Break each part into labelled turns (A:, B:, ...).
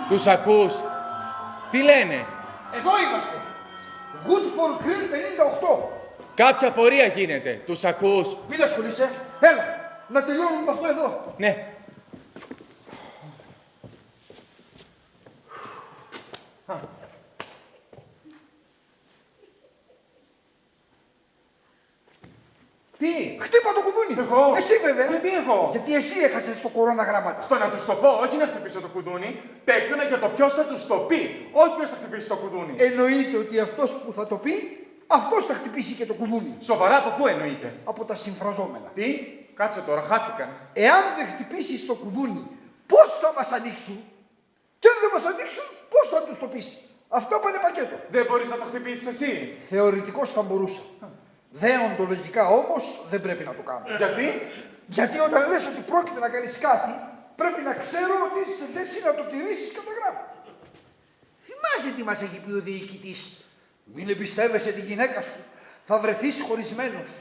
A: Τους ακούς? Τι λένε?
B: Εδώ είμαστε. Woodford Grill 58.
A: Κάποια πορεία γίνεται. Τους ακούς?
B: Μην ασχολείσαι. Έλα, να τελειώνουμε με αυτό εδώ.
A: Ναι.
C: Τι?
B: Χτύπα το κουδούνι.
C: Εγώ?
B: Εσύ βέβαια.
C: Γιατί εγώ?
B: Γιατί εσύ έχασες το κορώνα γράμματα.
C: Στο να του το πω, όχι να χτυπήσω το κουδούνι. Παίξαμε για το ποιο θα του το πει. Όχι ποιο θα χτυπήσει το κουδούνι.
B: Εννοείται ότι αυτός που θα το πει, αυτός θα χτυπήσει και το κουδούνι.
C: Σοβαρά, από πού εννοείται?
B: Από τα συμφραζόμενα.
C: Τι? Κάτσε τώρα, χάθηκα.
B: Εάν δεν χτυπήσεις το κουδούνι, πώς θα μας ανοίξουν? Και αν δεν μας ανοίξουν, πώς θα τους το πεις? Αυτό πάνε πακέτο.
C: Δεν μπορεί να το χτυπήσει εσύ.
B: Θεωρητικώς θα μπορούσα. Δεοντολογικά όμως δεν πρέπει να το κάνω.
C: Γιατί?
B: Γιατί όταν λες ότι πρόκειται να κάνεις κάτι, πρέπει να ξέρω ότι είσαι σε θέση να το τηρήσεις κατά γράμμα. Θυμάσαι τι μας έχει πει ο διοικητής. Μην εμπιστεύεσαι τη γυναίκα σου. Θα βρεθείς χωρισμένος.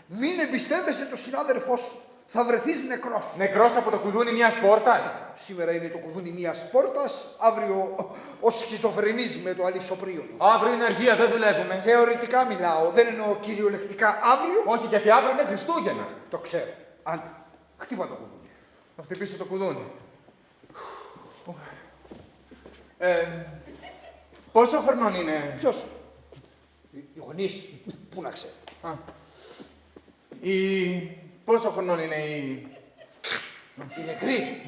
B: Μην εμπιστεύεσαι τον συνάδελφό σου. Θα βρεθείς νεκρός.
C: Νεκρός από το κουδούνι μιας πόρτας.
B: Σήμερα είναι το κουδούνι μιας πόρτας, αύριο ο σχιζοφρενής με το αλυσοπρίο.
C: Αύριο είναι αργία, δεν δουλεύουμε.
B: Θεωρητικά μιλάω, δεν εννοώ κυριολεκτικά αύριο.
C: Όχι, γιατί αύριο είναι Χριστούγεννα.
B: Το ξέρω. Άντε, χτύπα το κουδούνι.
C: Θα χτυπήσω το κουδούνι. Πόσο χρονών είναι?
B: Ποιος? Οι γονείς. Πού να ξέρω.
C: Α. Πόσο χρονών είναι η...
B: Η νεκρή.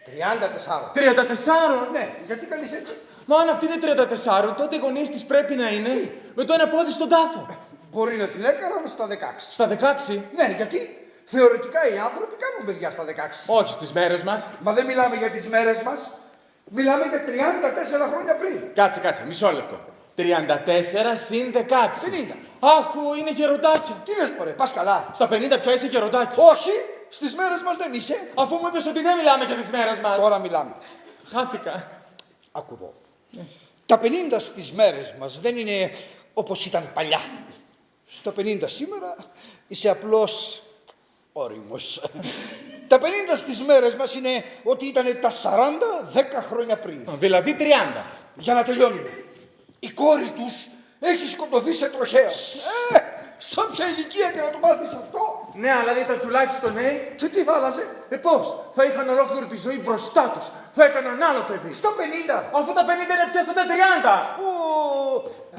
B: 34.
C: 34!
B: Ναι, γιατί κάνεις έτσι?
A: Μα αν αυτή είναι 34, τότε οι γονείς της πρέπει να είναι με το ένα πόδι στον τάφο.
B: Μπορεί να την έκαναν στα 16.
A: Στα 16.
B: Ναι, γιατί θεωρητικά οι άνθρωποι κάνουν παιδιά στα 16.
A: Όχι στις μέρες μας.
B: Μα δεν μιλάμε για τις μέρες μας. Μιλάμε για 34 χρόνια πριν.
A: Κάτσε, μισό λεπτό. 34 συν 16.
B: 50.
A: Άχου, είναι γεροντάκια.
B: Τι λες μωρέ, πας καλά?
A: Στα 50 πια είσαι γεροντάκι.
B: Όχι, στις μέρες μας δεν είσαι.
A: Αφού μου είπες ότι δεν μιλάμε για τις μέρες μας.
B: Τώρα μιλάμε.
A: Χάθηκα.
B: Άκου εδώ. Τα 50 στις μέρες μας δεν είναι όπως ήταν παλιά. Στα 50 σήμερα είσαι απλώς όριμος. Τα 50 στις μέρες μας είναι ότι ήταν τα 40 10 χρόνια πριν.
A: Δηλαδή 30.
B: Για να τελειώνουμε. Η κόρη τους έχει σκοτωθεί σε τροχαίο. Σε όποια ηλικία και να το μάθεις αυτό.
C: Ναι, αλλά δεν ήταν τουλάχιστον νέοι.
B: Και τι θα άλλαζε?
C: Πώς, θα είχαν ολόκληρη τη ζωή μπροστά τους. Θα έκαναν άλλο παιδί.
B: Στα 50.
C: Αφού τα 50 είναι πια στα 30.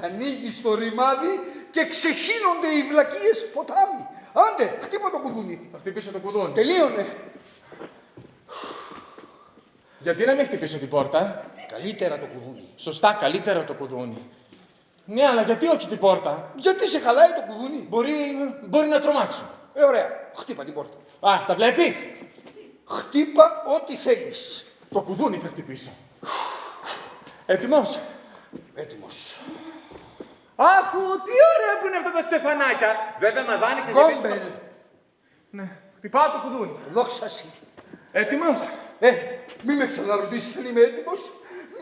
B: Ανοίγεις το ρημάδι και ξεχύνονται οι βλακίες ποτάμι. Άντε, χτύπα το κουδούνι.
C: Θα χτυπήσω το κουδούνι.
B: Τελείωνε.
A: Γιατί να μην χτυπήσω την πόρτα?
B: Καλύτερα το κουδούνι.
A: Σωστά, καλύτερα το κουδούνι. Ναι, αλλά γιατί όχι την πόρτα?
B: Γιατί σε χαλάει το κουδούνι?
A: Μπορεί να τρομάξω.
B: Ωραία, χτύπα την πόρτα.
A: Α, τα βλέπεις?
B: Χτύπα ό,τι θέλεις.
C: Το κουδούνι θα χτυπήσω.
A: Έτοιμος?
B: Έτοιμος.
C: Άχου, τι ωραία που είναι αυτά τα στεφανάκια. Βέβαια, μα δάνει και
B: Κόμπελ.
C: Ναι, χτυπάω το κουδούνι.
B: Δόξα σοι.
C: Έτοιμος.
B: Μη με ξαναρωτήσεις αν είμαι έτοιμος.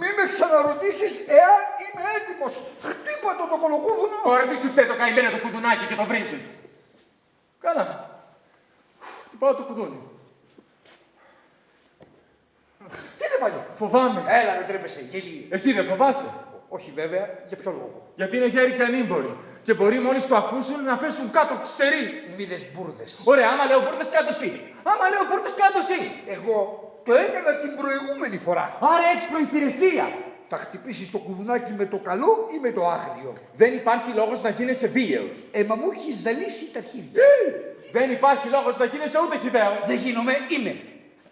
B: Μη με ξαναρωτήσεις εάν είμαι έτοιμος. Χτύπα το κολοκούδουνο.
C: Τώρα τι σου φταίει το καημένο το κουδουνάκι και το βρίζεις. Καλά. Χτυπάω το κουδούνι.
B: Τι είναι πάλι?
C: Φοβάμαι.
B: Έλα, δεν τρέπεσαι, γελίε.
C: Εσύ δεν φοβάσαι?
B: Όχι βέβαια, για ποιο λόγο?
C: Γιατί είναι γέροι και ανήμποροι. Και μπορεί μόλις το ακούσουν να πέσουν κάτω ξεροί.
B: Μη λες μπουρδες.
C: Ωραία, άμα λέω μπουρδες κάτω εσύ. Άμα λέω μπουρδες κάτω εσύ.
B: Εγώ το έκανα την προηγούμενη φορά.
C: Άρα έχεις προϋπηρεσία.
B: Θα χτυπήσεις το κουδουνάκι με το καλό ή με το άγριο?
C: Δεν υπάρχει λόγος να γίνεσαι βίαιος.
B: Μα μου έχει ζαλίσει τα αρχίδια.
C: Δεν υπάρχει λόγος να γίνεσαι ούτε χιδαίος.
B: Δεν γίνομαι, είμαι.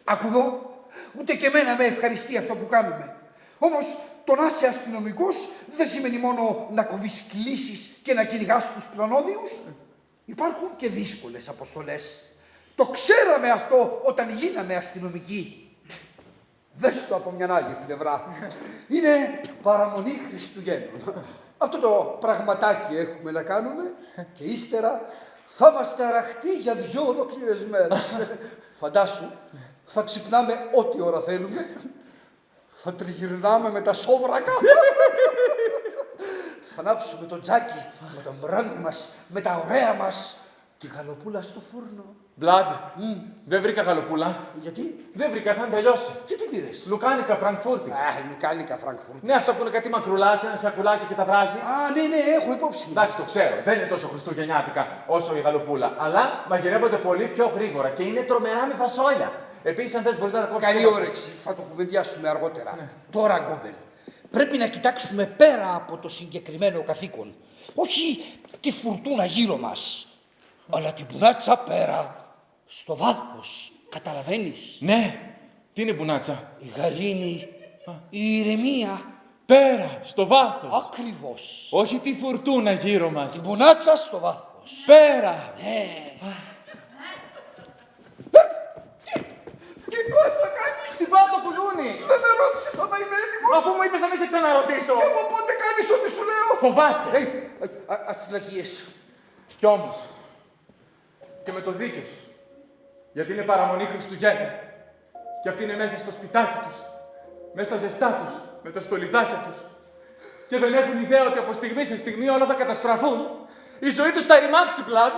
B: Άκου εδώ, ούτε και εμένα με ευχαριστεί αυτό που κάνουμε. Όμως το να είσαι αστυνομικός δεν σημαίνει μόνο να κοβείς κλήσεις και να κυνηγάς τους πλανόδιους. Υπάρχουν και δύσκολες αποστολές. Το ξέραμε αυτό όταν γίναμε αστυνομικοί. Δες το από μια άλλη πλευρά. Είναι παραμονή Χριστουγέννων. Αυτό το πραγματάκι έχουμε να κάνουμε και ύστερα θα είμαστε αραχτοί για 2 ολόκληρες μέρες. Φαντάσου, θα ξυπνάμε ό,τι ώρα θέλουμε. Θα τριγυρνάμε με τα σόβρακα. Θα ανάψουμε το τζάκι με το μπράντι μας, με τα ωραία μας. Τη γαλοπούλα στο φούρνο.
A: Μπλαντ, δεν βρήκα γαλοπούλα.
B: Γιατί?
A: Δεν βρήκα, είχαν τελειώσει.
B: Και τι πήρες?
A: Λουκάνικα Φραγκφούρτη.
B: Λουκάνικα Φραγκφούρτη.
A: Ναι, αυτά που είναι κάτι μακρουλά σε ένα σακουλάκι και τα βράζει.
B: Ναι, έχω υπόψη.
A: Εντάξει, το ξέρω. Δεν είναι τόσο χριστουγεννιάτικα όσο η γαλοπούλα. Αλλά μαγειρεύονται πολύ πιο γρήγορα και είναι τρομερά με φασόλια. Επίσης, αν θες, μπορείς να τα κόψεις.
B: Καλή όρεξη. Θα το κουβεντιάσουμε αργότερα. Ναι. Τώρα, Γκόμπελ, πρέπει να κοιτάξουμε πέρα από το συγκεκριμένο καθήκον. Όχι τη φουρτούνα γύρω μας, αλλά την μπουνάτσα πέρα, στο βάθος. Καταλαβαίνεις?
A: Ναι. Τι είναι μπουνάτσα?
B: Η γαλήνη, η ηρεμία.
A: Πέρα, στο βάθος.
B: Ακριβώς.
A: Όχι τη φουρτούνα γύρω μας.
B: Την μπουνάτσα στο βάθος.
A: Πέρα.
B: Ναι. Τι πας να κάνεις?
A: Συμπάω το κουδούνι.
B: Δεν με ρώτησες αν είμαι έτοιμος.
A: Αφού μου είπες να μην σε ξαναρωτήσω.
B: Και από πότε κάνεις ό,τι σου λέω?
A: Φοβάσαι.
B: Ας τις λακίες.
A: Κι όμως, και με το δίκιο σου. Γιατί είναι παραμονή Χριστουγέννων. Και αυτοί είναι μέσα στο σπιτάκι τους. Μέσα στα ζεστά τους. Με τα στολιδάκια τους. Και δεν έχουν ιδέα ότι από στιγμή σε στιγμή όλα θα καταστραφούν. Η ζωή τους θα ρημάξει, Μπλαντ.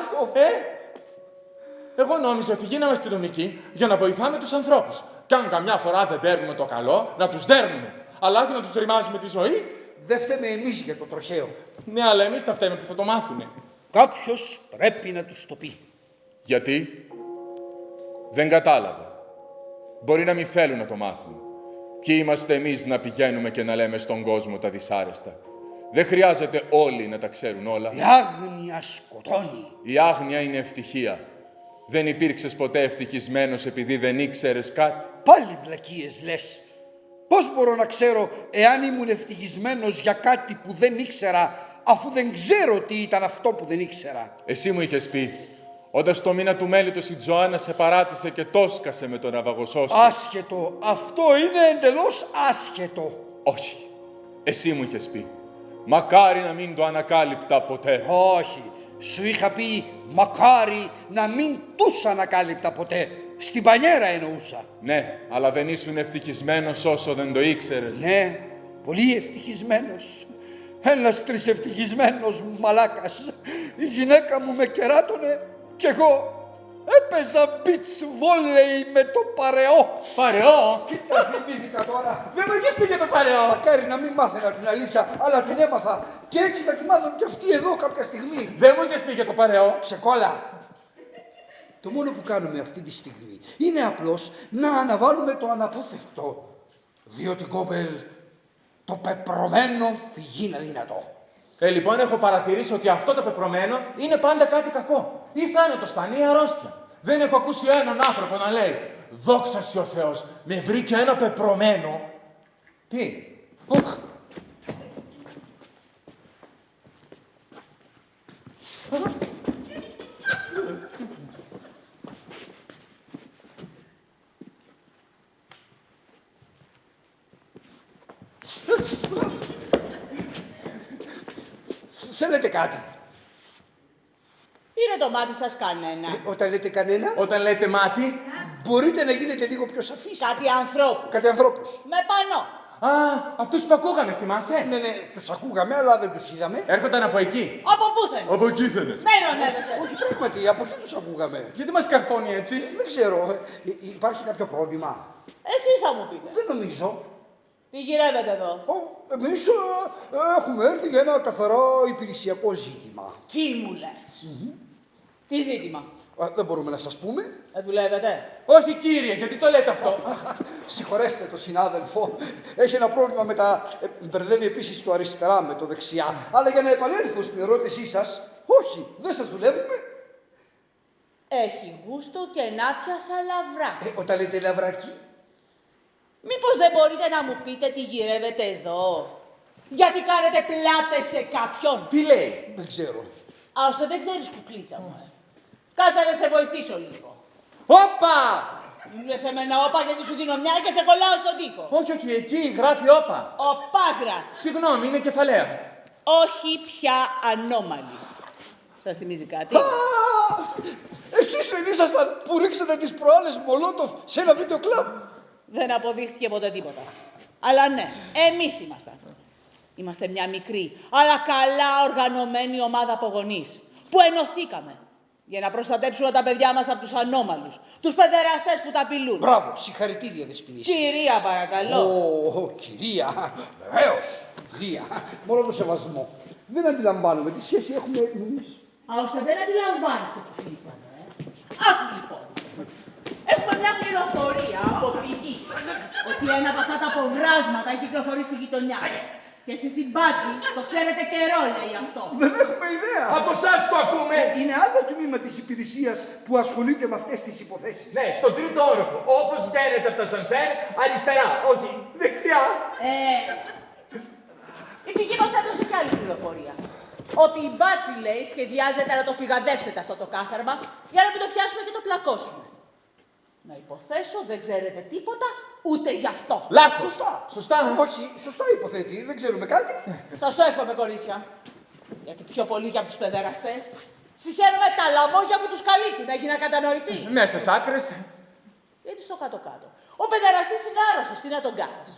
A: Εγώ νόμιζα ότι γίναμε αστυνομικοί για να βοηθάμε τους ανθρώπους. Κι αν καμιά φορά δεν παίρνουμε το καλό, να τους δέρνουμε. Αλλά όχι να τους ρημάζουμε τη ζωή.
B: Δεν φταίμε εμείς για το τροχαίο.
A: Ναι, αλλά εμείς θα φταίμε που θα το μάθουνε.
B: Κάποιος πρέπει να τους το πει.
A: Γιατί? Δεν κατάλαβα. Μπορεί να μην θέλουν να το μάθουν. Ποιοι είμαστε εμείς να πηγαίνουμε και να λέμε στον κόσμο τα δυσάρεστα? Δεν χρειάζεται όλοι να τα ξέρουν όλα.
B: Η άγνοια σκοτώνει.
A: Η άγνοια είναι ευτυχία. Δεν υπήρξες ποτέ ευτυχισμένος επειδή δεν ήξερες κάτι?
B: Πάλι βλακίες λες. Πώς μπορώ να ξέρω εάν ήμουν ευτυχισμένος για κάτι που δεν ήξερα, αφού δεν ξέρω τι ήταν αυτό που δεν ήξερα?
A: Εσύ μου είχες πει, όταν στο μήνα του μέλιτος η Τζοάννα σε παράτησε και τόσκασε με τον ναυαγοσό σου.
B: Άσχετο. Αυτό είναι εντελώς άσχετο.
A: Όχι. Εσύ μου είχες πει. Μακάρι να μην το ανακάλυπτα ποτέ.
B: Όχι. Σου είχα πει μακάρι να μην τους ανακάλυπτα ποτέ. Στην πανιέρα εννοούσα.
A: Ναι, αλλά δεν ήσουν ευτυχισμένος όσο δεν το ήξερες.
B: Ναι, πολύ ευτυχισμένος. Ένας τρισευτυχισμένος μαλάκας. Η γυναίκα μου με κεράτωνε κι εγώ έπαιζα beach volley με το παρεό.
A: Παρεό!
B: Τι τα θυμήθηκα τώρα.
A: Δεν μου είχες πει για το παρεό!
B: Μακάρι να μην μάθαινα την αλήθεια, αλλά την έμαθα. Και έτσι θα τη μάθουν κι αυτοί εδώ κάποια στιγμή.
A: Δεν μου είχες πει για το παρεό!
B: Ξεκόλα. Το μόνο που κάνουμε αυτή τη στιγμή είναι απλώς να αναβάλουμε το αναπόφευκτο. Διότι, Γκόμπελ, το πεπρωμένο φυγεί να δυνατό.
A: Λοιπόν, έχω παρατηρήσει ότι αυτό το πεπρωμένο είναι πάντα κάτι κακό. Ή θάνατος φανεί ή αρρώστια. Δεν έχω ακούσει έναν άνθρωπο να λέει «Δόξα σοι ο Θεός, με βρήκε ένα πεπρωμένο». Τι?
B: Θέλετε κάτι?
D: Πήρε το μάτι σας κανένα.
B: Όταν λέτε κανένα,
A: Όταν λέτε μάτι.
B: μπορείτε να γίνετε λίγο πιο σαφείς.
D: Κάτι ανθρώπου.
B: Κάτι ανθρώπους.
D: Με πανό.
A: Α, αυτούς που ακούγαμε, θυμάσαι.
B: Ναι, τους ακούγαμε, αλλά δεν τους είδαμε.
A: Έρχονταν από εκεί.
D: Από πού θέλεις.
A: Από εκεί ήθελες.
D: Με ειρωνεύεσαι.
B: Όχι, πράγματι, από εκεί τους ακούγαμε.
A: Γιατί μας καρφώνει έτσι?
B: Δεν ξέρω, υπάρχει κάποιο πρόβλημα?
D: Εσείς θα μου πείτε.
B: Δεν νομίζω.
D: Τι γυρεύετε εδώ.
B: Εμείς έχουμε έρθει για ένα καθαρά υπηρεσιακό ζήτημα.
D: Τι μου λες. Τι ζήτημα.
B: Δεν μπορούμε να σας πούμε.
D: Δουλεύετε.
A: Όχι κύριε, γιατί το λέτε αυτό?
B: Συγχωρέστε το συνάδελφο. Έχει ένα πρόβλημα με τα... μπερδεύει επίσης το αριστερά με το δεξιά. Αλλά για να επανέλθω στην ερώτησή σας, όχι, δεν σας δουλεύουμε.
D: Έχει γούστο και να πιάσα λαβρά.
B: Όταν λέτε λαβράκι.
D: Μήπως δεν μπορείτε να μου πείτε τι γυρεύετε εδώ. Γιατί κάνετε πλάτες σε κάποιον.
A: Τι λέει?
B: Δεν ξέρω.
D: Ώστε δεν ξέρεις κουκλίτσα μου. Κάτσε να σε βοηθήσω λίγο.
A: Όπα!
D: Μην λες εμένα όπα γιατί σου δίνω μια και σε κολλάω στον τοίχο.
A: Όχι, όχι, εκεί γράφει όπα.
D: Οπά γράφει.
A: Συγγνώμη, είναι κεφαλαία.
D: Όχι πια ανώμαλη. Σας θυμίζει κάτι.
B: Εσείς δεν ήσασταν που ρίξατε τις προάλλες Μολότοφ σε ένα βίντεο κλαμπ.
D: Δεν αποδείχθηκε ποτέ τίποτα. Αλλά ναι, εμείς ήμασταν. Είμαστε μια μικρή, αλλά καλά οργανωμένη ομάδα από γονείς που ενωθήκαμε Για να προστατέψουμε τα παιδιά μας από τους ανώμαλους. Τους παιδεραστές που τα απειλούν.
B: Μπράβο, συγχαρητήρια Δεσποινή.
D: Κυρία, παρακαλώ.
B: Κυρία, βεβαίως. Κυρία, με όλο το σεβασμό. Δεν αντιλαμβάνομαι τι σχέση έχουμε εμείς.
D: Α, ώστε δεν αντιλαμβάνεσαι που κλείσαμε. Άκου λοιπόν. Έχουμε μια πληροφορία από πηγή ότι ένα από αυτά τα αποβράσματα κυκλοφορεί στη γειτονιά. Και εσείς οι μπάτσοι το ξέρετε καιρό, λέει αυτό.
B: Δεν έχουμε ιδέα.
A: Από εσάς το ακούμε.
B: Είναι άλλο τμήμα της υπηρεσίας που ασχολείται με αυτές τις υποθέσεις.
A: Ναι, στον τρίτο όροφο. Όπως βγαίνετε από τα σανσέρ, αριστερά. Όχι, δεξιά.
D: Η πηγή μας έδωσε κι άλλη πληροφορία. Ότι η μπάτσι, λέει, σχεδιάζεται να το φυγαδεύσετε αυτό το κάθαρμα για να μην το πιάσουμε και το πλακώσουμε. Να υποθέσω, δεν ξέρετε τίποτα ούτε γι' αυτό.
A: Λάθος. Σωστά.
B: Όχι, σωστά υποθέτει. Δεν ξέρουμε κάτι.
D: Σας το εύχομαι, κορίτσια. Γιατί πιο πολύ και από τους παιδεραστές. Συγχαίρομαι τα λαμόγια που τους καλύπτουν. Έγινα κατανοητή.
A: Ναι, στις άκρες.
D: Γιατί στο κάτω-κάτω. Ο παιδεραστής είναι άρρωστος. Τι να τον κάνεις.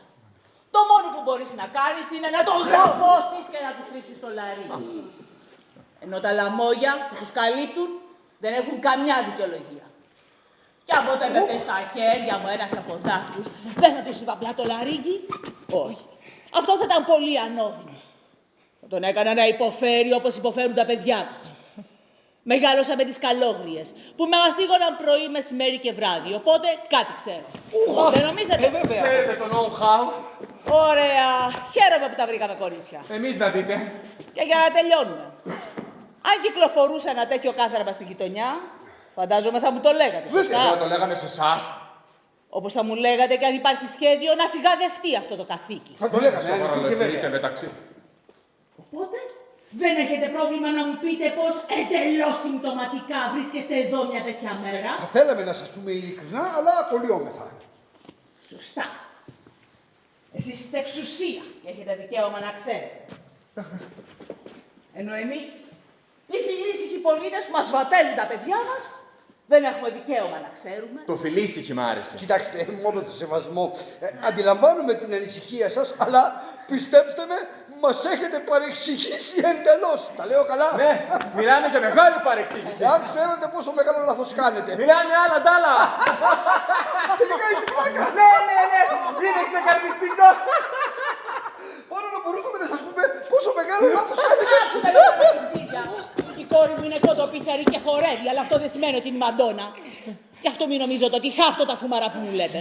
D: Το μόνο που μπορείς να κάνεις είναι να τον γραβώσεις και να του στρίψεις το λαρίκι. Ενώ τα λαμόγια που τους καλύπτουν δεν έχουν καμιά δικαιολογία. Και αν όταν έπεφτε στα χέρια μου ένας από δάφτους, δεν θα του στρίβα απλά το λαρίκι. Όχι. Αυτό θα ήταν πολύ ανώδυνο. Θα τον έκανα να υποφέρει όπως υποφέρουν τα παιδιά μας. Μεγάλωσα με τις καλόγριες, που με μαστίγωναν πρωί, μεσημέρι και βράδυ, οπότε κάτι ξέρω. Δεν νομίζετε?
B: Βέβαια.
A: Ξέρετε το know-how.
D: Ωραία. Χαίρομαι που τα βρήκαμε, κορίτσια.
A: Εμείς να δείτε.
D: Και για να τελειώνουμε. Αν κυκλοφορούσε ένα τέτοιο κάθαρμα στη γειτονιά, φαντάζομαι θα μου το λέγατε,
A: Δεν
D: σωστά?
A: το λέγαμε σε εσάς.
D: Όπως θα μου λέγατε και αν υπάρχει σχέδιο να φυγαδευτεί αυτό το καθήκη.
B: Θα το λέγαμε. αν υπήρχε
A: Σοβαρολογείτε
B: βέβαια.
A: μεταξύ.
D: Οπότε δεν έχετε πρόβλημα να μου πείτε πως εντελώς συμπτωματικά βρίσκεστε εδώ μια τέτοια μέρα.
B: Θα θέλαμε να σας πούμε ειλικρινά, αλλά απολυόμεθα.
D: Σωστά. Εσείς είστε εξουσία και έχετε δικαίωμα να ξέρετε. Ενώ εμείς, οι φιλήσυχοι πολίτες που μας βατέλουν τα παιδιά μας, δεν έχουμε δικαίωμα να ξέρουμε.
A: Το φιλήσυχη μ' άρεσε.
B: Κοιτάξτε, μόνο το σεβασμό. Αντιλαμβάνομαι την ανησυχία σας, αλλά πιστέψτε με, μας έχετε παρεξηγήσει εντελώς. Τα λέω καλά.
A: Ναι, μιλάμε για μεγάλη παρεξήγηση.
B: Αν ξέρετε πόσο μεγάλο λάθος κάνετε.
A: Μιλάμε άλλα τ' άλλα.
B: Τελικά έχει πλάκα.
A: Ναι, είναι ξεκαρδιστικό.
B: Μόνο να μπορούσαμε να σας πούμε πόσο μεγάλο λάθος κάνετε.
D: Άκουτε λίγο τα σπίτια. Η κόρη μου είναι κοντοπίθαρη και χορεύει, αλλά αυτό δεν σημαίνει ότι είναι Μαντόνα. Γι' αυτό μην νομίζετε ότι είχα αυτό τα φούμαρα που μου λέτε.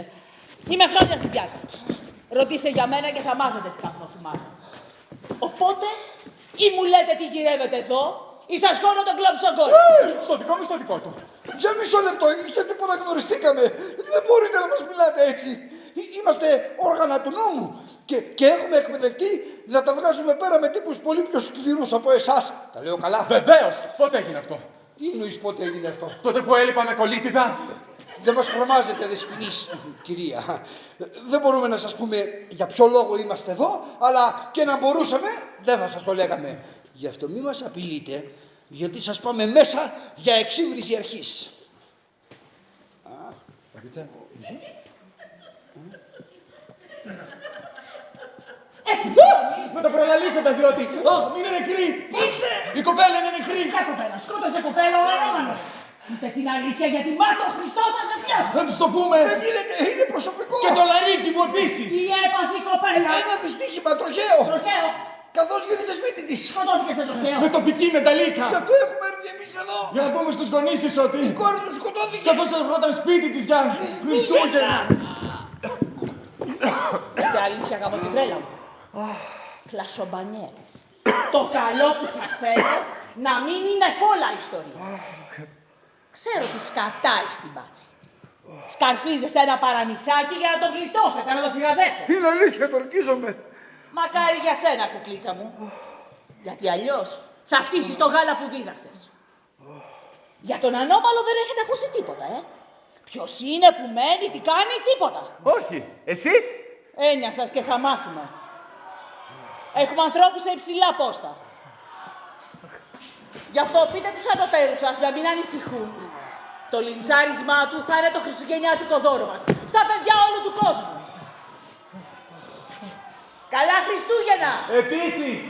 D: Είμαι χρόνια στην πιάτσα. Ρωτήστε για μένα και θα μάθετε τι κάνω φουμάρα. Οπότε, ή μου λέτε τι γυρεύετε εδώ, ή σας χώνω τον κλόμπ στον κόλλο.
A: Στο δικό μου, στο δικό του.
B: Για μισό λεπτό, γιατί παραγνωριστήκαμε. Δεν μπορείτε να μας μιλάτε έτσι. Είμαστε όργανα του νόμου και έχουμε εκπαιδευτεί να τα βγάζουμε πέρα με τύπους πολύ πιο σκληρούς από εσάς. Τα λέω καλά.
A: Βεβαίως. Πότε έγινε αυτό?
B: Τι εννοείς πότε έγινε αυτό?
A: Τότε που έλειπα με κολίτιδα.
B: Δεν μας τρομάζετε Δεσποινής, κυρία. Δεν μπορούμε να σας πούμε για ποιο λόγο είμαστε εδώ, αλλά και να μπορούσαμε, δεν θα σας το λέγαμε. Γι' αυτό μη μας απειλείτε, γιατί σας πάμε μέσα για εξύβριση αρχής.
A: Δεν το προλαλήσετε, διότι.
C: Αχ, είναι νεκρή! Η κοπέλα είναι νεκρή!
D: Ποια κοπέλα, σκότωσε κοπέλα ο ανώμαλος. Πείτε την αλήθεια γιατί μάτω Χριστό θα σας πιάσω.
C: Να τους το πούμε!
B: Δεν γίνεται, είναι προσωπικό.
C: Και το λαρίκι μου επίσης!
D: Τι έπαθη η κοπέλα.
B: Ένα δυστύχημα τροχαίο.
D: Τροχαίο.
B: Καθώς γύριζε σπίτι της.
D: Σκοτώθηκε σε τροχαίο.
C: Με τοπική μεταλλίκα!
B: Γι' αυτό έχουμε έρθει εμείς εδώ.
C: Για να πούμε στους γονείς της ότι
B: Η κόρη του σκοτώθηκε.
C: καθώς ερχόταν σπίτι της για Χριστούγεννα.
D: Και αλήθεια γάμω την τρέλα μου. Κλασομπανιέρες. Το καλό που σας θέλω να μην είναι φόλα ιστορία. Ξέρω τι σκατάει στην μπάτση. Σκαρφίζεστε ένα παραμυθάκι για να το γλιτώσετε, να το φυγαδέσετε.
B: Είναι αλήθεια, το ορκίζομαι.
D: Μακάρι για σένα, κουκλίτσα μου. Γιατί αλλιώς θα φτύσεις το γάλα που βίζαξες. Για τον ανώμαλο δεν έχετε ακούσει τίποτα, Ποιος είναι, που μένει, τι κάνει, τίποτα.
C: Όχι, εσείς?
D: Έννοια σας και θα μάθουμε. Έχουμε ανθρώπους σε υψηλά πόστα. Γι' αυτό πείτε τους ανωτέρους σας να μην ανησυχούν. Το λιντσάρισμά του θα είναι το χριστουγεννιάτικο δώρο μας. Στα παιδιά όλου του κόσμου. Καλά Χριστούγεννα!
A: Επίσης.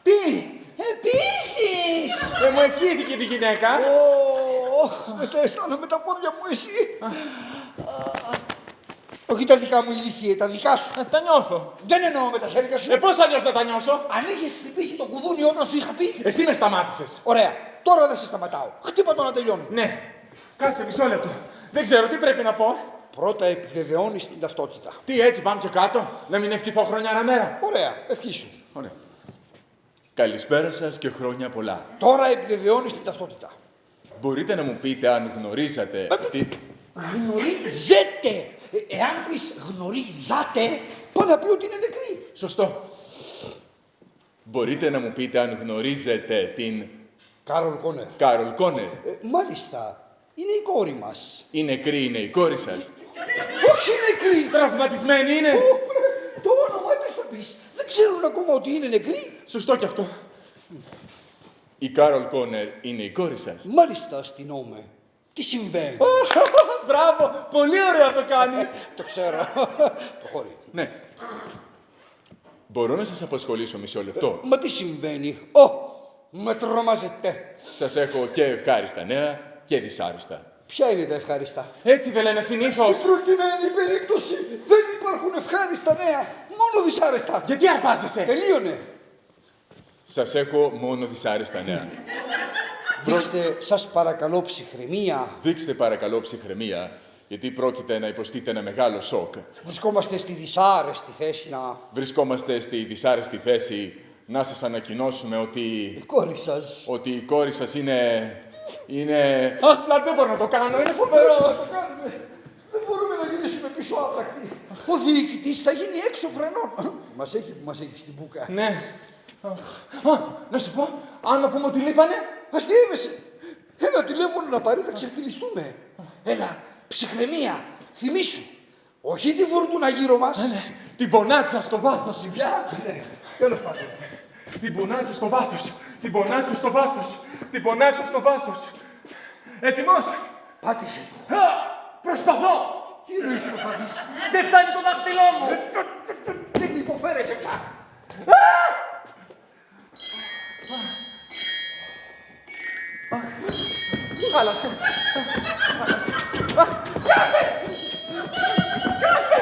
A: Τι?
B: Επίσης.
C: Δεν μου ευχήθηκε τη γυναίκα.
B: Δεν τα αισθάνομαι τα πόδια μου, εσύ. Όχι τα δικά μου ηλίθιε, τα δικά σου.
C: Τα νιώθω.
B: Δεν εννοώ με τα χέρια σου.
C: Πώς αλλιώς να τα νιώσω.
B: Αν είχες χτυπήσει το κουδούνι όταν σου είχα πει.
C: Εσύ με σταμάτησες.
B: Ωραία, τώρα δεν σε σταματάω. Χτύπα το να τελειώνει.
C: Ναι. Κάτσε μισό λεπτό. Δεν ξέρω τι πρέπει να πω.
B: Πρώτα επιβεβαιώνεις την ταυτότητα.
C: Τι έτσι, πάμε και κάτω. Να μην ευχηθώ χρόνια μέρα.
B: Ωραία, ευχήσου.
C: Ωραία. Καλησπέρα σας και χρόνια πολλά.
B: Τώρα επιβεβαιώνεις την ταυτότητα.
C: Μπορείτε να μου πείτε αν γνωρίζατε τι...
B: Γνωρίζετε! Εάν πεις γνωρίζατε, πάει να πει ότι είναι νεκρή.
C: Σωστό. Μπορείτε να μου πείτε αν γνωρίζετε την
B: Κάρολ Κόνερ.
C: Κάρολ Κόνερ.
B: Μάλιστα, είναι η κόρη μας.
C: Η νεκρή είναι η κόρη σας.
B: Όχι νεκρή!
C: Τραυματισμένη είναι.
B: Το όνομα της θα πεις. Δεν ξέρουν ακόμα ότι είναι νεκρή.
C: Σωστό κι αυτό. Η Κάρολ Κόνερ είναι η κόρη σας.
B: Μάλιστα, αστυνόμε. Τι συμβαίνει.
C: Μπράβο, πολύ ωραία το κάνεις.
B: Το ξέρω. Προχώρη.
C: Ναι. Μπορώ να σας απασχολήσω μισό λεπτό.
B: Μα τι συμβαίνει. Με τρομάζετε.
C: Σας έχω και ευχάριστα νέα και δυσάρεστα.
B: Ποια είναι τα ευχάριστα.
C: Έτσι δεν λένε συνήθως.
B: Στην προκειμένη περίπτωση δεν υπάρχουν ευχάριστα νέα. Μόνο δυσάρεστα.
C: Γιατί αρπάζεσαι.
B: Τελείωνε.
C: Σας έχω μόνο δυσάρεστα νέα.
B: Δείξτε, σας παρακαλώ, ψυχραιμία.
C: Δείξτε παρακαλώ ψυχραιμία, γιατί πρόκειται να υποστείτε ένα μεγάλο σοκ.
B: Βρισκόμαστε στη δυσάρεστη θέση να...
C: Βρισκόμαστε στη δυσάρεστη θέση να σας ανακοινώσουμε ότι...
B: Η κόρη σας.
C: Ότι η κόρη σας είναι... Αχ, δεν μπορώ να το κάνω, είναι φοβερό.
B: Το κάνουμε. Δεν μπορούμε να γυρίσουμε πίσω άπρακτοι. Ο διοικητής θα γίνει έξω φρενών. Μας έχει στην μπουκα.
C: Ναι. Να σου πω, αν να πούμε ότι λείπανε.
B: Αστείευεσαι. Ένα τηλέφωνο να πάρει, θα ξεφτυλιστούμε. Έλα, ψυχραιμία, θυμήσου. Όχι τη φουρτούνα γύρω μας.
C: Ναι. Την πονάτσα στο βάθος.
B: Πια, ναι. Τέλος πάντων.
C: Την πονάτσα στο βάθος. Την πονάτσα στο βάθος. Την πονάτσα στο βάθος. Έτοιμος.
B: Πάτησε το.
C: Προσπαθώ.
B: Τι εννοείς προσπαθείς.
C: Δεν φτάνει το δάχτυλό μου.
B: Δεν υποφέρεσαι πια.
C: Χάλασε. Σκάσε. Σκάσε.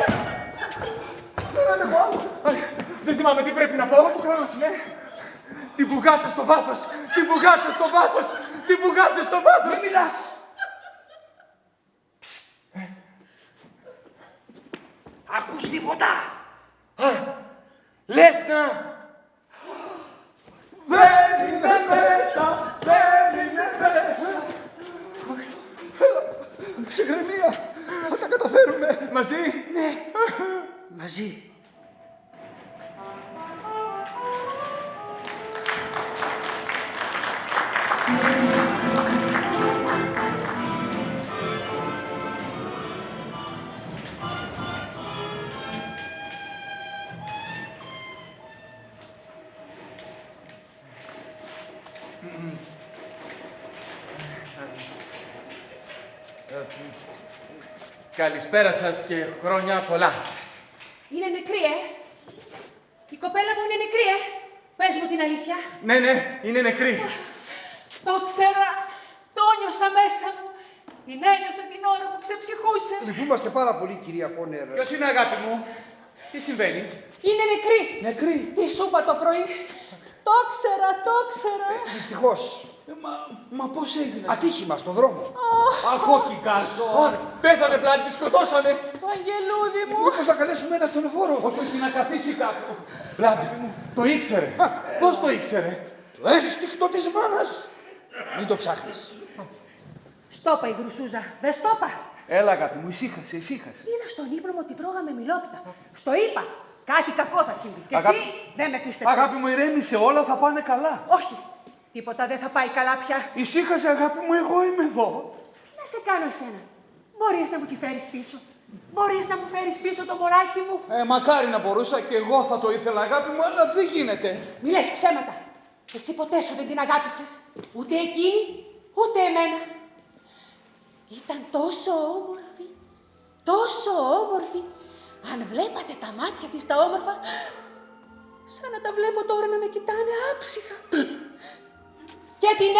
B: Δεν ανέχω άλλο.
C: Δεν θυμάμαι τι πρέπει να πω.
B: Το κράνος είναι.
C: Την πουγάτσα στο βάθος. Την πουγάτσα στο βάθος. Την πουγάτσα στο βάθος.
B: Μην μιλάς. Ακούς τίποτα.
C: Λες να.
B: Δεν είναι μέσα. Δεν είναι μέσα. Ψυχραιμία. Θα τα καταφέρουμε.
C: Μαζί.
B: Ναι. Μαζί.
C: Καλησπέρα σας και χρόνια πολλά.
E: Είναι νεκρή, Η κοπέλα μου είναι νεκρή, Πες μου την αλήθεια.
C: Ναι, ναι, είναι νεκρή.
E: Το ξέρα, το νιώσα μέσα μου. Την ένιωσα την ώρα που ξεψυχούσε.
B: Λυπούμαστε πάρα πολύ, κυρία Κόνερ.
C: Ποιος είναι, αγάπη μου. Τι συμβαίνει.
E: Είναι νεκρή.
C: Νεκρή.
E: Τι σου είπα το πρωί. Το ξέρα, το ξέρα.
B: Δυστυχώς.
C: Μα πώς έγινε.
B: Ατύχημα στον δρόμο.
C: Αχ, όχι κάτω. Πέθανε πλάτη, τη σκοτώσανε.
E: Το αγγελούδι μου.
B: Μήπως να καλέσουμε ένα στενοφόρο.
C: Όχι, να καθίσει κάπου. Πλάτη μου, το ήξερε. Πώς το ήξερε.
B: Ένστικτο της μάνας. Μην το ψάχνεις.
E: Στόπα η γρουσούζα. Δεν στόπα.
C: Έλα, αγάπη μου, ησύχασε, ησύχασε.
E: Είδα στον ύπνο μου ότι τρώγαμε μιλόπιτα. Στο είπα. Κάτι κακό θα συμβεί. Και
F: Αγάπη-
E: εσύ δεν με πίστεψες.
F: Αγάπη μου, ηρέμησε, όλα θα πάνε καλά.
E: Όχι. Τίποτα δεν θα πάει καλά πια.
F: Ησύχασε, αγάπη μου, εγώ είμαι εδώ.
E: Τι να σε κάνω εσένα. Μπορείς να μου τη φέρεις πίσω. Μπορείς να μου φέρεις πίσω το μωράκι μου.
F: Μακάρι να μπορούσα και εγώ θα το ήθελα, αγάπη μου, αλλά δεν γίνεται.
E: Μη λες ψέματα. Εσύ ποτέ σου δεν την αγάπησες. Ούτε εκείνη, ούτε εμένα. Ήταν τόσο όμορφη. Τόσο όμορφη. Αν βλέπατε τα μάτια της τα όμορφα, σαν να τα βλέπω τώρα να με κοιτάνε άψυχα. Και την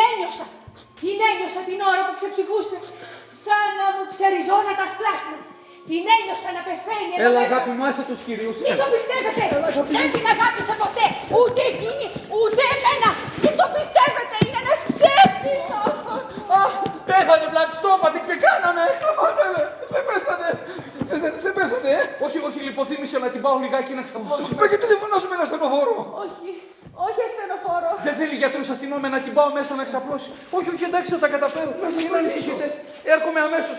E: ένιωσα την ώρα που ξεψυχούσε. Σαν να μου ξεριζώνα τα σπλάχνα. Την ένιωσα να πεθαίνει εδώ
F: Έλα,
E: μέσα.
F: αγάπη μου, άσε τους κυρίους.
E: Μην το πιστεύετε! Δεν την αγάπησα ποτέ! Ούτε εκείνη, ούτε εμένα! Μην το πιστεύετε! Είναι ένας ψεύτης!
A: Πέθανε, Μπλαντστόπα, την ξεκάναμε.
F: Σταμάτα, ρε. Δεν πέθανε. Δεν πέθανε, Όχι, όχι, λιποθύμησε να την πάω λιγάκι να ξαπλώσει.
B: Μα γιατί δεν φωνάζουμε ένα στενοφόρο.
E: Όχι, όχι ασθενοφόρο.
F: Δεν θέλει γιατρούς αστυνόμια να την πάω μέσα να ξαπλώσει. Όχι, όχι, εντάξει, θα τα καταφέρω. Μην ανησυχείτε. Έρχομαι αμέσως.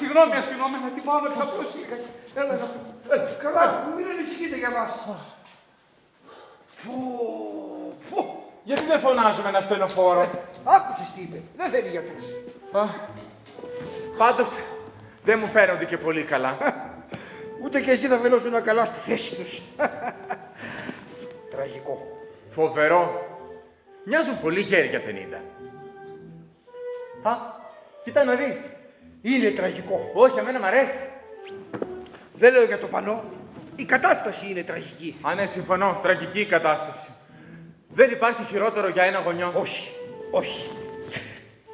F: Συγγνώμη, να την πάω να ξαπλώσει λιγάκι. Έλα, αγάπη.
B: Καλά, μην ανησυχείτε για μας.
A: Γιατί δεν φωνάζουμε ένα στενοφόρο.
B: Άκουσες τι είπε. Δεν θέλει γιατρούς.
A: Πάντως, δεν μου φαίνονται και πολύ καλά.
B: Ούτε και εσύ θα φαινόσουν καλά στη θέση τους. Τραγικό.
A: Φοβερό. Μοιάζουν πολύ γέροι για 50. Κοίτα να δεις.
B: Είναι τραγικό.
A: Όχι, εμένα μ' αρέσει.
B: Δεν λέω για το πανό. Η κατάσταση είναι τραγική.
A: Ναι, συμφωνώ. Τραγική η κατάσταση. Δεν υπάρχει χειρότερο για ένα γονιό.
B: Όχι, όχι.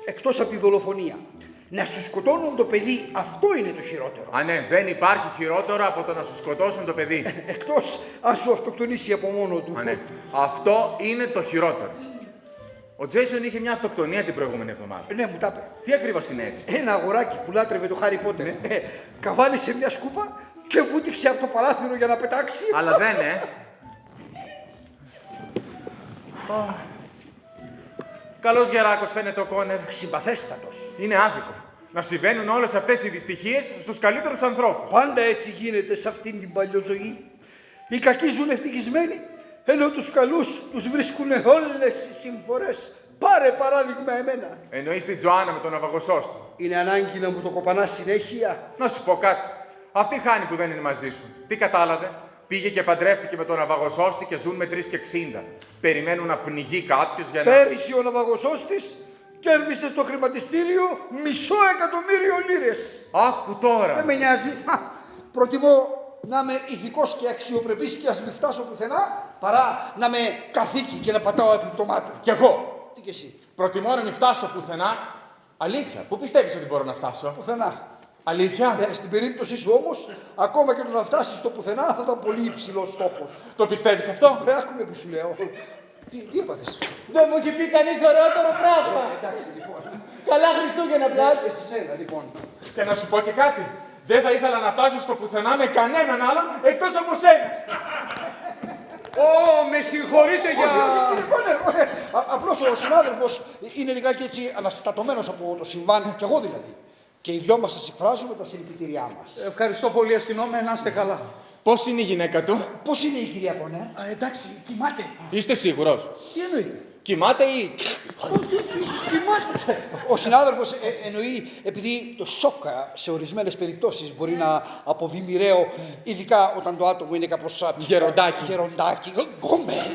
B: Εκτός από τη δολοφονία. Να σου σκοτώνουν το παιδί, αυτό είναι το χειρότερο.
A: Ναι, δεν υπάρχει χειρότερο από το να σου σκοτώσουν το παιδί.
B: Εκτός αν σου αυτοκτονήσει από μόνο του.
A: Ναι. Αυτό είναι το χειρότερο. Ο Τζέισον είχε μια αυτοκτονία την προηγούμενη εβδομάδα.
B: Ναι, μου τα είπε.
A: Τι ακριβώς συνέβη?
B: Ένα αγοράκι που λάτρευε το Χάρι Πότερ. Καβάλισε μια σκούπα και βούτυξε από το παράθυρο για να πετάξει.
A: Αλλά δεν, Καλός γεράκος φαίνεται ο Κόνερ.
B: Συμπαθέστατος.
A: Είναι άδικο να συμβαίνουν όλες αυτές οι δυστυχίες στους καλύτερους ανθρώπους.
B: Πάντα έτσι γίνεται σε αυτήν την παλιοζωή. Οι κακοί ζουν ευτυχισμένοι, ενώ τους καλούς τους βρίσκουν όλες οι συμφορές. Πάρε παράδειγμα εμένα.
A: Εννοείς την Τζοάννα με τον ναυαγοσώστη.
B: Είναι ανάγκη να μου το κοπανάς συνέχεια.
A: Να σου πω κάτι. Αυτή χάνει που δεν είναι μαζί σου. Τι κατάλαβε? Πήγε και παντρεύτηκε με τον ναυαγοσώστη και ζουν με 3,60. Περιμένουν να πνιγεί κάποιος για να...
B: Πέρυσι ο ναυαγοσώστης κέρδισε στο χρηματιστήριο 500.000 λίρες.
A: Άκου τώρα.
B: Δεν με νοιάζει. Προτιμώ να είμαι ηθικός και αξιοπρεπής και ας μην φτάσω πουθενά, παρά να είμαι καθήκη και να πατάω επιπτωμάτων.
A: Κι εγώ.
B: Τι κι εσύ.
A: Προτιμώ να μην φτάσω πουθενά. Αλήθεια. Πού πιστεύεις ότι μπορώ να φτάσω?
B: Πουθενά.
A: Αλήθεια.
B: Στην περίπτωση σου όμως, ακόμα και το να φτάσεις στο πουθενά θα ήταν πολύ υψηλός στόχος.
A: Το πιστεύεις αυτό?
B: Ρε, άκουμε που σου λέω. Τι έπαθες?
G: Δεν μου έχει πει κανείς ωραιότερο πράγμα.
B: Εντάξει, λοιπόν.
G: Καλά Χριστούγεννα, πλάτη.
B: Σε σένα, λοιπόν.
A: Και να σου πω και κάτι. Δεν θα ήθελα να φτάσω στο πουθενά με κανέναν άλλον εκτός από σένα.
B: Με συγχωρείτε για... Απλώς ο συνάδελφος είναι λιγάκι έτσι αναστατωμένος από το συμβάν, κι εγώ δηλαδή. Και οι δυο μας σας εκφράζουμε τα συλληπιτήριά μας.
F: Ευχαριστώ πολύ, αστυνόμε, να είστε καλά.
A: Πώς είναι η γυναίκα του?
B: Πώς είναι η κυρία Πονέ?
F: Εντάξει, κοιμάται.
A: Είστε σίγουρος?
F: Τι εννοείται?
A: Κοιμάται ή...
B: Ο συνάδελφος εννοεί επειδή το σοκ σε ορισμένες περιπτώσεις μπορεί να αποβεί μοιραίο, ειδικά όταν το άτομο είναι κάπως
A: Γεροντάκι.
B: Γεροντάκι. Γκομπέλ.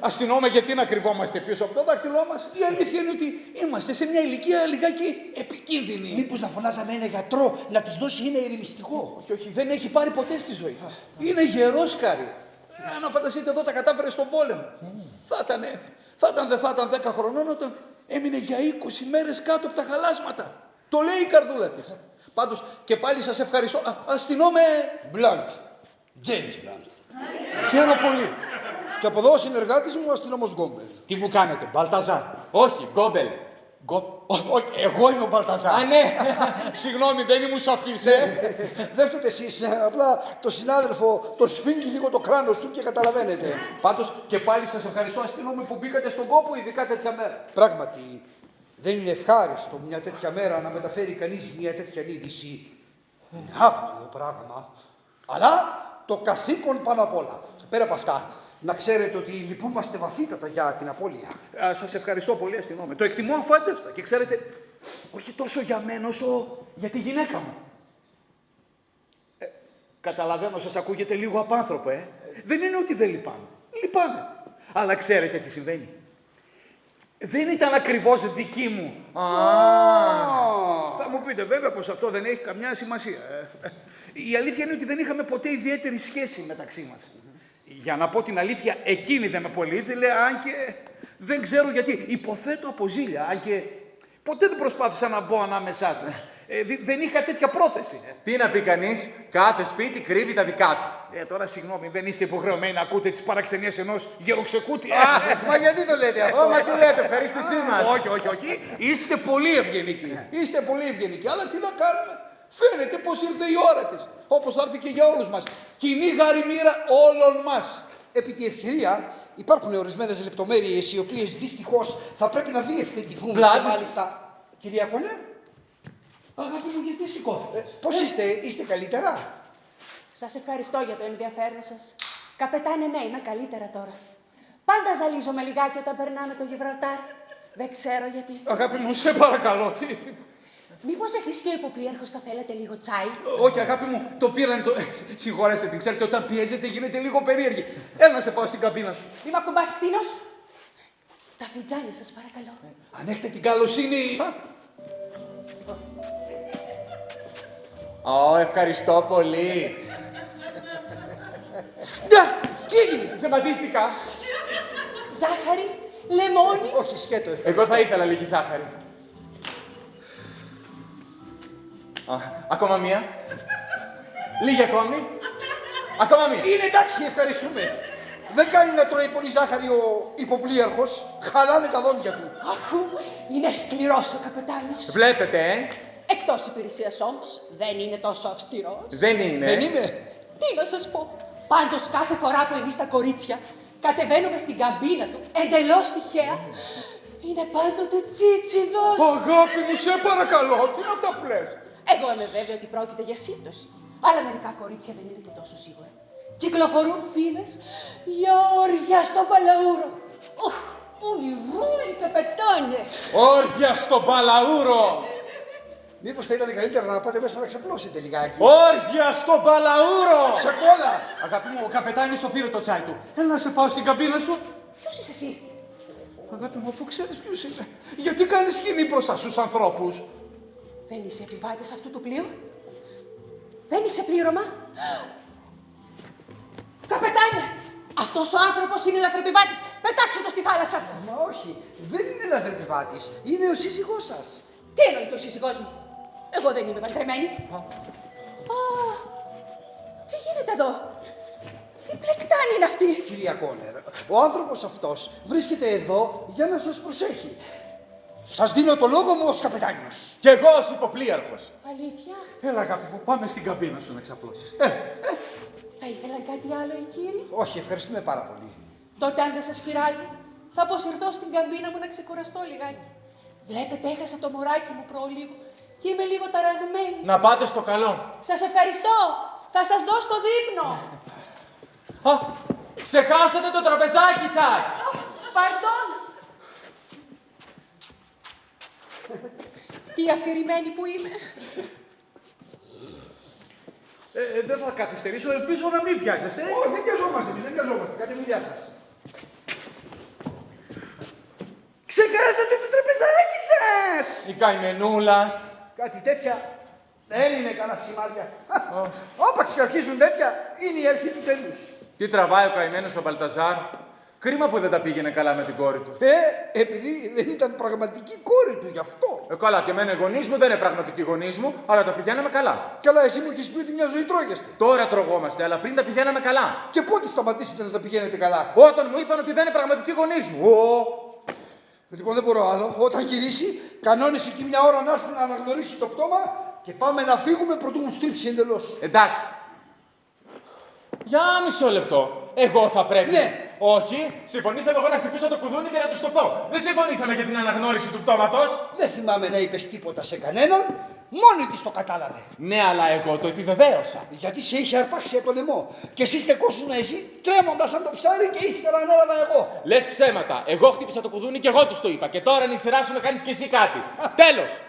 F: Αστυνόμε, γιατί να κρυβόμαστε πίσω από το δάχτυλό μας? Η αλήθεια είναι ότι είμαστε σε μια ηλικία λιγάκι επικίνδυνη.
B: Μήπως να φωνάζαμε ένα γιατρό να της δώσει ένα ηρεμιστικό?
F: Όχι, όχι, δεν έχει πάρει ποτέ στη ζωή της. Είναι γερός, Κάρι. Αν φανταστείτε εδώ τα κατάφερε στον πόλεμο. Δεν θα ήταν 10 χρονών όταν έμεινε για 20 μέρες κάτω από τα χαλάσματα. Το λέει η καρδούλα της. Πάντως και πάλι σας ευχαριστώ. Αστυνόμε...
B: Μπλαντ. James Blunt.
F: Χαίρομαι πολύ.
B: Και από εδώ ο συνεργάτης μου, ο αστυνόμος Γκόμπελ.
F: Τι μου κάνετε, Μπαλταζάρ?
A: Όχι, Γκόμπελ.
F: Όχι, εγώ είμαι ο Μπαλταζάρ.
A: Ναι.
F: Συγγνώμη, δεν ήμουν σαφής,
B: Δεν φταίτε εσείς, απλά το συνάδελφο το σφίγγει λίγο το κράνος του και καταλαβαίνετε.
F: Πάντως και πάλι σας ευχαριστώ, αστυνόμοι, που μπήκατε στον κόπο, ειδικά τέτοια μέρα.
B: Πράγματι, δεν είναι ευχάριστο μια τέτοια μέρα να μεταφέρει κανείς μια τέτοια είδηση. Είναι άγριο πράγμα. Αλλά το καθήκον πάνω απ' όλα. Πέρα από αυτά, να ξέρετε ότι λυπούμαστε βαθύτατα για την απώλεια.
F: Σας ευχαριστώ πολύ, αστυνόμοι. Το εκτιμώ αφάνταστα. Και ξέρετε, όχι τόσο για μένα όσο για τη γυναίκα μου. Καταλαβαίνω, σας ακούγεται λίγο απάνθρωπο, Δεν είναι ότι δεν λυπάμαι. Λυπάμαι. Αλλά ξέρετε τι συμβαίνει? Δεν ήταν ακριβώς δική μου. Θα μου πείτε βέβαια πως αυτό δεν έχει καμιά σημασία. Η αλήθεια είναι ότι δεν είχαμε ποτέ ιδιαίτερη σχέση μεταξύ μας. Για να πω την αλήθεια, εκείνη δεν με πολύ ήθελε, αν και Δεν ξέρω γιατί. Υποθέτω από ζήλια, αν και ποτέ δεν προσπάθησα να μπω ανάμεσά τους. Δεν είχα τέτοια πρόθεση.
A: Τι να πει κανείς, κάθε σπίτι κρύβει τα δικά του.
F: Τώρα συγγνώμη, δεν είστε υποχρεωμένοι να ακούτε τις παραξενίες ενός γεροξεκούτη.
B: Μα γιατί το λέτε αυτό?
A: Μα τι λέτε, ευχαρίστησή μας.
F: Όχι. Είστε πολύ ευγενικοί. Είστε πολύ ευγενικοί. Αλλά τι να κάνουμε. Φαίνεται πως ήρθε η ώρα της. Όπως θα έρθει και για όλους μας. Κοινή γάρη μοίρα όλων μας.
B: Επί τη ευκαιρία υπάρχουν ορισμένες λεπτομέρειες οι οποίες δυστυχώς θα πρέπει να διευθετηθούν.
A: Μπλαντ.
B: Και μάλιστα. Κυρία Κονέ,
F: Αγάπη μου, γιατί σηκώθηκες?
B: πώς είστε καλύτερα?
E: Σας ευχαριστώ για το ενδιαφέρον σας. Καπετάνε, ναι, είμαι καλύτερα τώρα. Πάντα ζαλίζομαι λιγάκι όταν περνάμε το Γιβραλτάρ. Δεν ξέρω γιατί.
F: Αγάπη μου, σε παρακαλώ.
E: Μήπως εσείς και ο υποπλήρχος θα θέλετε λίγο τσάι?
F: Όχι, αγάπη μου, το πήρανε το. Συγχωρέστε την, ξέρετε, όταν πιέζεται γίνεται λίγο περίεργη. Έλα να σε πάω στην καμπίνα σου.
E: Μη μ' ακουμπάς, κτήνος. Τα φιτζάνια σας παρακαλώ.
F: Αν έχετε την καλοσύνη.
A: Ευχαριστώ πολύ.
B: Τι έγινε?
A: Ζεματίστηκα.
E: Ζάχαρη, λεμόνι.
B: Όχι, σκέτο,
A: Εγώ θα ήθελα λίγη ζάχαρη. Ακόμα μία. Λίγη ακόμη. Ακόμα μία.
B: Είναι εντάξει, ευχαριστούμε. Δεν κάνει να τρώει πολύ ζάχαρη ο υποπλήρχος. Χαλάνε τα δόντια του.
E: Αχού, είναι σκληρός ο καπετάνιος.
A: Βλέπετε,
E: Εκτός υπηρεσίας όμως, δεν είναι τόσο αυστηρός.
A: δεν είναι.
B: Δεν είμαι.
E: Τι να σας πω. Πάντως κάθε φορά που εμείς τα κορίτσια κατεβαίνουμε στην καμπίνα του, εντελώς τυχαία, είναι πάντοτε τσίτσιδος.
F: Αγάπη μου, σε παρακαλώ, τι είναι αυτά που λες?
E: Εγώ είμαι βέβαιη ότι πρόκειται για σύμπτωση. Αλλά μερικά κορίτσια δεν είναι και τόσο σίγουρα. Κυκλοφορούν φήμες για όρια στον Παλαούρο. Ονειρούλη καπετάνιε.
A: Όρια στον Παλαούρο.
B: Μήπως θα ήταν καλύτερα να πάτε μέσα να ξαπλώσετε λιγάκι.
A: Όρια στον Παλαούρο.
B: Ξεκόλα!
F: Αγάπη μου, ο καπετάνιος το πήρε το τσάι του. Έλα να σε πάω στην καμπίνα σου.
E: Ποιος είσαι εσύ?
F: Αγάπη μου, αφού ξέρεις ποιος είμαι, γιατί κάνεις σκηνή μπροστά στους ανθρώπους?
E: Δεν είσαι επιβάτης αυτού του πλοίου? Δεν είσαι πλήρωμα? Καπετάνιε! Αυτός ο άνθρωπος είναι λαθρεπιβάτης. Πετάξτε το στη θάλασσα.
B: Μα όχι, δεν είναι λαθρεπιβάτης. Είναι ο σύζυγός σας.
E: Τι εννοεί το σύζυγός μου? Εγώ δεν είμαι παντρεμένη. Τι γίνεται εδώ? Τι πλεκτάνη είναι αυτή?
B: Κυρία Κόνερ, ο άνθρωπος αυτός βρίσκεται εδώ για να σας προσέχει. Σας δίνω το λόγο μου ως καπετάνιος.
A: Κι εγώ ως υποπλήρχος.
E: Αλήθεια?
F: Έλα, αγάπη μου, πάμε στην καμπίνα σου να ξαπλώσεις.
E: Θα ήθελαν κάτι άλλο οι κύριοι?
B: Όχι, ευχαριστούμε πάρα πολύ.
E: Τότε αν δεν σας πειράζει, θα αποσυρθώ στην καμπίνα μου να ξεκουραστώ λιγάκι. Βλέπετε, έχασα το μωράκι μου προλίγο και είμαι λίγο ταραγμένη.
A: Να πάτε στο καλό.
E: Σας ευχαριστώ. Θα σας δώσω το δείπνο.
A: Ξεχάσατε το τραπεζάκι σας.
E: Παρντών. Τι αφηρημένη που είμαι.
F: Δεν θα καθυστερήσω, ελπίζω να μην βιάζεστε.
B: Όχι, δεν βιαζόμαστε εμείς, δεν βιαζόμαστε. Κάντε δουλειά σας. Ξεχάσατε το τραπεζάκι σας!
A: Η καημενούλα.
B: Κάτι τέτοια δεν είναι κανένα σημάδια. Όπαξ και αρχίζουν τέτοια, είναι η αρχή του τέλους.
A: Τι τραβάει ο καημένος ο Μπαλταζάρ. Κρίμα που δεν τα πήγαινε καλά με την κόρη του.
B: Επειδή δεν ήταν πραγματική κόρη του, γι' αυτό.
A: Καλά, και εμένα οι γονείς μου δεν είναι πραγματικοί γονείς μου, αλλά τα πηγαίναμε καλά.
B: Καλά, εσύ μου έχεις πει ότι μια ζωή τρώγεστε.
A: Τώρα τρογόμαστε, αλλά πριν τα πηγαίναμε καλά.
B: Και πότε σταματήσετε να τα πηγαίνετε καλά?
A: Όταν μου είπαν ότι δεν είναι πραγματικοί γονείς μου.
B: Λοιπόν, δεν μπορώ άλλο. Όταν γυρίσει, κανόνισε εκεί μια ώρα να έρθει να αναγνωρίσει το πτώμα και πάμε να φύγουμε πρωτού μου στρίψει εντελώς.
A: Εντάξει. Για μισό λεπτό. Εγώ θα πρέπει.
B: Ναι.
A: Όχι, συμφωνήσαμε εγώ να χτυπήσω το κουδούνι και να του το πω. Δεν συμφωνήσαμε για την αναγνώριση του πτώματος.
B: Δεν θυμάμαι να είπες τίποτα σε κανέναν. Μόνη της το κατάλαβε.
A: Ναι, αλλά εγώ το επιβεβαίωσα.
B: Γιατί σε είχε αρπάξει από το λαιμό. Και εσύ στεκόσουν εσύ, τρέμοντας σαν το ψάρι και ύστερα ανέλαβα εγώ.
A: Λες ψέματα. Εγώ χτύπησα το κουδούνι και εγώ του το είπα. Και τώρα είναι η σειρά σου να κάνεις κι εσύ κάτι. Τέλος.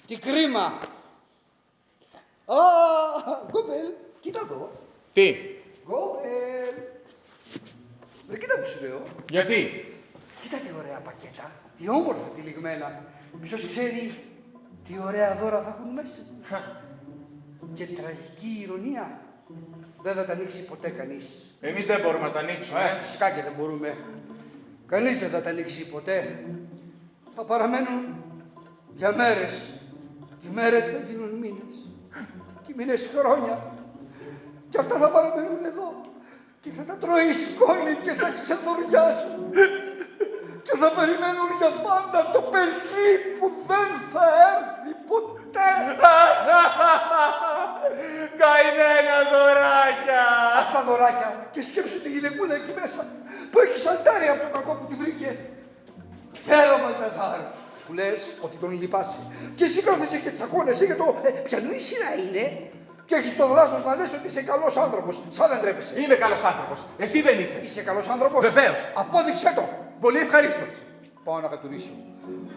B: Τι κρίμα. Γκόμπελ, κοίτα εδώ.
A: Τι.
B: Γκόμπελ. Βρε, κοίτα που σου λέω.
A: Γιατί.
B: Κοίτα τι ωραία πακέτα. Τι όμορφα τυλιγμένα. Ποιος ξέρει τι ωραία δώρα θα έχουν μέσα. Και τραγική ηρωνία. Δεν θα τα ανοίξει ποτέ κανείς.
A: Εμείς δεν μπορούμε να τα ανοίξουμε.
B: Φυσικά και δεν μπορούμε. Κανείς δεν θα τα ανοίξει ποτέ. Θα παραμένουν για μέρες. Οι μέρες θα γίνουν μήνες. Και οι μήνες χρόνια. Και αυτά θα παραμένουν εδώ. Και θα τα τρώει η σκόνη και θα ξεδωριάζουν. Και θα περιμένουν για πάντα το παιδί που δεν θα έρθει ποτέ.
C: Καημένα δωράκια!
B: Αυτά δωράκια. Και σκέψου τη γυναικούλα εκεί μέσα που έχει σαλτάρει από τον κακό που τη βρήκε. Χαίρο Μπαλταζάρ που λες ότι τον λυπάσαι. Και εσύ κάθεσαι και τσακώνεσαι για το ποιανού η σειρά είναι. Και έχεις το δράσος να λες ότι είσαι καλός άνθρωπος. Σαν δεν τρέπεσαι.
A: Είμαι καλός άνθρωπος. Εσύ δεν είσαι.
B: Είσαι καλός άνθρωπος.
A: Βεβαίως.
B: Απόδειξέ το.
A: Πολύ ευχαρίστως.
B: Πάω να κατουρίσω.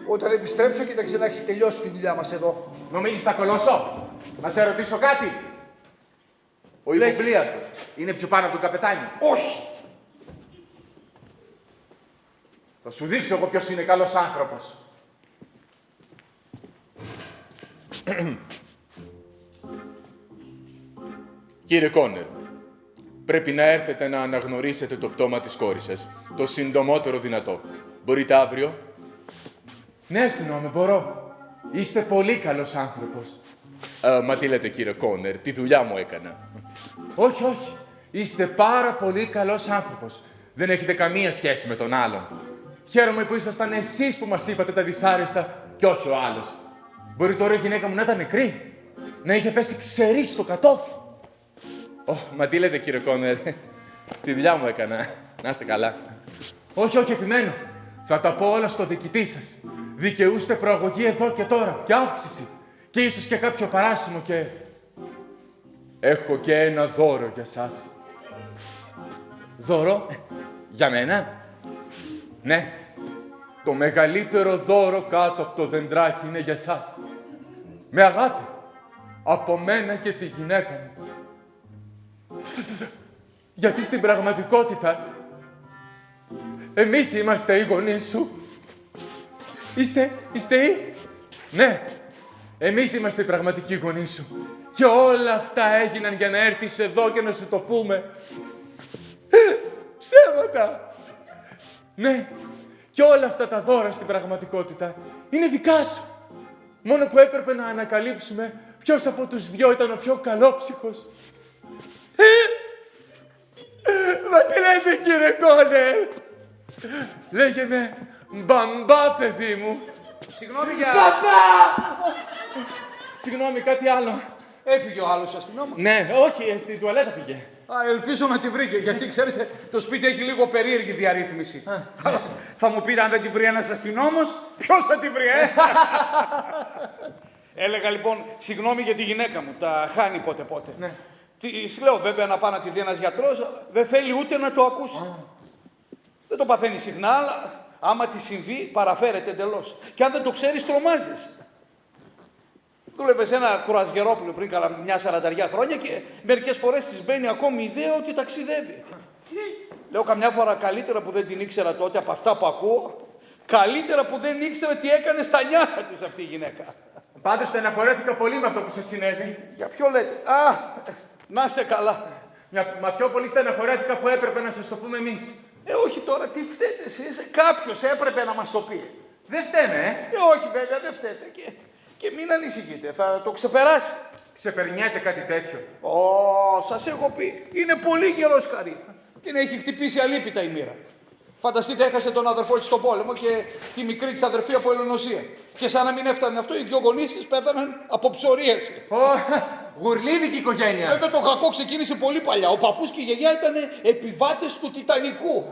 B: Όταν επιστρέψω, κοίταξε να έχεις τελειώσει τη δουλειά μας εδώ.
A: Νομίζεις θα κολώσω. Να σε ρωτήσω κάτι. Ο υποπλίατος είναι πιο πάνω από τον καπετάνιο.
B: Όχι.
A: Θα σου δείξω εγώ ποιος είναι καλός άνθρωπος. Κύριε Κόνερ, πρέπει να έρθετε να αναγνωρίσετε το πτώμα της κόρης σας. Το συντομότερο δυνατό. Μπορείτε αύριο? Ναι, αισθανόμαι, μπορώ. Είστε πολύ καλός άνθρωπος. Μα τι λέτε, κύριε Κόνερ, τη δουλειά μου έκανα. Όχι, όχι. Είστε πάρα πολύ καλός άνθρωπος. Δεν έχετε καμία σχέση με τον άλλον. Χαίρομαι που ήσασταν εσείς που μας είπατε τα δυσάρεστα και όχι ο άλλος. Μπορεί τώρα η γυναίκα μου να ήταν νεκρή, να είχε πέσει ξερή στο κατόφλι. Μα τι λέτε, κύριε Κόνερ, τη δουλειά μου έκανα. Να είστε καλά. Όχι, όχι, επιμένω. Θα τα πω όλα στο διοικητή σας. Δικαιούστε προαγωγή εδώ και τώρα και αύξηση. Και ίσως και κάποιο παράσημο και... Έχω και ένα δώρο για σας. Δώρο? Για μένα? Ναι. Το μεγαλύτερο δώρο κάτω από το δεντράκι είναι για σας. Με αγάπη. Από μένα και τη γυναίκα μου. Γιατί στην πραγματικότητα εμείς είμαστε οι γονείς σου. Είστε οι... Ναι. Εμείς είμαστε οι πραγματικοί γονείς σου. Και όλα αυτά έγιναν για να έρθεις εδώ και να σου το πούμε. Ψέματα. Ναι. Και όλα αυτά τα δώρα στην πραγματικότητα είναι δικά σου. Μόνο που έπρεπε να ανακαλύψουμε ποιος από τους δυο ήταν ο πιο καλόψυχος. Μα τι λέτε, κύριε Κόνερ? Λέγε μπαμπά, παιδί μου.
F: Συγγνώμη για...
A: Συγγνώμη, κάτι άλλο.
F: Έφυγε ο άλλος αστυνόμος.
A: Ναι, όχι, στην τουαλέτα πήγε.
F: Ελπίζω να τη βρήκε, γιατί ξέρετε, το σπίτι έχει λίγο περίεργη διαρρύθμιση. Θα μου πείτε, αν δεν τη βρει ένας αστυνόμος, ποιος θα τη βρει, Έλεγα λοιπόν, συγγνώμη για τη γυναίκα μου, τα χάνει πότε-πότε.
A: Ναι.
F: Της λέω βέβαια να πάει να τη δει ένας γιατρός, αλλά δεν θέλει ούτε να το ακούσει. Δεν το παθαίνει συχνά, αλλά άμα τη συμβεί, παραφέρεται εντελώς. Και αν δεν το ξέρεις, τρομάζεις. Δούλευε σε ένα κρουαζιερόπλοιο πριν καλά μια 40 χρόνια και μερικές φορές της μπαίνει ακόμη η ιδέα ότι ταξιδεύει. Λέω καμιά φορά καλύτερα που δεν την ήξερα τότε από αυτά που ακούω, καλύτερα που δεν ήξερα τι έκανε στα νιάτα της αυτή η γυναίκα.
A: Πάντως στεναχωρέθηκα πολύ με αυτό που σας συνέβη.
F: Για ποιο λέτε? Να είστε καλά.
A: Μα πιο πολύ στεναχωρέθηκα που έπρεπε να σας το πούμε εμείς.
F: Όχι τώρα, τι φταίτε εσείς? Κάποιος έπρεπε να μας το πει.
A: Δεν φταίμε,
F: Όχι βέβαια, δεν φταίτε. Και μην ανησυχείτε, θα το ξεπεράσει.
A: Ξεπερνιέται κάτι τέτοιο.
F: Σας έχω πει, είναι πολύ γερός καρύ. Την έχει χτυπήσει αλίπητα η μοίρα. Φανταστείτε, έχασε τον αδερφό της στον πόλεμο και τη μικρή της αδερφή από ελονοσία. Και σαν να μην έφτανε αυτό, οι δυο γονείς της πέθαναν από ψωρίαση.
A: Γουρλίδικη οικογένεια.
F: Βέβαια το κακό ξεκίνησε πολύ παλιά. Ο παππούς και η γιαγιά ήταν επιβάτες του Τιτανικού.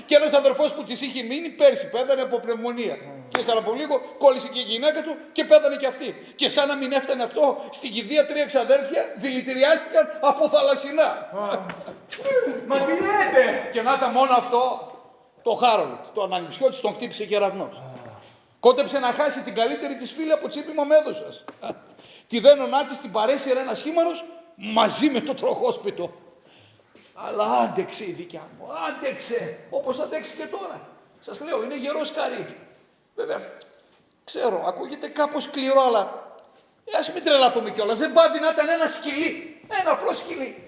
F: Και ένας αδερφός που της είχε μείνει πέρσι πέθανε από πνευμονία. Και ύστερα από λίγο κόλλησε και η γυναίκα του και πέθανε και αυτή. Και σαν να μην έφτανε αυτό, στην κηδεία 3 εξαδέρφια δηλητηριάστηκαν από θαλασσινά.
A: Μα τι λέτε?
F: Και να ήταν μόνο αυτό, το Χάρολτ, το ανανυψιό της τον χτύπησε κεραυνός. Κόντεψε να χάσει την καλύτερη της φίλη από τσίπημα μέδουσας. Τη δένονά της την παρέσυρε ένας χήμαρος μαζί με το τροχόσπιτο. Αλλά άντεξε η δικιά μου, άντεξε, όπως αντέξει και τώρα. Σας λέω, είναι γερός καρύ. Βέβαια, ξέρω, ακούγεται κάπως σκληρό, αλλά ας μην τρελαθούμε κιόλας. Δεν πάβει να ήταν ένα σκυλί, ένα απλό σκυλί.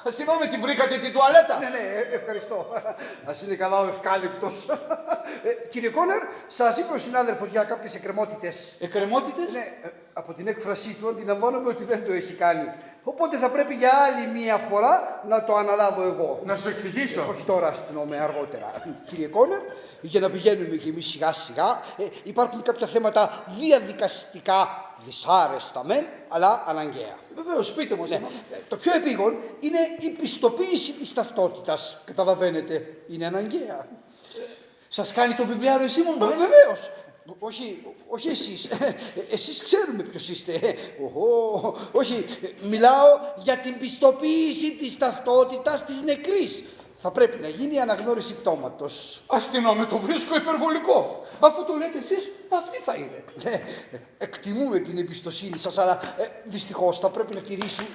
F: Αστυνόμε, τη βρήκατε την τουαλέτα.
B: Ναι, ευχαριστώ. Ας είναι καλά ο ευκάλυπτος. Κύριε Κόνερ, σας είπε ο συνάδελφος για κάποιες εκκρεμότητες.
F: Εκκρεμότητες.
B: Ναι, από την έκφρασή του αντιλαμβάνομαι ότι δεν το έχει κάνει. Οπότε θα πρέπει για άλλη μία φορά να το αναλάβω εγώ.
A: Να σου εξηγήσω.
B: Όχι τώρα, αστυνόμε, αργότερα. Κύριε Κόνερ, για να πηγαίνουμε κι εμείς σιγά σιγά, υπάρχουν κάποια θέματα διαδικαστικά δυσάρεστα μεν, αλλά αναγκαία.
F: Βεβαίως, πείτε μου.
B: Ναι. Το πιο επίγον είναι η πιστοποίηση της ταυτότητας. Καταλαβαίνετε, είναι αναγκαία.
F: Σας κάνει το βιβλιάριο εσύ μόνο.
B: Βεβαίως. Όχι εσείς. Εσείς ξέρουμε ποιος είστε. Όχι, μιλάω για την πιστοποίηση της ταυτότητας της νεκρής. Θα πρέπει να γίνει αναγνώριση πτώματος.
F: Αστυνόμε, το βρίσκω υπερβολικό. Αφού το λέτε εσείς, αυτή θα είναι.
B: Ναι, εκτιμούμε την εμπιστοσύνη σας, αλλά δυστυχώς θα πρέπει να τηρήσουν.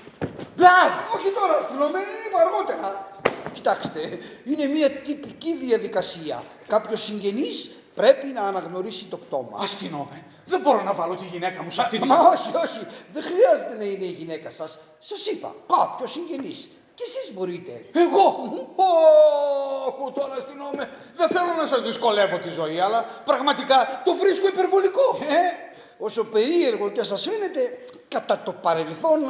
F: Blood!
B: Όχι τώρα, αστυνομία, είπα αργότερα. Κοιτάξτε, είναι μια τυπική διαδικασία. Κάποιος συγγενής πρέπει να αναγνωρίσει το πτώμα.
F: Αστυνόμε, δεν μπορώ να βάλω τη γυναίκα μου σε αυτή την.
B: Μα όχι, δεν χρειάζεται να είναι η γυναίκα σας. Σας είπα, κάποιος συγγενής. Και εσείς μπορείτε.
F: Εγώ! Όχι, τώρα αστυνόμε. Δεν θέλω να σας δυσκολεύω τη ζωή, αλλά πραγματικά το βρίσκω υπερβολικό.
B: Όσο περίεργο και σας φαίνεται, κατά το παρελθόν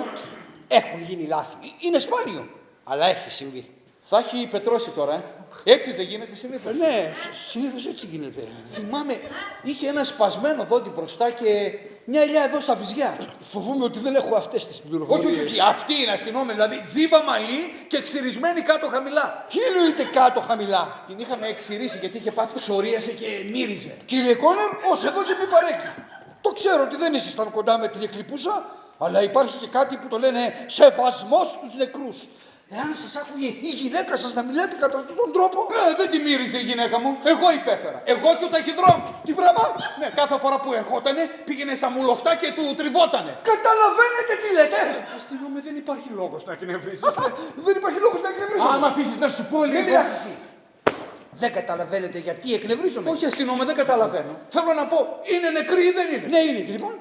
B: έχουν γίνει λάθη. Είναι σπάνιο, αλλά έχει συμβεί.
F: Θα έχει πετρώσει τώρα, Έτσι δεν γίνεται συνήθως.
B: Ναι, συνήθως έτσι γίνεται.
F: Θυμάμαι, είχε ένα σπασμένο δόντι μπροστά και μια ελιά εδώ στα βυζιά.
B: Φοβούμαι ότι δεν έχω αυτές τις πληροφορίες.
F: Όχι, αυτή είναι αστυνόμη, δηλαδή τζίβα μαλλί και ξυρισμένη κάτω χαμηλά.
B: Τι εννοείται κάτω χαμηλά?
F: Την είχαμε εξυρίσει γιατί είχε πάθει ψωρίασε και μύριζε.
B: Κύριε Κόνερ, ως εδώ και μη παρέκει. Το ξέρω ότι δεν ήσασταν κοντά με την εκλειπούσα, αλλά υπάρχει και κάτι που το λένε σεβασμός στους νεκρούς. Εάν σας άκουγε η γυναίκα σας να μιλάτε κατά αυτόν τον τρόπο.
F: Δεν τη μύριζε η γυναίκα μου. Εγώ υπέφερα. Εγώ και ο ταχυδρόμος.
B: Τι πράγμα?
F: Ναι, κάθε φορά που ερχότανε πήγαινε στα μουλοχτά και του τριβότανε.
B: Καταλαβαίνετε τι λέτε?
F: Αστυνόμε, δεν υπάρχει λόγος να εκνευρίσεις.
B: Δεν υπάρχει λόγος να εκνευρίζομαι.
A: Άμα αφήσεις να σου πω
B: Δεν
A: λίγο.
B: μιλάς εσύ. Δεν καταλαβαίνετε γιατί εκνευρίζομαι.
F: Όχι, αστυνόμε, δεν καταλαβαίνω. Θέλω να πω, είναι νεκρή ή δεν είναι.
B: Ναι, είναι λοιπόν.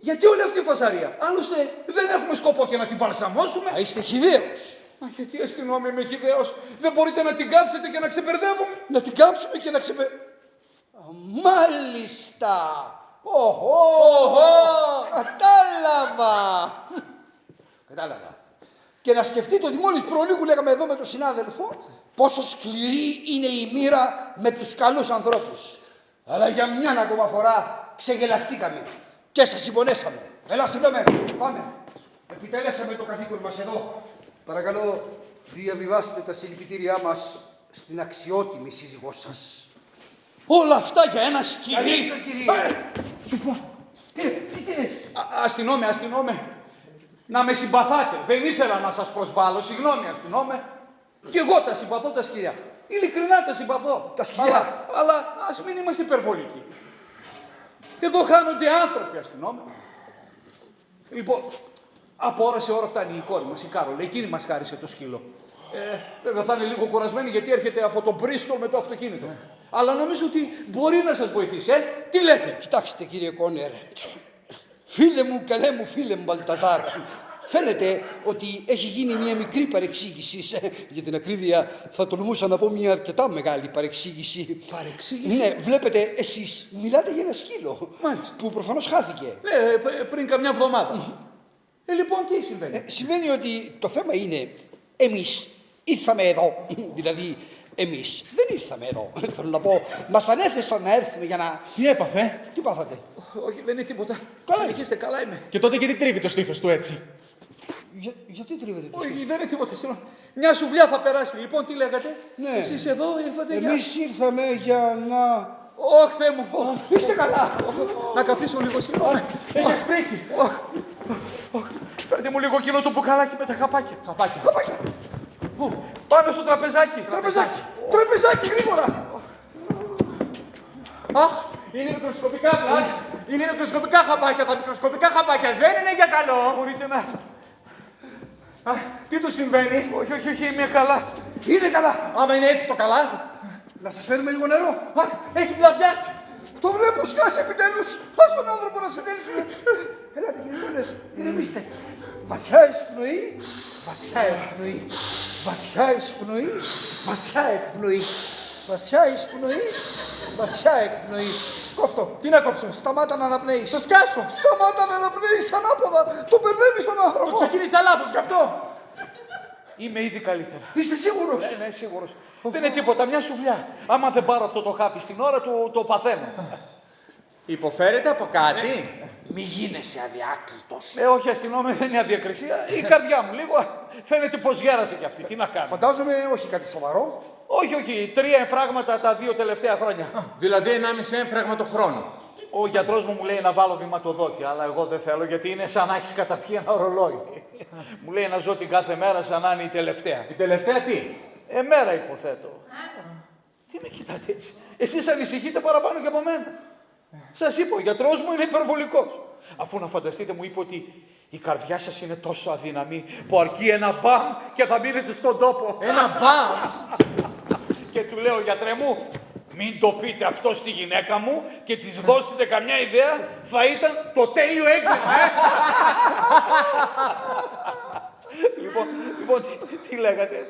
F: Γιατί όλη αυτή η φασαρία. Άλλωστε δεν έχουμε σκοπό και να τη βαλσαμώσουμε.
B: Α, είστε χυδαίος.
F: Μα γιατί αστυνόμε είμαι χυδαίος. Δεν μπορείτε να την κάψετε και να ξεπερδεύουμε.
B: Να την κάψουμε και να Μάλιστα. Οχο. Κατάλαβα. Κατάλαβα. Και να σκεφτείτε ότι μόλις προλίγου λέγαμε εδώ με τον συνάδελφο πόσο σκληρή είναι η μοίρα με τους καλούς ανθρώπους. Αλλά για μια ακόμα φορά ξεγελαστήκαμε και σας συμπονέσαμε. Έλα αστυνόμε, πάμε. Επιτέλεσαμε το καθήκον μας εδώ. Παρακαλώ, διαβιβάστε τα συλληπιτήριά μας στην αξιότιμη σύζυγό σας.
F: Όλα αυτά για ένα σκηνή.
B: Καλή σας, κύριε.
F: Σου πω.
B: Τι θες?
F: Αστυνόμε. Να με συμπαθάτε. Δεν ήθελα να σας προσβάλλω. Συγγνώμη, αστυνόμε. Κι εγώ τα συμπαθώ τα σκυλιά. Ειλικρινά τα συμπαθώ.
B: Τα σκυλιά.
F: Αλλά ας μην είμαστε υπερβολικοί. Εδώ χάνονται άνθρωποι, αστυνόμε. Λοιπόν, από ώρα σε ώρα φτάνει η κόρη μας, η Κάρολ. Εκείνη μας χάρισε το σκύλο. Βέβαια θα είναι λίγο κουρασμένη γιατί έρχεται από τον Μπρίστολ με το αυτοκίνητο. Αλλά νομίζω ότι μπορεί να σας βοηθήσει, Τι λέτε?
B: Κοιτάξτε, κύριε Κόνερ. Φίλε μου, καλέ μου φίλε μου, Μπαλταζάρ. Φαίνεται ότι έχει γίνει μια μικρή παρεξήγηση. Για την ακρίβεια, θα τολμούσα να πω μια αρκετά μεγάλη παρεξήγηση.
F: Παρεξήγηση?
B: Ναι, βλέπετε, εσείς μιλάτε για ένα σκύλο.
F: Μάλιστα.
B: Που προφανώς χάθηκε.
F: Ναι, πριν καμιά εβδομάδα. Λοιπόν, τι συμβαίνει?
B: Σημαίνει ότι το θέμα είναι εμείς ήρθαμε εδώ. Δηλαδή, εμείς δεν ήρθαμε εδώ. Θέλω να πω, μας ανέθεσαν να έρθουμε για να.
A: Τι έπαθε?
B: Τι πάθατε?
F: Όχι, δεν είναι τίποτα.
B: Καλά.
F: Συνεχίστε, καλά είμαι.
A: Και τότε γιατί τρίβει το στήθος του έτσι?
B: Γιατί τρίβετε το
F: Όχι, δεν είναι τίποτα. Μια σουβλιά θα περάσει. Λοιπόν, τι λέγατε?
B: Ναι.
F: Εσείς εδώ ήρθατε για.
B: Εμείς ήρθαμε για να.
F: Όχι, Θεέ μου.
B: Είστε καλά.
F: Να καθίσω λίγο, συγγνώμη.
A: Έχει σπρίσει.
F: Φέρτε μου λίγο εκείνο το μπουκαλάκι με τα χαπάκια.
A: Χαπάκια.
F: Πού? Πάνω στο τραπεζάκι.
B: Τραπεζάκι, γρήγορα.
A: Αχ, είναι μικροσκοπικά πλάσ. Είναι μικροσκοπικά χαπάκια. Τα μικροσκοπικά χαπάκια δεν είναι για καλό.
F: Μπορείτε να.
A: Αχ, τι του συμβαίνει?
F: Όχι, είμαι καλά.
B: Είναι καλά.
A: Άμα είναι έτσι το καλά.
B: Να σας φέρουμε λίγο νερό.
A: Αχ, έχει πλαβιάσει.
B: Το βλέπω, σκάσει επιτέλους. Ας τον άνθρωπο να συνέλθει. Ελάτε, κύριε Κόνερ, ηρεμήστε. Βαθιά εισπνοή, βαθιά εκπνοή. Βαθιά εισπνοή, βαθιά εκπνοή. Βαθιά εισπνοή, βαθιά εκπνοή. Κόφτω.
A: Τι να κόψω.
B: Σταμάτα να αναπνέεις.
A: Το σκάσω.
B: Σταμάτα να αναπνέεις ανάποδα. Το μπερδεύεις τον άνθρωπο.
A: Το ξεκίνησα λάθος γι' αυτό.
F: Είμαι ήδη καλύτερα.
B: Είστε σίγουρος?
F: Ναι, σίγουρος. Δεν είναι τίποτα, μια σουβλιά. Άμα δεν πάρω αυτό το χάπι στην ώρα του, το παθαίνω.
A: Υποφέρετε από κάτι.
B: Μη γίνεσαι αδιάκριτος.
F: Όχι, αστυνόμη, δεν είναι αδιακρισία. Η καρδιά μου λίγο φαίνεται πως γέρασε κι αυτή. Τι να κάνω.
B: Φαντάζομαι όχι κάτι σοβαρό.
F: Όχι, 3 εμφράγματα τα 2 τελευταία χρόνια.
A: Δηλαδή 1,5 έμφραγμα το χρόνο.
F: Ο γιατρός μου λέει να βάλω βηματοδότη, αλλά εγώ δεν θέλω γιατί είναι σαν να έχεις καταπιεί ένα ορολόι. Μου λέει να ζω την κάθε μέρα σαν να είναι η τελευταία.
A: Η τελευταία τι.
F: Μέρα υποθέτω. Τι με κοιτάτε έτσι. Εσείς ανησυχείτε παραπάνω και από μένα. Σας είπα, ο γιατρός μου είναι υπερβολικός. Αφού να φανταστείτε μου είπε ότι η καρδιά σας είναι τόσο αδύναμη που αρκεί ένα μπαμ και θα μείνετε στον τόπο.
A: Ένα μπαμ.
F: Και του λέω, γιατρέ μου, μην το πείτε αυτό στη γυναίκα μου και της δώσετε καμιά ιδέα, θα ήταν το τέλειο έγκλημα, Λοιπόν, τι λέγατε.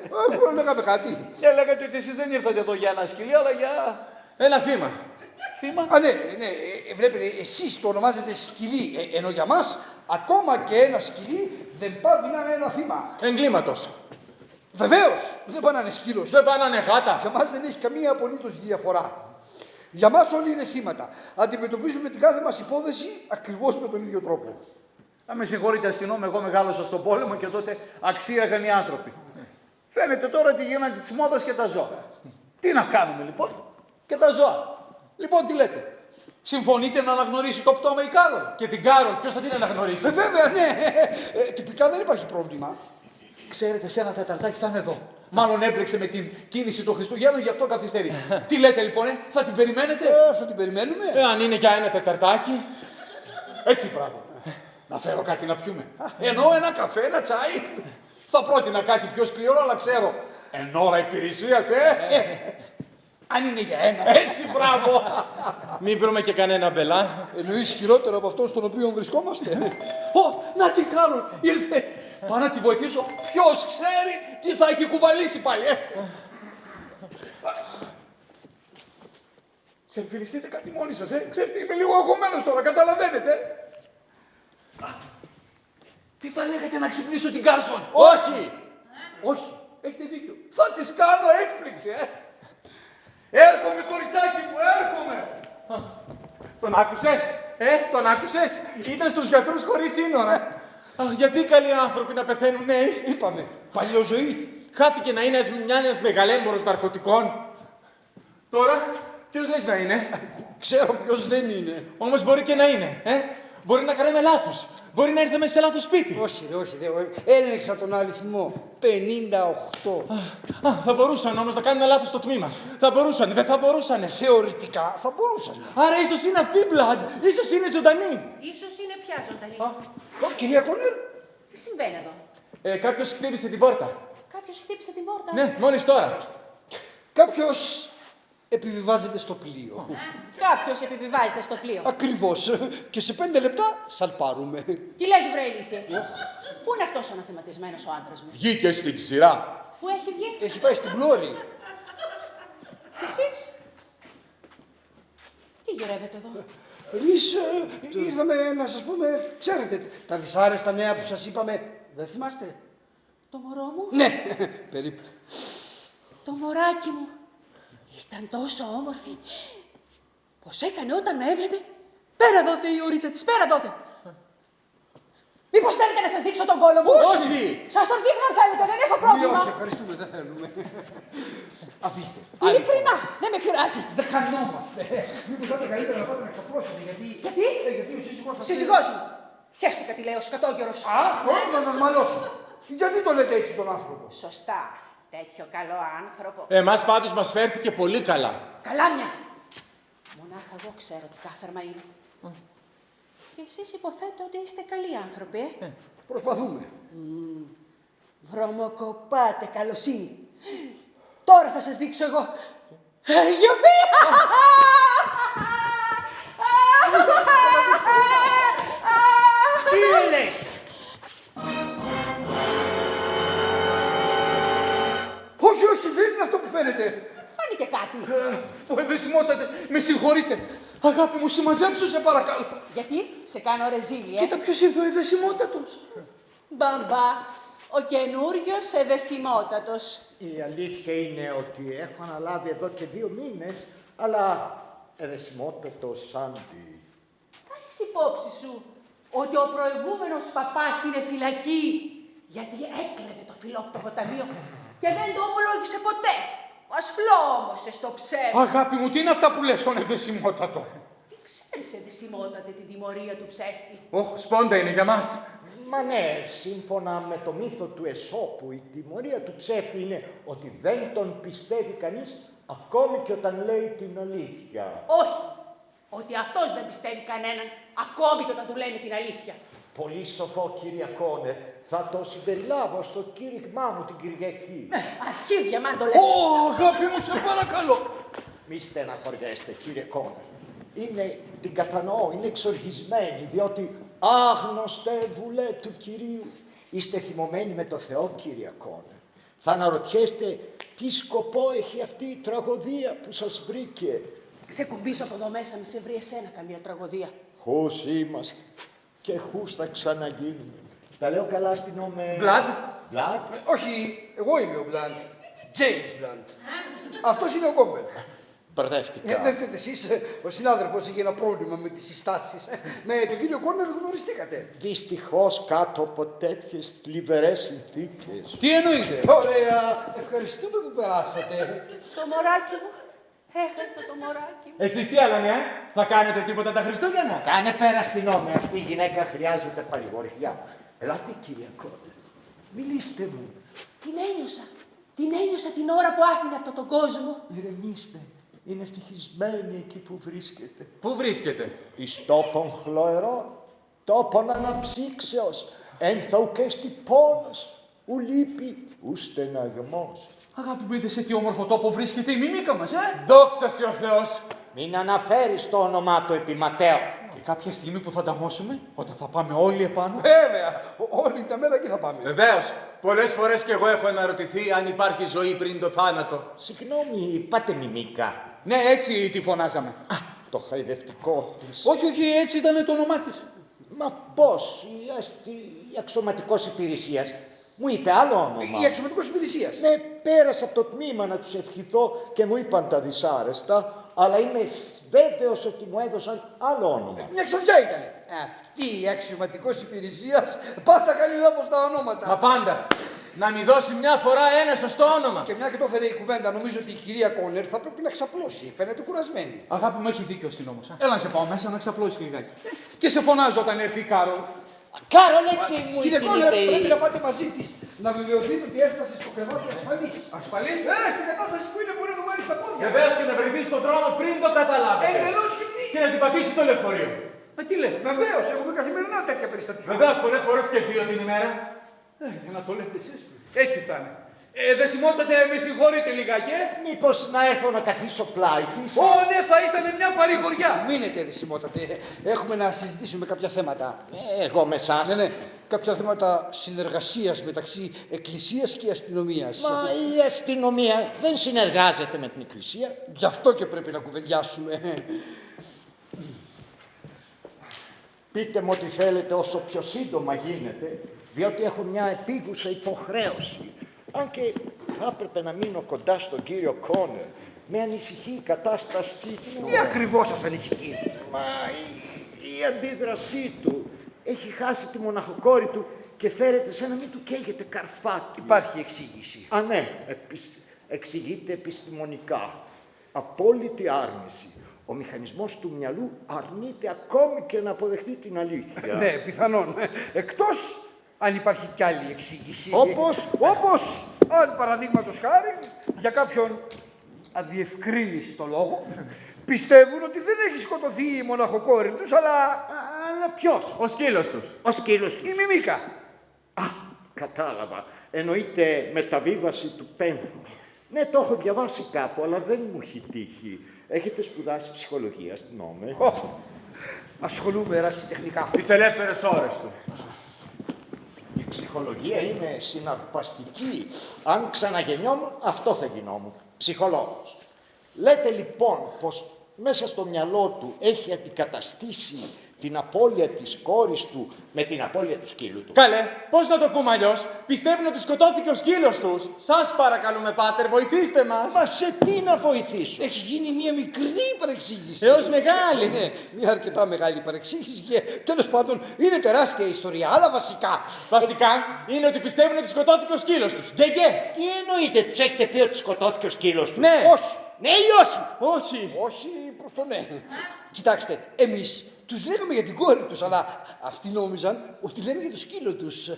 B: Λέγαμε κάτι.
F: Λέγατε ότι εσείς δεν ήρθατε εδώ για ένα σκυλί, αλλά για
A: Ένα θύμα.
F: θύμα.
B: Α, ναι, βλέπετε, εσείς το ονομάζετε σκυλί, ενώ για μας ακόμα και ένα σκυλί δεν πάβει να είναι ένα θύμα.
A: Εγκλήματος.
B: Βεβαίως, δεν πάει να είναι σκύλος.
A: Δεν πάει να είναι γάτα.
B: Για μας δεν έχει καμία απολύτως διαφορά. Για μας όλοι είναι θύματα. Αντιμετωπίζουμε την κάθε μας υπόθεση ακριβώς με τον ίδιο τρόπο.
F: Να με συγχωρείτε, αστυνόμη, εγώ μεγάλωσα στον πόλεμο και τότε αξίαγαν οι άνθρωποι. Φαίνεται τώρα ότι γίνανε της μόδας και τα ζώα. Τι να κάνουμε λοιπόν, και τα ζώα. Λοιπόν, τι λέτε, συμφωνείτε να αναγνωρίσει το πτώμα η Κάρολ?
A: Και την Κάρολ, ποιος θα την αναγνωρίσει.
B: Βέβαια, ναι. Τυπικά δεν υπάρχει πρόβλημα.
F: Ξέρετε, σε ένα τεταρτάκι θα είναι εδώ. Μάλλον έπλεξε με την κίνηση των Χριστουγέννων, γι' αυτό καθυστερεί. Τι λέτε λοιπόν, θα την περιμένετε?
B: Θα την περιμένουμε.
A: Αν είναι για ένα τεταρτάκι.
F: Έτσι, μπράβο. Να φέρω κάτι να πιούμε. Ενώ ένα καφέ, ένα τσάι. Θα πρότεινα κάτι πιο σκληρό, αλλά ξέρω. Εν ώρα υπηρεσίας,
B: Αν είναι για ένα.
F: Έτσι, μπράβο.
A: Μην βρούμε και κανένα μπελά.
B: Εννοείς χειρότερο από αυτό στον οποίο βρισκόμαστε.
F: Να τι κάνω, ήρθε. Πάω να τη βοηθήσω. Ποιος ξέρει τι θα έχει κουβαλήσει πάλι, Ξεμφυλιστείτε κάτι μόνοι σας, Ξέρετε, είμαι λίγο αγχωμένος τώρα, καταλαβαίνετε. Τι θα λέγατε να ξυπνήσω την Κάρσον?
A: Όχι!
F: Όχι, έχετε δίκιο. Θα της κάνω έκπληξη, Έρχομαι, κοριτσάκι μου, έρχομαι.
A: Τον άκουσες, τον άκουσες. Ήταν στους γιατρούς χωρίς σύνορα. Γιατί οι καλοί άνθρωποι να πεθαίνουν νέοι.
B: Είπαμε, παλιοζωή.
A: Χάθηκε να είναι ένας μεγαλέμπορος ναρκωτικών. Τώρα, ποιος λες να είναι.
B: Ξέρω ποιος δεν είναι.
A: Όμως μπορεί και να είναι, Μπορεί να κάνουμε λάθος. Μπορεί να ήρθε μέσα σε λάθος σπίτι.
B: Όχι, έλεξα τον αριθμό. 58.
A: Θα μπορούσαν όμως να κάνουν λάθος στο τμήμα. Θα μπορούσαν, δεν θα μπορούσαν.
B: Θεωρητικά θα μπορούσαν.
A: Άρα ίσως είναι αυτή η Blood. Ίσως είναι ζωντανή.
E: Ίσως είναι πια ζωντανή.
B: Κυρία Κονέρ.
E: Τι συμβαίνει εδώ?
A: Κάποιος χτύπησε την πόρτα.
E: Κάποιος χτύπησε την πόρτα.
A: Ναι, μόλις τώρα.
B: Κάποιος επιβιβάζεται στο πλοίο.
E: Κάποιος επιβιβάζεται στο πλοίο.
B: Ακριβώς. Και σε 5 λεπτά σαλπάρουμε.
E: Τι λες, βρε ηλίθιε? Πού είναι αυτός ο αναθεματισμένος ο άντρας μου?
A: Βγήκε στην ξηρά.
E: Πού έχει βγει?
B: Έχει πάει στην πλώρη.
E: Εσείς? Τι γυρεύετε εδώ?
B: Εμείς ήρθαμε να σας πούμε, ξέρετε, τα δυσάρεστα νέα που σας είπαμε. Δεν θυμάστε?
E: Το μωρό μου?
B: Ναι, περίπου.
E: Το μωράκι μου. Ήταν τόσο όμορφη. Πώς έκανε όταν με έβλεπε. Πέρα δόθε η ουρίτσα της, πέρα δόθε. Μήπως θέλετε να σας δείξω τον κόλο μου?
A: Όχι!
E: Σας τον δείχνω αν θέλετε, δεν έχω πρόβλημα.
B: Όχι, ευχαριστούμε, δεν θέλουμε. Αφήστε.
E: Ειλικρινά, δεν με πειράζει.
B: Δεν χανόμαστε. Μήπως θα ήταν καλύτερα να πάτε να ξαπλώσετε, γιατί...
E: Γιατί?
B: Γιατί ο σύζυγός σας...
E: Σύζυγός μου. Χαίστηκα τι λέει ο σκατόγερος.
B: Τώρα θα σας μαλώσω. Γιατί το λέτε έτσι τον άνθρωπο?
E: Σωστά. Τέτοιο καλό άνθρωπο.
A: Εμάς πάντως μας φέρθηκε πολύ καλά.
E: Καλάμια. Μονάχα εγώ ξέρω τι κάθαρμα είναι. Και εσείς υποθέτω ότι είστε καλοί άνθρωποι,
B: Προσπαθούμε.
E: Βρωμοκοπάτε καλοσύνη. Τώρα θα σας δείξω εγώ. Γιουπί!
B: Τι λες? δεν είναι αυτό που φαίνεται.
E: Φάνηκε κάτι.
F: Που εδεσιμότατε, με συγχωρείτε. Αγάπη μου, συμμαζέψου σε παρακαλώ.
E: Γιατί σε κάνω ρεζίλι,
F: Κοίτα ποιος ήρθε ο εδεσιμότατος.
E: Μπαμπά, ο καινούριος εδεσιμότατος.
H: Η αλήθεια είναι ότι έχω αναλάβει εδώ και 2 μήνες, αλλά εδεσιμότατο Σάντι.
E: Θα έχεις υπόψη σου ότι ο προηγούμενος παπάς είναι φυλακή γιατί έκλεβε το φιλόπτωχο ταμείο και δεν το ομολόγησε ποτέ. Ο ασφλόμωσες στο ψέμα.
F: Αγάπη μου, τι είναι αυτά που λες στον εδεσιμότατο.
E: Τι ξέρεις, εδεσιμότατε, την τιμωρία του ψεύτη.
A: Ωχ, σπόντα είναι για μας.
H: Μα ναι, σύμφωνα με το μύθο του Εσώπου, η τιμωρία του ψεύτη είναι ότι δεν τον πιστεύει κανείς ακόμη και όταν λέει την αλήθεια.
E: Όχι, ότι αυτός δεν πιστεύει κανέναν, ακόμη και όταν του λένε την αλήθεια.
H: Πολύ σοφό, κύριε Κόνερ. Θα το συμπεριλάβω στο κήρυγμά μου την Κυριακή.
E: Αρχίδια, μάν το λες.
F: Ω, αγάπη μου, σε παρακαλώ.
H: Μη στεναχωριέστε, κύριε Κόνερ. Την κατανοώ, είναι εξοργισμένη, διότι άγνωστε βουλέ του Κυρίου. Είστε θυμωμένοι με το Θεό, κύριε Κόνερ. Θα αναρωτιέστε τι σκοπό έχει αυτή η τραγωδία που σας βρήκε.
E: Ξεκουμπήσω από εδώ μέσα, μη σε βρει εσένα καμία τραγωδία.
H: Χούς είμαστε και χούς θα ξαναγίνουμε. Τα λέω καλά στην όμε...
A: Blood.
B: Όχι, εγώ είμαι ο Μπλαντ. James Blunt. Αυτός είναι ο Κόμπελ.
H: Μπερδεύτηκα.
B: Δεν φταίτε εσείς, ο συνάδελφος είχε ένα πρόβλημα με τις συστάσεις. Με τον κύριο Κόνερ γνωριστήκατε.
H: Δυστυχώς κάτω από τέτοιες θλιβερές συνθήκες.
F: Τι εννοείτε.
B: Ωραία, ευχαριστούμε που περάσατε.
E: Το μωράκι μου. Έχασα το μωράκι μου.
A: Εσείς τι άλλα νέα, θα κάνετε τίποτα τα Χριστούγεννα?
H: Κάνε πέρα στην όμε, αυτή η γυναίκα χρειάζεται παρηγοριά. Ελάτε, κύριε Κόνερ, μιλήστε μου.
E: Την ένιωσα την ώρα που άφηνε αυτόν τον κόσμο.
H: Ηρεμήστε. Είναι ευτυχισμένη εκεί που βρίσκεται.
A: Πού βρίσκεται?
H: Εις τόπον χλωερών, τόπον αναψύξεως, ένθαου και στη πόνος, ου λύπη, ου στεναγμός.
F: Αγάπη μου, είδες σε τι όμορφο τόπο βρίσκεται η μιμίκα μας,
A: Δόξα σε ο Θεός.
H: Μην αναφέρεις το όνομά του επί Ματέο.
F: Και κάποια στιγμή που θα ταμώσουμε, όταν θα πάμε όλοι επάνω.
B: Βέβαια, όλη τα μέρα εκεί θα πάμε.
A: Βεβαίως. Πολλές φορές κι εγώ έχω αναρωτηθεί αν υπάρχει ζωή πριν το θάνατο.
H: Συγγνώμη, πάτε μιμίκα.
F: Ναι, έτσι τη φωνάζαμε.
H: Α, το χαϊδευτικό της.
F: Όχι, όχι, έτσι ήταν το όνομά της.
H: Μα πώς, η αξιωματικός υπηρεσίας μου είπε άλλο όνομα.
B: Η αξιωματικός υπηρεσίας.
H: Ναι, πέρασα από το τμήμα να τους ευχηθώ και μου είπαν τα δυσάρεστα, αλλά είμαι βέβαιος ότι μου έδωσαν άλλο όνομα.
B: Μια ξαφιά ήταν. Αυτή η αξιωματικός υπηρεσίας πάντα κάνει λάθος τα ονόματα.
A: Μα πάντα. Να μην δώσει μια φορά ένα σωστό όνομα.
B: Και μια και το έφερε η κουβέντα, νομίζω ότι η κυρία Κόνερ θα πρέπει να ξαπλώσει. Φαίνεται κουρασμένη.
F: Αγάπη μου, έχει δίκιο στην όμως. Έλα να σε πάω μέσα να ξαπλώσεις λιγάκι. Και σε φωνάζω όταν έρθει η Κάρολ.
H: Κάρολ, έτσι μου
B: Κύριε
H: είπε.
B: Κόνερ, πρέπει να πάτε μαζί της. Να βεβαιωθείτε ότι έφτασε στο κρεβάτι ασφαλής.
F: Ασφαλής.
B: Στην κατάσταση που είναι μπορεί να του βάλει στα πόδια.
A: Βεβαίως και να βρεθεί στον δρόμο πριν το καταλάβετε.
B: Εντελώς γυμνή.
A: Και να την πατήσει το λεωφορείο.
F: Μα τι λέει.
B: Βεβαίως, έχουμε καθημερινά τέτοια περιστατικά.
A: Βεβαίως, πολλές φορές και 2 την ημέρα.
F: Για να το λέτε εσείς. Έτσι θα είναι. Δεσιμότατε, με συγχωρείτε λιγάκι,
H: Μήπως να έρθω να καθίσω πλάι της.
F: Ω, ναι, θα ήταν μια παρηγοριά.
B: Μείνετε δυσιμότατε. Έχουμε να συζητήσουμε κάποια θέματα.
H: Εγώ με εσάς.
B: Ναι, κάποια θέματα συνεργασίας μεταξύ Εκκλησίας και αστυνομίας.
H: Μα η αστυνομία δεν συνεργάζεται με την Εκκλησία.
B: Γι' αυτό και πρέπει να κουβεντιάσουμε.
H: Πείτε μου ό,τι θέλετε όσο πιο σύντομα γίνεται, διότι έχω μια επίγουσα υποχρέωση. Αν και θα έπρεπε να μείνω κοντά στον κύριο Κόνερ. Με ανησυχεί η κατάστασή του.
B: Τι ακριβώς σας ανησυχεί.
H: Μα η αντίδρασή του έχει χάσει τη μοναχοκόρη του και φέρεται σαν να μην του καίγεται καρφάκι.
B: Υπάρχει εξήγηση.
H: Α, ναι, εξηγείται επιστημονικά. Απόλυτη άρνηση. Ο μηχανισμός του μυαλού αρνείται ακόμη και να αποδεχτεί την αλήθεια.
B: Ναι, πιθανόν. Εκτός αν υπάρχει κι άλλη εξήγηση.
H: Όπως?
B: Αν παραδείγματος χάρη για κάποιον αδιευκρίνιστο λόγο πιστεύουν ότι δεν έχει σκοτωθεί η μοναχοκόρη τους, αλλά
H: ποιος?
A: Ο σκύλος τους.
H: Ο σκύλος του.
B: η Μιμίκα.
H: Α, κατάλαβα. Εννοείται μεταβίβαση του πένθους. Ναι, το έχω διαβάσει κάπου, αλλά δεν μου έχει τύχει. Έχετε σπουδάσει ψυχολογία στην ΩΜΕ?
B: Ασχολούμαι ερασιτεχνικά.
A: Τις ελεύθερες ώρες του.
H: Η ψυχολογία είναι συναρπαστική. Αν ξαναγεννιόμουν, αυτό θα γινόμουν. Ψυχολόγος. Λέτε λοιπόν πως μέσα στο μυαλό του έχει αντικαταστήσει την απώλεια της κόρης του με την απώλεια του σκύλου του.
A: Καλέ, πώς να το πούμε αλλιώς? Πιστεύουν ότι σκοτώθηκε ο σκύλος τους. Σας παρακαλούμε, πάτερ, βοηθήστε μας.
H: Μα σε τι να βοηθήσω?
F: Έχει γίνει μια μικρή παρεξήγηση.
A: Έως μεγάλη.
F: Ναι, μια αρκετά μεγάλη παρεξήγηση και τέλος πάντων είναι τεράστια ιστορία. Αλλά βασικά.
A: Βασικά είναι ότι πιστεύουν ότι σκοτώθηκε ο σκύλος τους. Γκέγκε.
H: Τι εννοείτε, τους έχετε πει ότι σκοτώθηκε ο σκύλος του?
A: Ναι.
F: Όχι.
H: Ναι ή όχι?
A: Όχι.
F: Όχι προς το ναι. Κοιτάξτε, εμείς τους λέγαμε για την κόρη τους, αλλά αυτοί νόμιζαν ότι λέμε για το σκύλο τους.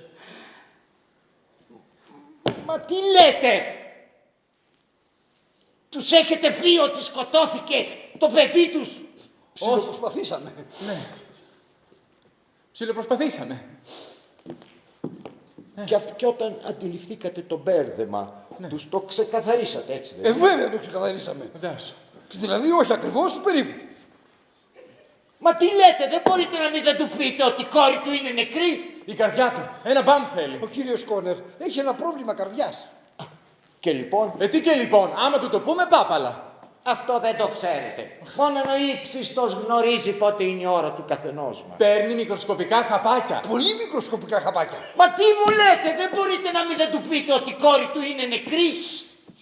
H: Μα τι λέτε? Τους έχετε πει ότι σκοτώθηκε το παιδί τους?
F: Ψιλοπροσπαθήσαμε.
A: Ναι. Ψιλοπροσπαθήσαμε.
H: Και όταν αντιληφθήκατε το μπέρδεμα, τους το ξεκαθαρίσατε, έτσι δεν είναι?
F: Βέβαια το ξεκαθαρίσαμε.
A: Βεβαίως.
F: Δηλαδή όχι ακριβώς, περίπου.
H: Μα τι λέτε, δεν μπορείτε να μην δεν του πείτε ότι η κόρη του είναι νεκρή?
A: Η καρδιά του. Ένα μπαμ θέλει.
F: Ο κύριος Κόνερ έχει ένα πρόβλημα καρδιάς.
H: Και λοιπόν,
A: Τι και λοιπόν, άμα του το πούμε, πάπαλα.
H: αυτό δεν το ξέρετε. Μόνο ο ύψιστος γνωρίζει πότε είναι η ώρα του καθενός μας.
A: Παίρνει μικροσκοπικά χαπάκια.
F: Πολύ μικροσκοπικά χαπάκια.
H: Μα τι μου λέτε, δεν μπορείτε να μην δεν του πείτε ότι η κόρη του είναι νεκρή?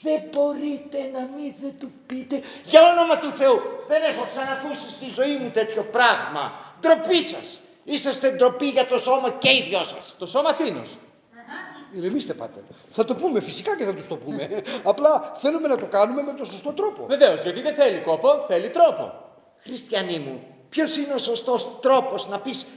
H: Δεν μπορείτε να μην δεν του πείτε. Για όνομα του Θεού, δεν έχω ξανακούσει στη ζωή μου τέτοιο πράγμα. Ντροπή σας. Είσαστε ντροπή για το σώμα και οι δυο σας.
A: Το σώμα τίνος.
F: Ηρεμήστε, πάτερ. Θα το πούμε, φυσικά και θα τους το πούμε. Απλά θέλουμε να το κάνουμε με τον σωστό τρόπο.
A: Βεβαίως, γιατί δεν θέλει κόπο, θέλει τρόπο.
H: Χριστιανοί μου, ποιος είναι ο σωστός τρόπος να πεις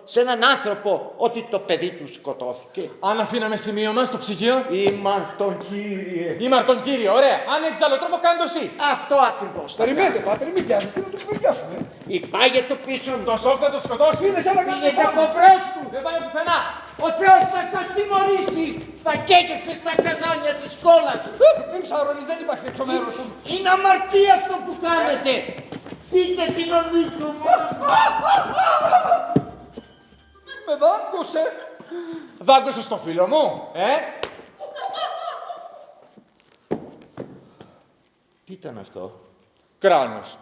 H: σε έναν άνθρωπο ότι το παιδί του σκοτώθηκε?
A: Αν αφήναμε σημείωμα στο ψυγείο.
H: Ήμαρτον Κύριε.
A: Ήμαρτον Κύριε, ωραία. Αν έχεις άλλο τρόπο, κάνε το εσύ.
H: Αυτό ακριβώς θα
F: Περιμένετε,
H: κάνω.
F: πάτερ, μην πιάσετε, να το κουβεντιάσουμε.
H: Υπάγεται πίσω μου.
A: Το σόφ θα το σκοτώσει.
F: Είναι σαν να
H: Πήγε
F: κάνετε
H: από μπρος του.
A: Δεν πάει πουθενά.
H: Ο Θεός θα σας τιμωρήσει. Θα καίγεσαι στα καζάνια της κόλας.
F: Μην ψαρώνεις, δεν υπάρχει τέτοιο μέρος.
H: Είναι αμαρτία αυτό που κάνετε. Πείτε την ομή του μόνο.
F: Με δάγκωσε.
A: Δάγκωσε στο φίλο μου,
H: Τι ήταν αυτό?
A: Κράνος.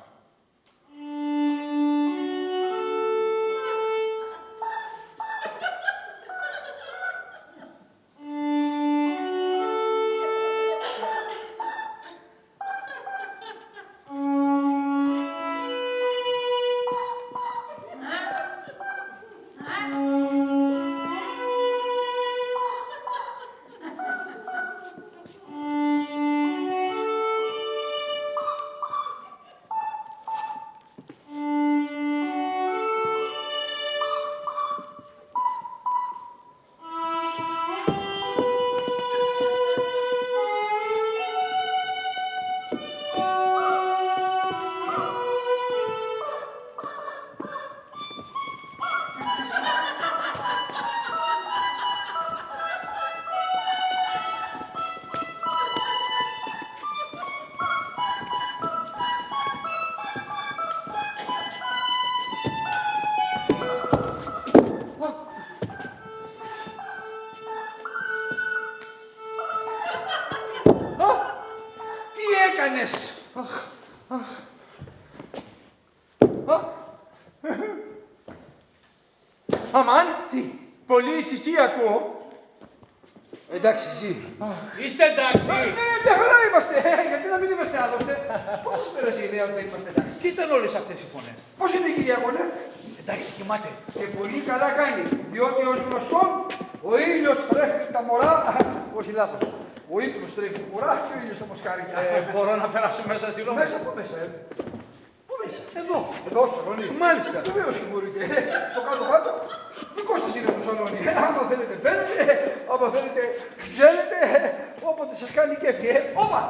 B: Τι έκανες?
A: Αμάν,
B: Τι?
A: πολύ ησυχία ακούω.
B: Εντάξει, εσύ.
C: Είστε εντάξει.
B: Ναι, μια χαρά είμαστε. Γιατί να μην είμαστε άλλωστε? Πώς σας πέρασε η ιδέα ότι δεν είμαστε εντάξει?
F: Τι ήταν όλες αυτές οι φωνές?
B: Πώς είναι η κυρία Κονέ?
F: Εντάξει, κοιμάται.
B: Και πολύ καλά κάνει, διότι ως γνωστόν ο ήλιος τρέφει τα μωρά. Όχι λάθος. Ο ύπνος τρέφει τα μωρά και ο ήλιος τα μοσχάρια.
F: Μπορώ να περάσω μέσα στη Ρώμη.
B: Μέσα, πού μέσα, Πού μέσα?
F: Εδώ.
B: Εδώ στο σαλόνι.
F: Μάλιστα.
B: Βεβαίως και μπορείτε. Στο κάτω-κάτω. Δικό σας είναι το σαλόνι. Άμα θέλετε μπαίνετε, άμα θέλετε ξέλετε, όποτε σας κάνει κέφι. Όπα!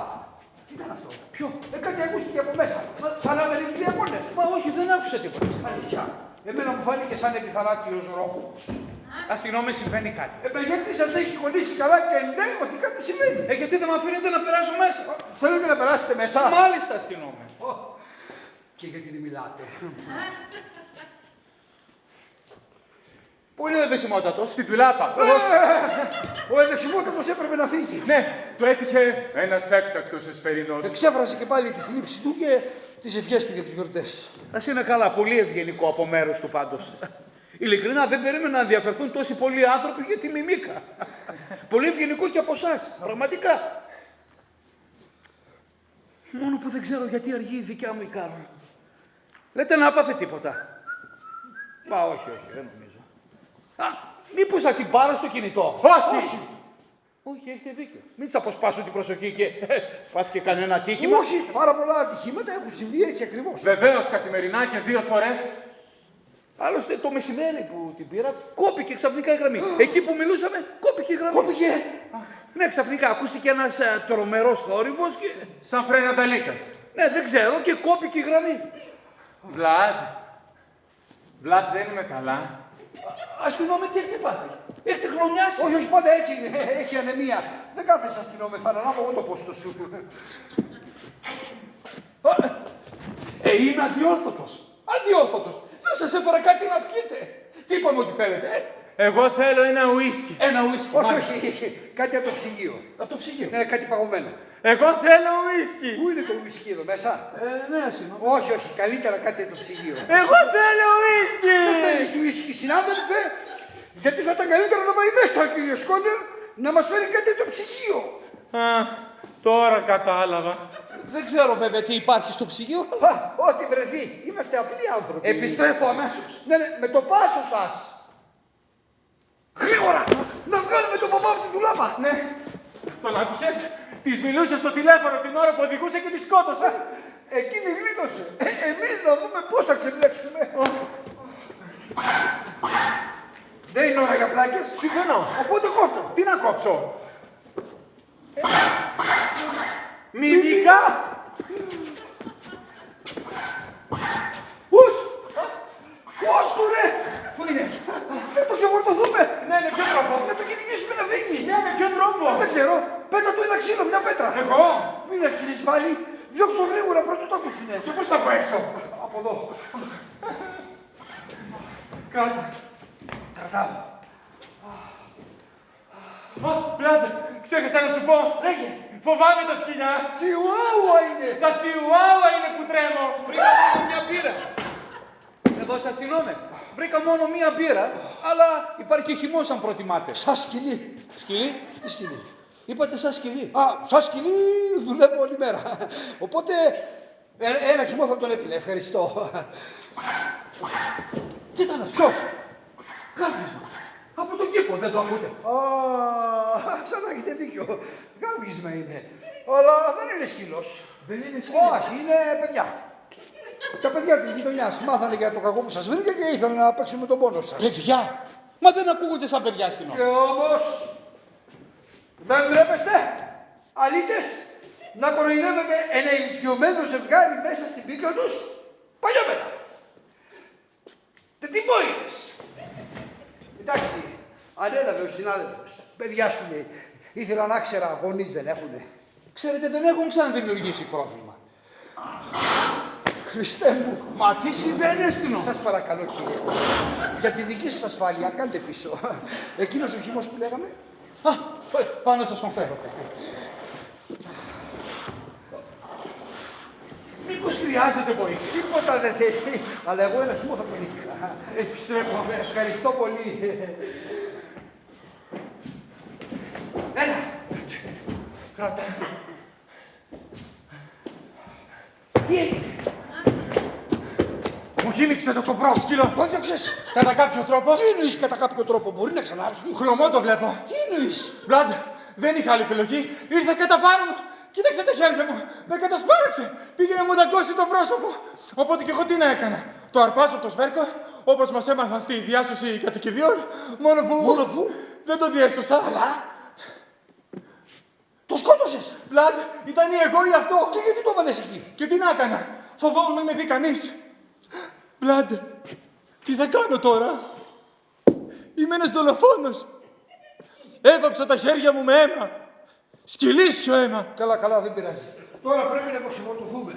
B: Τι ήταν αυτό?
F: Ποιο?
B: Κάτι ακούστηκε από μέσα. Σαν να ήταν η κυρία Κόνερ.
F: Μα όχι, δεν άκουσα τίποτα.
B: Αλήθεια. Εμένα μου φάνηκε σαν επιθανάτιος ρόμος.
F: Αστυνόμη, συμβαίνει κάτι.
B: Γιατί σας έχει κολλήσει καλά και ναι ότι κάτι συμβαίνει.
F: Γιατί δεν με αφήνετε να περάσω μέσα.
B: Θέλετε να περάσετε μέσα?
F: Μάλιστα, αστυνόμη.
B: Και γιατί δεν μιλάτε?
F: Πού είναι ο εδεσιμότατος?
A: Στη τουλάπα.
B: Ο εδεσιμότατος έπρεπε να φύγει.
A: Ναι, του έτυχε ένας έκτακτος εσπερινός.
B: Εξέφρασε και πάλι τη θλίψη του και τις ευχές του για τις γιορτές.
F: Ας είναι καλά, πολύ ευγενικό από μέρος του πάντως. Ειλικρινά δεν περίμενα να ενδιαφερθούν τόσοι πολλοί άνθρωποι για τη Μιμίκα. Πολύ ευγενικό και από εσάς, πραγματικά. Μόνο που δεν ξέρω γιατί αργεί η δικιά μου η Κάρολ. Λέτε να πάθει τίποτα. Μα όχι, δεν νομίζω. Α, μήπως θα την πάρω στο κινητό?
A: Όχι!
F: Όχι, έχετε δίκιο. Μην της αποσπάσω την προσοχή και πάθηκε κανένα ατύχημα.
B: Όχι, πάρα πολλά ατυχήματα έχουν συμβεί έτσι ακριβώς.
A: Βεβαίως, καθημερινά και 2 φορές.
F: Άλλωστε το μεσημέρι που την πήρα, κόπηκε ξαφνικά η γραμμή. Εκεί που μιλούσαμε, κόπηκε η γραμμή.
B: Κόπηκε.
F: Ναι, ξαφνικά ακούστηκε ένας τρομερός θόρυβος και...
A: Σαν φρένα ταλίκας.
F: Ναι, δεν ξέρω και κόπηκε η γραμμή.
A: Βλάντ, δεν είμαι καλά.
F: Αστυνόμε, τι έχετε πάθει? Έχετε χρονιάσει?
B: Όχι, όχι, πάντα έτσι είναι. Έχει ανεμία. Δεν κάθεσαι αστυνόμε, θα αναλάβω εγώ το πόστο σου.
F: Είμαι αδιόρθωτος. Αδιόρθωτος. Δεν σας έφερα κάτι να πιείτε. Τι είπαμε ότι θέλετε,
A: Εγώ θέλω ένα ουίσκι.
F: Ένα ουίσκι.
B: Όχι, όχι, κάτι από το ψυγείο.
F: Από το ψυγείο.
B: Ναι, κάτι παγωμένο.
A: Εγώ θέλω ουίσκι.
B: Πού είναι το ουίσκι εδώ μέσα?
F: Ναι, αστυνόμε.
B: Όχι, όχι, καλύτερα κάτι από το ψυγείο.
A: Εγώ θέλω ουίσκι.
B: Δεν θέλεις ουίσκι, συνάδελφε, γιατί θα ήταν καλύτερα να πάει μέσα, κύριε Σκόνερ, να μας φέρει κάτι από το ψυγείο.
A: Α, τώρα κατάλαβα.
F: Δεν ξέρω βέβαια τι υπάρχει στο ψυγείο.
B: Α, ό,τι βρεθεί. Είμαστε απλοί άνθρωποι.
F: Επιστρέφω αμέσως.
B: Ναι, ναι, με το πάσο σας. Γρήγορα! Να βγάλουμε τον παπά από την τουλάπα.
A: Ναι, τον άκουσες? Της μιλούσε στο τηλέφωνο την ώρα που οδηγούσε και τη σκότωσε.
B: Εκείνη γλίτωσε. Εμείς να δούμε πώς θα ξεμπλέξουμε. Δεν είναι ώρα για πλάκες.
A: Συμφωνώ.
B: Οπότε κόφτω.
A: Τι να κόψω? Μιμικά!
B: Πώς του ρε!
A: Πού είναι?
B: Να το ξεφορτωθούμε.
A: Ναι, με ποιο τρόπο?
B: Να το κυνηγήσουμε να φύγει.
A: Ναι, με ποιο τρόπο?
B: Δεν ξέρω. Πέτα του ένα ξύλο, μια πέτρα.
A: Εγώ?
B: Μην αρχίσεις πάλι. Διώξω γρήγορα πρώτο το ακούσουνε.
A: Και πώς θα πω έξω?
B: Από εδώ.
A: Κράτα.
B: Κρατάω.
A: Μπλάντ, ξέχασα να σου πω.
B: Λέγε.
A: Φοβάμαι τα σκυλιά.
B: Τσιουάουα είναι.
A: Τα τσιουάουα είναι που τρέμω.
F: Βρήκα μόνο μια μπύρα. Εδώ σας αστυνόμαι. Βρήκα μόνο μία μπύρα, αλλά υπάρχει και χυμός αν προτιμάτε.
B: Σαν σκυλί.
F: Σκυλί?
B: Τι σκυλί?
F: Είπατε σαν σκυλί.
B: Α, σαν σκυλί δουλεύω όλη μέρα. Οπότε ένα χυμό θα τον έπινε. Ευχαριστώ.
F: Τι ήταν αυτό?
B: Ποιο?
F: Γάβγισμα. Από τον κήπο, δεν το ακούτε?
B: Α, σαν να έχετε δίκιο. Γάβγισμα είναι. Αλλά δεν είναι σκύλος.
F: Δεν είναι σκυλί.
B: Όχι, είναι παιδιά. Τα παιδιά της γειτονιάς μάθανε για το κακό που σας βρήκε και ήθελαν να παίξουν με τον πόνο σας.
F: Παιδιά! Μα δεν ακούγονται σαν παιδιά στην
B: Και
F: ώρα.
B: όμως δεν τρέπεστε, αλήτες, να κοροϊδεύετε ένα ηλικιωμένο ζευγάρι μέσα στην πίκρα τους παλιόμερα. Τι μπόινες. Εντάξει, ανέλαβε ο συνάδελφος. Παιδιά σου λέει, ήθελα να ξέρα, γονείς δεν έχουνε.
F: Ξέρετε, δεν έχουν ξαναδημιουργήσει πρόβλημα.
B: Χριστέ μου.
F: Μα τι συμβαίνει αστυνό?
B: Σας παρακαλώ κύριε, για τη δική σας ασφάλεια κάντε πίσω. Εκείνος ο χυμός που λέγαμε.
F: Α, πάω να σας τον φέρω. Μήπως χρειάζεται βοήθεια?
B: Τίποτα δεν θέλει, αλλά εγώ ένα χυμό θα τον ήθελα.
F: Επιστρέφω αμέσως.
B: Ευχαριστώ πολύ. Έλα.
A: Κράτα.
B: Τι έγινε?
A: Μου χύμιξε το κοπρόσκυλο.
B: Το διώξες.
A: Κατά κάποιο τρόπο.
B: Τι εννοείς κατά κάποιο τρόπο, μπορεί να ξανάρθει?
A: Χλωμό το βλέπω.
B: Τι εννοείς?
A: Μπλάντ, δεν είχα άλλη επιλογή. Ήρθε κατά πάνω μου. Κοίταξε τα χέρια μου. Με κατασπάραξε. Πήγε να μου δακώσει το πρόσωπο. Οπότε και εγώ τι να έκανα? Το αρπάζω από το σβέρκο, όπως μας έμαθαν στη διάσωση κατοικιδιών. Μόνο που δεν το διέσωσα.
B: Αλλά το σκότωσες.
A: Μπλάντ, ήταν ή εγώ ή αυτό.
B: Και γιατί το έβαλες εκεί?
A: Και τι να έκανα? Φοβόμουν με δει κανείς. Μπλάντ, τι θα κάνω τώρα? Είμαι ένας δολοφόνος. Έβαψα τα χέρια μου με αίμα. Σκυλίσιο αίμα.
B: Καλά, καλά, δεν πειράζει. Τώρα πρέπει να το ξεφορτωθούμε.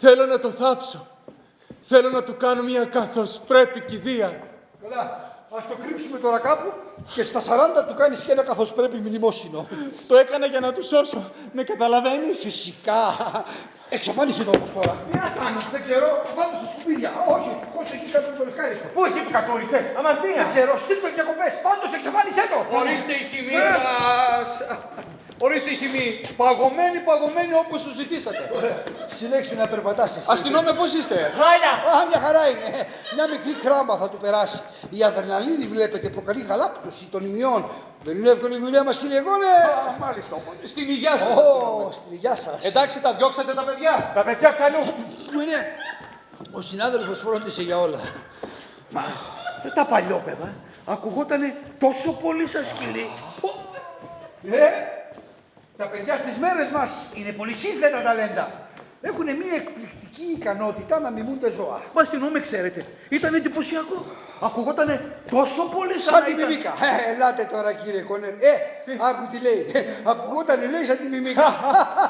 A: Θέλω να το θάψω. Θέλω να του κάνω μια καθώς πρέπει κηδεία.
B: Καλά, Ας το κρύψουμε τώρα κάπου και στα 40 του κάνεις και ένα καθώς πρέπει μνημόσυνο.
C: Το έκανα για να του σώσω. Με καταλαβαίνεις?
B: Φυσικά. Εξαφάνισε το όμως τώρα.
C: Τι να κάνω?
B: Δεν ξέρω, βάλτε στα σκουπίδια. Όχι, κόστε εκεί κάτω το λευκάριστο.
C: Πού εκεί που κατούρισες? Αμαρτία.
B: Δεν ξέρω, στείλ' το διακοπές. Πάντως εξαφάνισέ το.
F: Ορίστε η χυμή σας. Ορίστε η χυμή. Παγωμένη όπως το ζητήσατε.
B: Συνέχισε να περπατάς εσύ.
F: Αστυνόμε, πώς είστε?
C: Χάλια!
B: Α, μια χαρά είναι. Μια μικρή κράμπα θα του περάσει. Η αδρεναλίνη, βλέπετε, προκαλεί γαλάπτωση των ημιών. Δεν είναι εύκολη η δουλειά μας, κύριε Γόνε.
F: Μάλιστα. Στην υγεία σας.
B: Ω, στην υγεία σας.
F: Εντάξει, τα διώξατε τα παιδιά.
C: Τα παιδιά πιανού.
B: Πού είναι? Ο συνάδελφος φρόντισε για όλα.
F: Τα παλιόπαιδα ακουγότανε τόσο πολύ σαν σκυλί.
B: Τα παιδιά στις μέρες μας είναι πολύ σύνθετα ταλέντα. Έχουν μια εκπληκτική ικανότητα να μιμούνται ζώα.
F: Μα αστυνόμε, ξέρετε, ήταν εντυπωσιακό. Ακουγότανε τόσο πολύ
B: Σαν τη
F: ήταν.
B: μιμίκα. Ελάτε τώρα, κύριε Κόνερ. Άκου τι λέει. Ακουγότανε, λέει, σαν τη μιμίκα.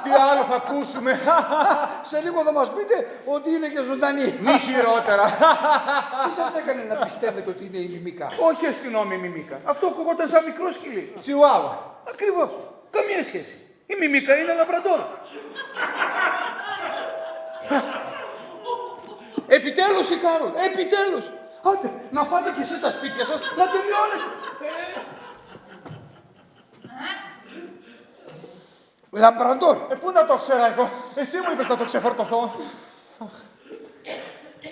C: Τι άλλο θα ακούσουμε?
B: Σε λίγο θα μας πείτε ότι είναι και ζωντανή.
C: Μη χειρότερα.
B: Τι σας έκανε να πιστεύετε ότι είναι η μιμίκα?
F: Όχι αστυνόμη μιμίκα. Αυτό ακούγονταν σαν μικρό σκυλί.
C: Τσιουάουα.
F: Ακριβώς. Καμία σχέση. Η μιμίκα είναι λαμπραντόρ. Επιτέλους η Κάρολ, επιτέλους. Άντε, να πάτε κι εσείς στα σπίτια σας, να τελειώνετε.
B: Λαμπραντόρ.
C: Πού να το ξέρω εγώ? Εσύ μου είπες να το ξεφορτωθώ.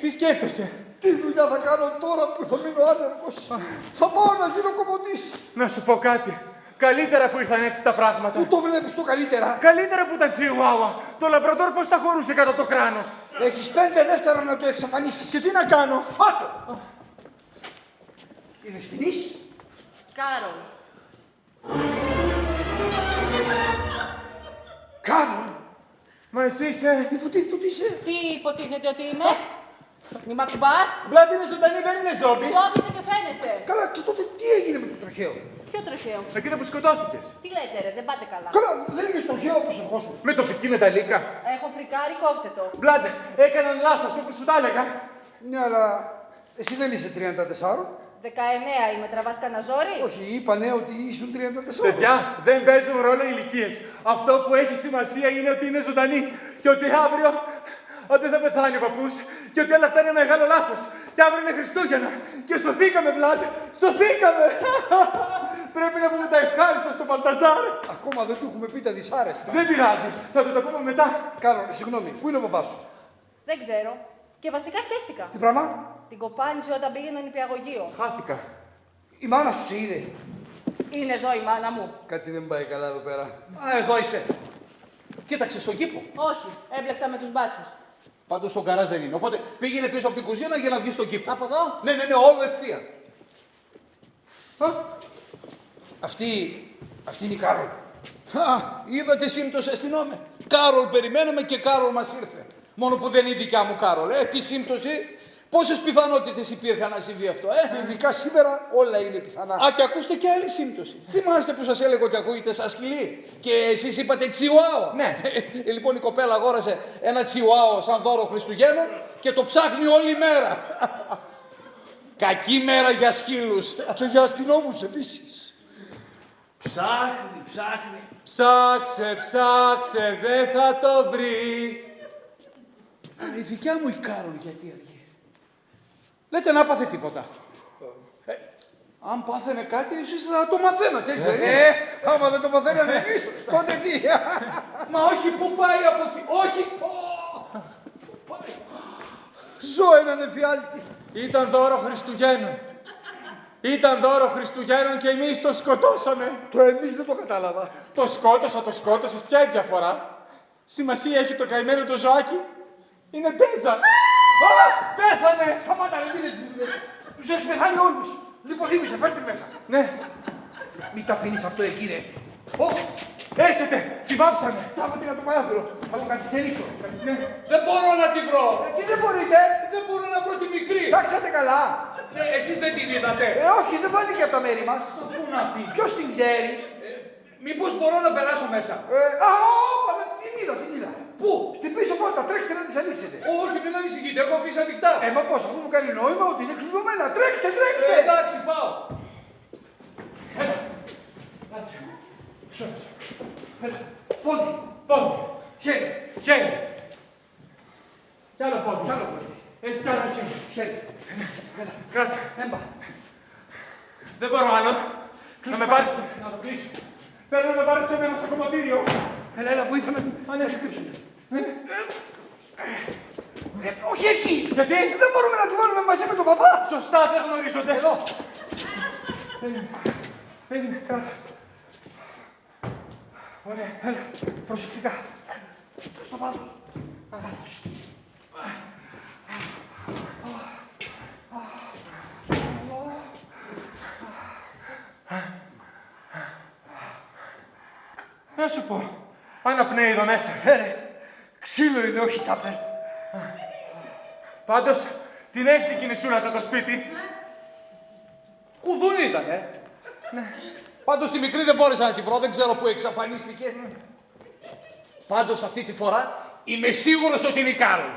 C: Τι σκέφτεσαι?
B: Τι δουλειά θα κάνω τώρα που θα μείνω άνεργος? Θα πάω να γίνω κομμωτής.
C: Να σου πω κάτι. Καλύτερα που ήρθαν έτσι τα πράγματα.
B: Πού το βλέπεις το καλύτερα?
C: Καλύτερα που ήταν τσιουάουα. Το λαμπραντόρ πώς θα χωρούσε κάτω από το κράνος?
B: Έχεις 5 δεύτερα να το εξαφανίσεις.
C: Και τι να κάνω?
B: Φάτο. Είναι στιγμής.
D: Κάρολ.
B: Κάρολ.
C: Μα εσύ είσαι...
B: Υποτίθεται ότι είσαι.
E: Τι υποτίθεται ότι είμαι? Μη μ' ακουμπάς.
C: Μπλάντι είναι ζωντανή, δεν είναι ζόμπι.
E: Ζόμπισε και φαίνεσαι.
B: Καλά, και τότε τι έγινε με το τροχαίο?
E: Ποιο τροχαίο?
C: Εκείνο που σκοτώθηκες.
E: Τι λέτε ρε, δεν πάτε καλά.
B: Καλά, δεν είναι τροχαίο όπως ερχόσουν.
C: Με τοπική μεταλλίκα.
E: Έχω φρικάρει, κόφτε το.
C: Μπλάντε, έκαναν λάθος όπως σου τα έλεγα.
B: Ναι, αλλά εσύ δεν είσαι 34.
E: 19 είμαι, τραβάς κανένα ζόρι.
B: Όχι, είπανε ότι ήσουν 34.
C: Παιδιά, δεν παίζουν ρόλο ηλικίες. Αυτό που έχει σημασία είναι ότι είναι ζωντανή. Και ότι αύριο ότι δεν πεθάνει ο παππούς. Και ότι όλα αυτά είναι μεγάλο λάθος. Και αύριο είναι Χριστούγεννα. Και σωθήκαμε, Μπλάντ. Σωθήκαμε. Πρέπει να πούμε τα ευχάριστα στον Παλταζάρ.
B: Ακόμα δεν του έχουμε πει τα δυσάρεστα.
C: Δεν πειράζει. Θα του τα πούμε μετά.
B: Κάρολ, συγγνώμη, πού είναι ο παπάς σου?
E: Δεν ξέρω. Και βασικά χαίστηκα.
B: Τι πράγμα?
E: Την κοπάνισε όταν πήγαινε νηπιαγωγείο.
C: Χάθηκα.
B: Η μάνα σου σε είδε?
E: Είναι εδώ η μάνα μου.
B: Κάτι δεν πάει καλά εδώ πέρα.
F: Α, εδώ είσαι. Κοίταξε στον κήπο.
E: Όχι, έμπλεξα με τους μπάτσους.
F: Πάντως στον καράζ δεν είναι. Οπότε πήγαινε πίσω από την κουζίνα για να βγει στον κήπο.
E: Από εδώ.
F: Ναι, όλο ευθεία.
B: Αυτή είναι η Κάρολ.
F: Α, είδατε σύμπτωση αστυνόμε. Κάρολ περιμέναμε και Κάρολ μας ήρθε. Μόνο που δεν είναι η δικιά μου Κάρολ. Τι σύμπτωση. Πόσες πιθανότητες υπήρχαν να συμβεί αυτό,
B: Ειδικά σήμερα όλα είναι πιθανά.
F: Α, και ακούστε και άλλη σύμπτωση. Θυμάστε που σας έλεγα ότι ακούγεται σαν σκυλί και εσείς είπατε τσιουάο.
C: Ναι.
F: Λοιπόν, η κοπέλα αγόρασε ένα τσιουάο σαν δώρο Χριστουγέννων και το ψάχνει όλη μέρα. Κακή μέρα για σκύλους.
B: Και για αστυνόμους επίσης.
F: Ψάχνει.
C: Ψάξε, δεν θα το βρεις.
F: Η δικιά μου η Κάρολ γιατί αργεί. Λέτε να πάθε τίποτα. Αν πάθαινε κάτι, εσείς θα το μαθαίνατε, έτσι δεν είναι?
B: Άμα δεν το μαθαίναμε εμείς, τότε τι?
F: Μα όχι, πού πάει από εκεί. Όχι.
B: Ζω έναν εφιάλτη.
C: Ήταν δώρο Χριστουγέννων. Ήταν δώρο Χριστουγέννων και εμείς το σκοτώσαμε.
B: Το εμείς δεν το κατάλαβα.
C: Το σκότωσες, ποια είναι η διαφορά? Σημασία έχει το καημένο το ζωάκι. Είναι τέζα. Πέθανε!
B: Σταμάτα ρε, μήνες μπουρδες. Τους έχεις πεθάνει όλους. Λιποθύμησε, φέρτε μέσα.
C: Ναι,
B: Μην τα αφήνεις αυτό εκεί ρε.
C: έρχεται, τη βάψανε.
B: Τράβα την από το παράθυρο. Θα το καθυστερήσω.
C: Ναι.
F: Δεν μπορώ να την βρω.
B: Τι δεν μπορείτε.
F: Δεν μπορώ να βρω τη μικρή.
B: Ψάξατε καλά.
F: Εσείς δεν την είδατε.
B: Όχι, δεν φάνηκε από τα μέρη μας.
F: Πού να πει.
B: Ποιος την ξέρει?
F: Μήπως μπορώ να περάσω μέσα.
B: Όπα, την είδα.
F: Πού?
B: Στην πίσω πόρτα, τρέξτε να τις ανοίξετε.
F: Όχι, μην ανησυχείτε, έχω αφήσει ανοιχτά.
B: Μα πώς, αφού μου κάνει νόημα ότι είναι κλειδωμένα. Τρέξτε, τρέξτε!
F: Εντάξει, πάω.
C: Κάτσε.
B: Έλα, πόδι,
C: Πόδι.
B: χέρι,
C: Χέρι. Κι άλλο πόδι.
B: κι άλλο πόδι,
C: Έχει κι άλλο χέρι.
B: χέρι.
C: Κράτα.
B: Έμπα.
C: Δεν μπορώ άλλο. Να με πάρεις.
A: Να το κλείσω.
C: Θέλω να με πάρεις και εμένα στο κομματήριο.
B: Έλα, βοήθαμε.
C: Ναι.
B: Να σε κρύψουμε. Όχι εκεί!
C: Γιατί?
B: Δεν μπορούμε να τη βάλουμε μαζί με τον παπά!
C: Σωστά, δεν γνωρίζονται. Εδώ. Περίμενε, κράτα.
B: Ωραία, έλα, προσεκτικά. Προς το βάθος. Βάθος.
C: Να σου πω. Αναπνέει εδώ μέσα.
B: Ξύλο είναι, όχι τάπερ.
C: Πάντως, την έχει την κινησούλα το σπίτι.
F: Κουδούνι ήτανε. Ναι. Πάντως τη μικρή δεν μπόρεσα να τη βρω, δεν ξέρω πού εξαφανίστηκε. Πάντως αυτή τη φορά είμαι σίγουρος ότι είναι η Κάρολ.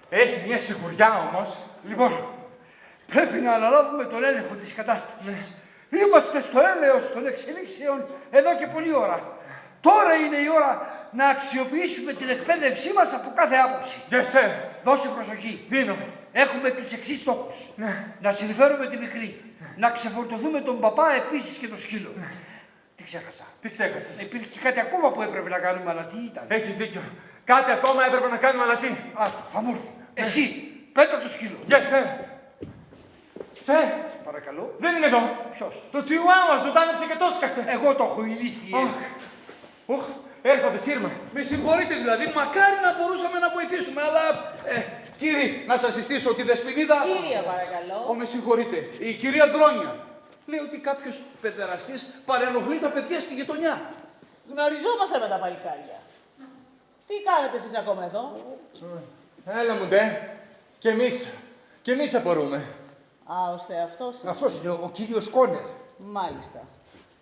C: Έχει μια σιγουριά όμως.
B: Λοιπόν, πρέπει να αναλάβουμε τον έλεγχο της κατάστασης. Είμαστε στο έλεος των εξελίξεων εδώ και πολλή ώρα. Τώρα είναι η ώρα να αξιοποιήσουμε την εκπαίδευσή μας από κάθε άποψη.
C: Yes, sir.
B: Δώσε προσοχή.
C: Δίνω.
B: Έχουμε τους εξής στόχους.
C: Ναι.
B: Να συμφέρουμε τη μικρή. Να ξεφορτωθούμε τον παπά επίσης και το σκύλο. Τι ξέχασα.
C: Τι ξέχασες.
B: Υπήρχε και κάτι ακόμα που έπρεπε να κάνουμε, αλλά τι ήταν.
C: Έχεις δίκιο. Κάτι ακόμα έπρεπε να κάνουμε, αλλά τι.
B: Άστο, θα μου έρθει. Εσύ, πέτα το σκύλο.
C: Yes, sir. Sir,
B: Παρακαλώ.
C: δεν είναι εδώ.
B: Ποιος?
C: Το τσιουάμα ζωντάνεψε και το σκάσε.
B: Εγώ το έχω ηλίθιε.
C: Οχ, έρχονται σύρμα.
F: Με συγχωρείτε δηλαδή, μακάρι να μπορούσαμε να βοηθήσουμε, αλλά... κύριε, να σας συστήσω τη Δεσποινίδα...
D: Κύριε, παρακαλώ.
F: Με συγχωρείτε, η κυρία Γκρόνια. Λέει ότι κάποιος παιδεραστής παρενοχλεί τα παιδιά στη γειτονιά.
D: Γνωριζόμαστε με τα παλικάρια. Τι κάνετε εσείς ακόμα εδώ?
A: Έλα μου ντε. Κι εμείς απορούμε.
D: Α, ώστε αυτός.
B: Αυτός είναι ο κύριος Κόνερ.
D: Μάλιστα.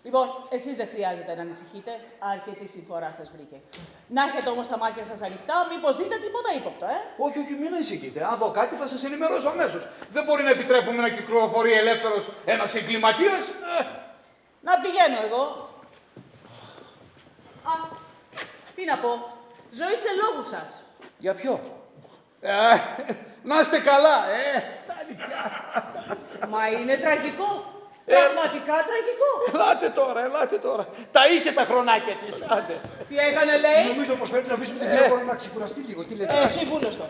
D: Λοιπόν, εσείς δεν χρειάζεται να ανησυχείτε. Αρκετή συμφορά σας βρήκε. Να έχετε όμως τα μάτια σας ανοιχτά, μήπως δείτε τίποτα ύποπτο,
F: Όχι, μην ανησυχείτε. Αν δω κάτι θα σας ενημερώσω αμέσως. Δεν μπορεί να επιτρέπουμε να κυκλοφορεί ελεύθερος ένας εγκληματίας.
D: Να πηγαίνω εγώ. Α, τι να πω. Ζωή σε λόγους σας.
F: Για ποιο? Να είστε καλά, φτάνει πια.
D: Μα είναι τραγικό. Πραγματικά τραγικό.
F: Ελάτε τώρα. Τα είχε τα χρονάκια της, άντε.
D: Τι έκανε, λέει.
B: Νομίζω πως πρέπει να αφήσουμε την κυρία να ξεκουραστεί λίγο. Τι λέτε?
D: Εσύ βούλος το.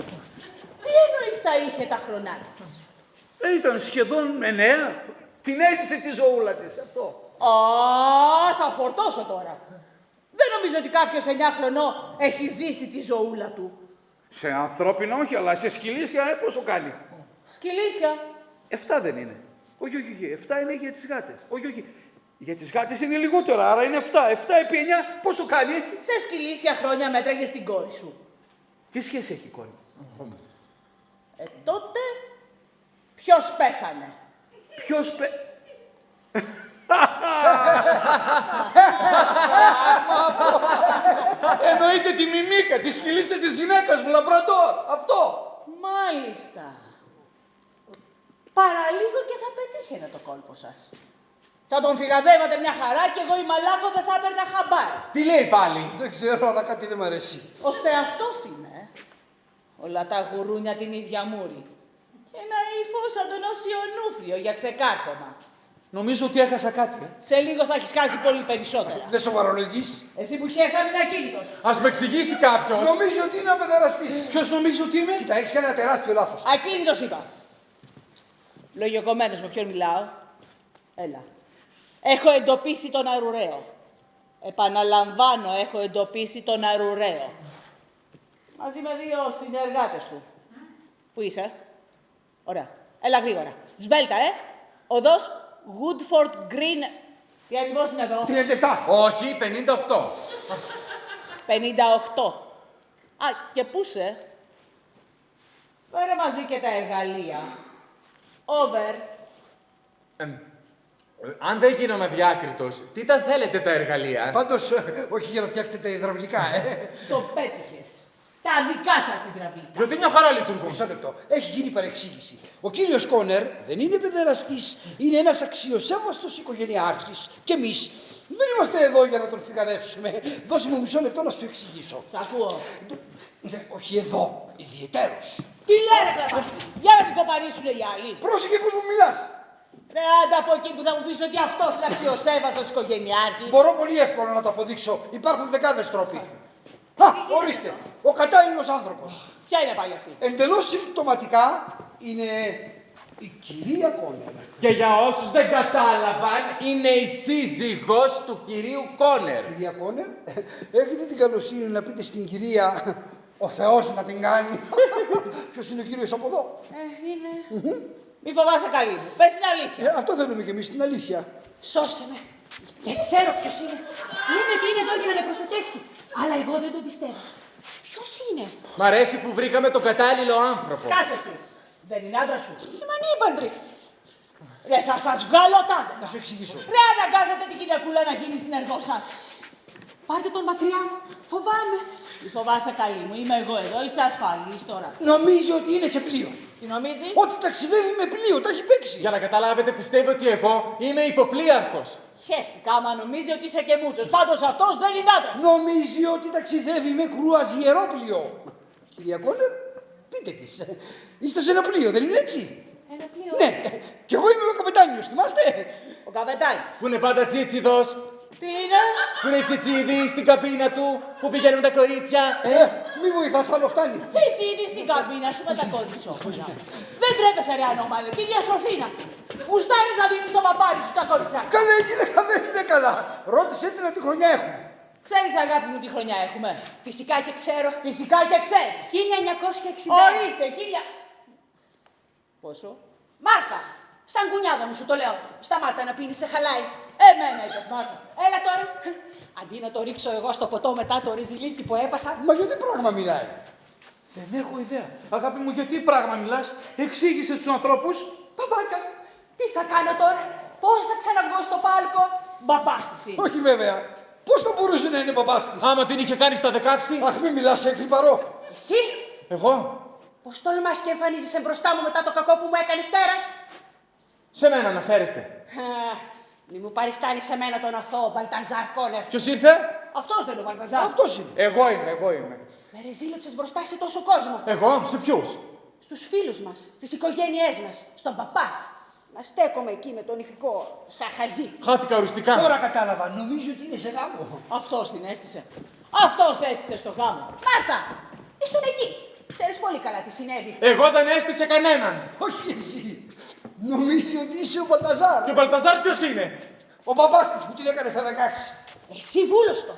D: Τι εννοείς τα είχε τα χρονάκια της?
F: Ήταν σχεδόν 9. Την έζησε τη ζωούλα της, αυτό.
D: Α, θα φορτώσω τώρα. Δεν νομίζω ότι κάποιος 9 χρονών έχει ζήσει τη ζωούλα του.
F: Σε ανθρώπινα όχι, αλλά σε σκυλίσια πόσο κάνει?
D: Σκυλίσια.
F: 7 δεν είναι. Όχι, 7 είναι για τις γάτες. Όχι. Για τις γάτες είναι λιγότερα, άρα είναι 7. 7 επί 9 πόσο κάνει?
D: Σε σκυλίσια χρόνια μέτραγε στην κόρη σου.
F: Τι σχέση έχει η κόρη?
D: Τότε ποιος πέθανε?
F: Ποιος Εννοείται τη μιμίκα, τη σκυλίτσα της γυναίκας μου, λαμπρατόρ. Αυτό.
D: Μάλιστα. Παραλίγο και θα πετύχαινε το κόλπο σας. Θα τον φυγαδεύατε μια χαρά και εγώ η μαλάκο δεν θα έπαιρνα χαμπάρι.
A: Τι λέει πάλι.
B: Δεν ξέρω, αλλά κάτι δεν μ' αρέσει.
D: Ώστε αυτός είναι. Όλα τα γουρούνια την ίδια μούρη. Και ένα ύφο σαν τον Οσιονούφριο για ξεκάρφωμα.
F: Νομίζω ότι έχασα κάτι.
D: Σε λίγο θα έχεις χάσει πολύ περισσότερα.
B: Δεν σοβαρολογείς.
D: Εσύ που χέσαν είναι ακίνητος.
A: Ας με εξηγήσει κάποιος.
B: Νομίζω ότι είναι ο παιδεραστής.
F: Ποιος νομίζει ότι είμαι?
B: Κοίτα, έχεις κάνει ένα τεράστιο λάθος.
D: Ακίνητος είπα. Λογικομένος με ποιον μιλάω. Έλα. Έχω εντοπίσει τον Αρουραίο. Επαναλαμβάνω, έχω εντοπίσει τον Αρουραίο. Μαζί με 2 συνεργάτες του. Πού είσαι? Ωραία. Έλα γρήγορα. Σβέλτα, Οδός Woodford Green. Τι ακριβώς είναι εδώ?
B: 37.
A: Όχι, 58.
D: 58. Α, και πού είσαι? Φέρε μαζί και τα εργαλεία. Over.
A: Αν δεν γίνομαι αδιάκριτος, τι τα θέλετε τα εργαλεία?
B: Πάντως, όχι για να φτιάξετε τα υδραυλικά,
D: Το πέτυχες. Τα δικά σας υδραυλικά.
A: Γιατί μια χαρά λειτουργούν.
B: Μισό λεπτό. Έχει γίνει παρεξήγηση. Ο κύριος Κόνερ δεν είναι παιδεραστής. Είναι ένας αξιοσέβαστος οικογενειάρχης. Και εμείς δεν είμαστε εδώ για να τον φυγαδεύσουμε. Δώσε μου μισό λεπτό να σου εξηγήσω.
D: Σ' ακούω.
B: Ναι, όχι εδώ. Ιδιαιτέρως.
D: Τι λένε κλαπάκι. Για να την κοπανίσουν οι άλλοι.
B: Πρόσεχε πώς μου μιλάς.
D: Ρε άντα από εκεί που θα μου πεις ότι αυτός είναι αξιοσέβαστος οικογενειάρχης.
B: Μπορώ πολύ εύκολα να το αποδείξω. Υπάρχουν δεκάδες τρόποι. Α, ορίστε. Ο κατάλληλος άνθρωπος.
D: Ποια είναι πάλι αυτή?
B: Εντελώς συμπτωματικά είναι η κυρία Κόνερ.
A: Και για όσους δεν κατάλαβαν, είναι η σύζυγος του κυρίου Κόνερ.
B: Κυρία Κόνερ, έχετε την καλοσύνη να πείτε στην κυρία ο Θεός να την κάνει. Ποιος είναι ο κύριος από εδώ?
E: Είναι.
D: Μη φοβάσαι καλή μου. Πες την αλήθεια.
B: Αυτό θέλουμε κι εμείς, την αλήθεια.
E: Σώσε με. Και ξέρω ποιος είναι. Λένε ότι είναι εδώ για να με προστατεύσει. Αλλά εγώ δεν το πιστεύω. Ποιος είναι?
A: Μ' αρέσει που βρήκαμε τον κατάλληλο άνθρωπο.
D: Σκάσε εσύ. Δεν είναι άντρα σου.
E: Μανίπαντρη.
D: Ρε θα σας βγάλω τάντα.
B: Να σου εξηγήσω.
D: Ρε αναγκάζετε την γυναικούλα να γίνει συνεργό σας.
E: Πάρτε τον μακριά μου. Φοβάμαι.
D: Μη φοβάσαι καλή μου. Είμαι εγώ εδώ. Είσαι ασφαλής τώρα.
B: Νομίζει ότι είναι σε πλοίο.
D: Τι νομίζει?
B: Ότι ταξιδεύει με πλοίο, τα έχει παίξει.
A: Για να καταλάβετε, πιστεύω ότι εγώ είμαι υποπλοίαρχος.
D: Χαίστηκα άμα νομίζει ότι είσαι και μούτσος. Πάντως αυτός δεν είναι άντρας.
B: Νομίζει ότι ταξιδεύει με κρουαζιερόπλοιο. Κυρία Κόνερ, πείτε της. Είστε σε ένα πλοίο, δεν είναι έτσι?
E: Ένα πλοίο.
B: Ναι, κι εγώ είμαι ο καπετάνιος, θυμάστε?
D: Ο καπετάνιος.
A: Που είναι πάντα τσίτσιδος.
D: Τι είναι?
A: Που είναι τσιτσίδι στην καμπίνα του. Που πηγαίνουν τα κορίτσια.
B: Μη βοηθάς, άλλο φτάνει.
D: Τσίτσι ήδη στην καμπίνα σου με τα κοριτσόπουλα. Δεν τρέπεσαι ρε ανώμαλε. Τι διαστροφή είναι αυτή. Γουστάρεις να δίνεις το παπάρι σου τα κοριτσάκια.
B: Καλά η γυναίκα δεν είναι καλά. Ρώτησέ την τι χρονιά έχουμε.
D: Ξέρεις αγάπη μου τι χρονιά έχουμε?
E: Φυσικά και ξέρω.
D: Φυσικά και ξέρεις.
E: 1960.
D: Ορίστε, 1000. Πόσο?
E: Μάρθα. Σαν κουνιάδα μου σου το λέω. Σταμάτα να πίνεις, σε χαλάει.
D: Εμένα είπες Μάρθα.
E: Έλα τώρα. Αντί να το ρίξω εγώ στο ποτό μετά το ριζιλίκι που έπαθα.
B: Μα για τι πράγμα μιλάει?
F: Δεν έχω ιδέα. Αγάπη μου, γιατί πράγμα μιλάς? Εξήγησε τους ανθρώπους.
E: Μπαμπάκα, τι θα κάνω τώρα? Πώς θα ξαναβγώ στο πάλκο?
D: Μπαμπάς της είναι.
B: Όχι βέβαια. Πώς θα μπορούσε να είναι παπάς της?
A: Άμα την είχε κάνει στα 16.
B: Αχ, μην μιλάς σε κλιπαρό.
E: Εσύ,
A: Εγώ.
E: πώς τολμάς και εμφανίζεσαι μπροστά μου μετά το κακό που μου έκανες τέρας?
A: Σε μένα αναφέρεστε.
E: Μη μου παριστάνεις σε μένα τον αθώο Μπαλταζάρ Κόνερ.
A: Ποιος ήρθε?
D: Αυτός δεν είναι ο Βαλταζάρ.
B: Αυτός είναι.
A: Εγώ είμαι.
E: Με ρεζίλεψες μπροστά σε τόσο κόσμο.
A: Εγώ, σε ποιους?
E: Στους φίλους μας, στις οικογένειές μας, στον παπά. Να στέκομαι εκεί με τον ηθικό σαν χαζί.
A: Χάθηκα οριστικά.
B: Τώρα κατάλαβα. Νομίζω ότι είναι σε γάμο.
D: Αυτός την έστησε. Αυτός έστησε στο γάμο.
E: Μάρθα, ήσουν εκεί. Ξέρεις πολύ καλά τι συνέβη.
A: Εγώ δεν έστησε κανέναν.
B: Όχι εσύ. Νομίζει ότι είσαι ο Μπαλταζάρ.
A: Και ο Μπαλταζάρ ποιος είναι?
B: Ο παπάς της που την έκανε στα 16.
E: Εσύ βούλωστο.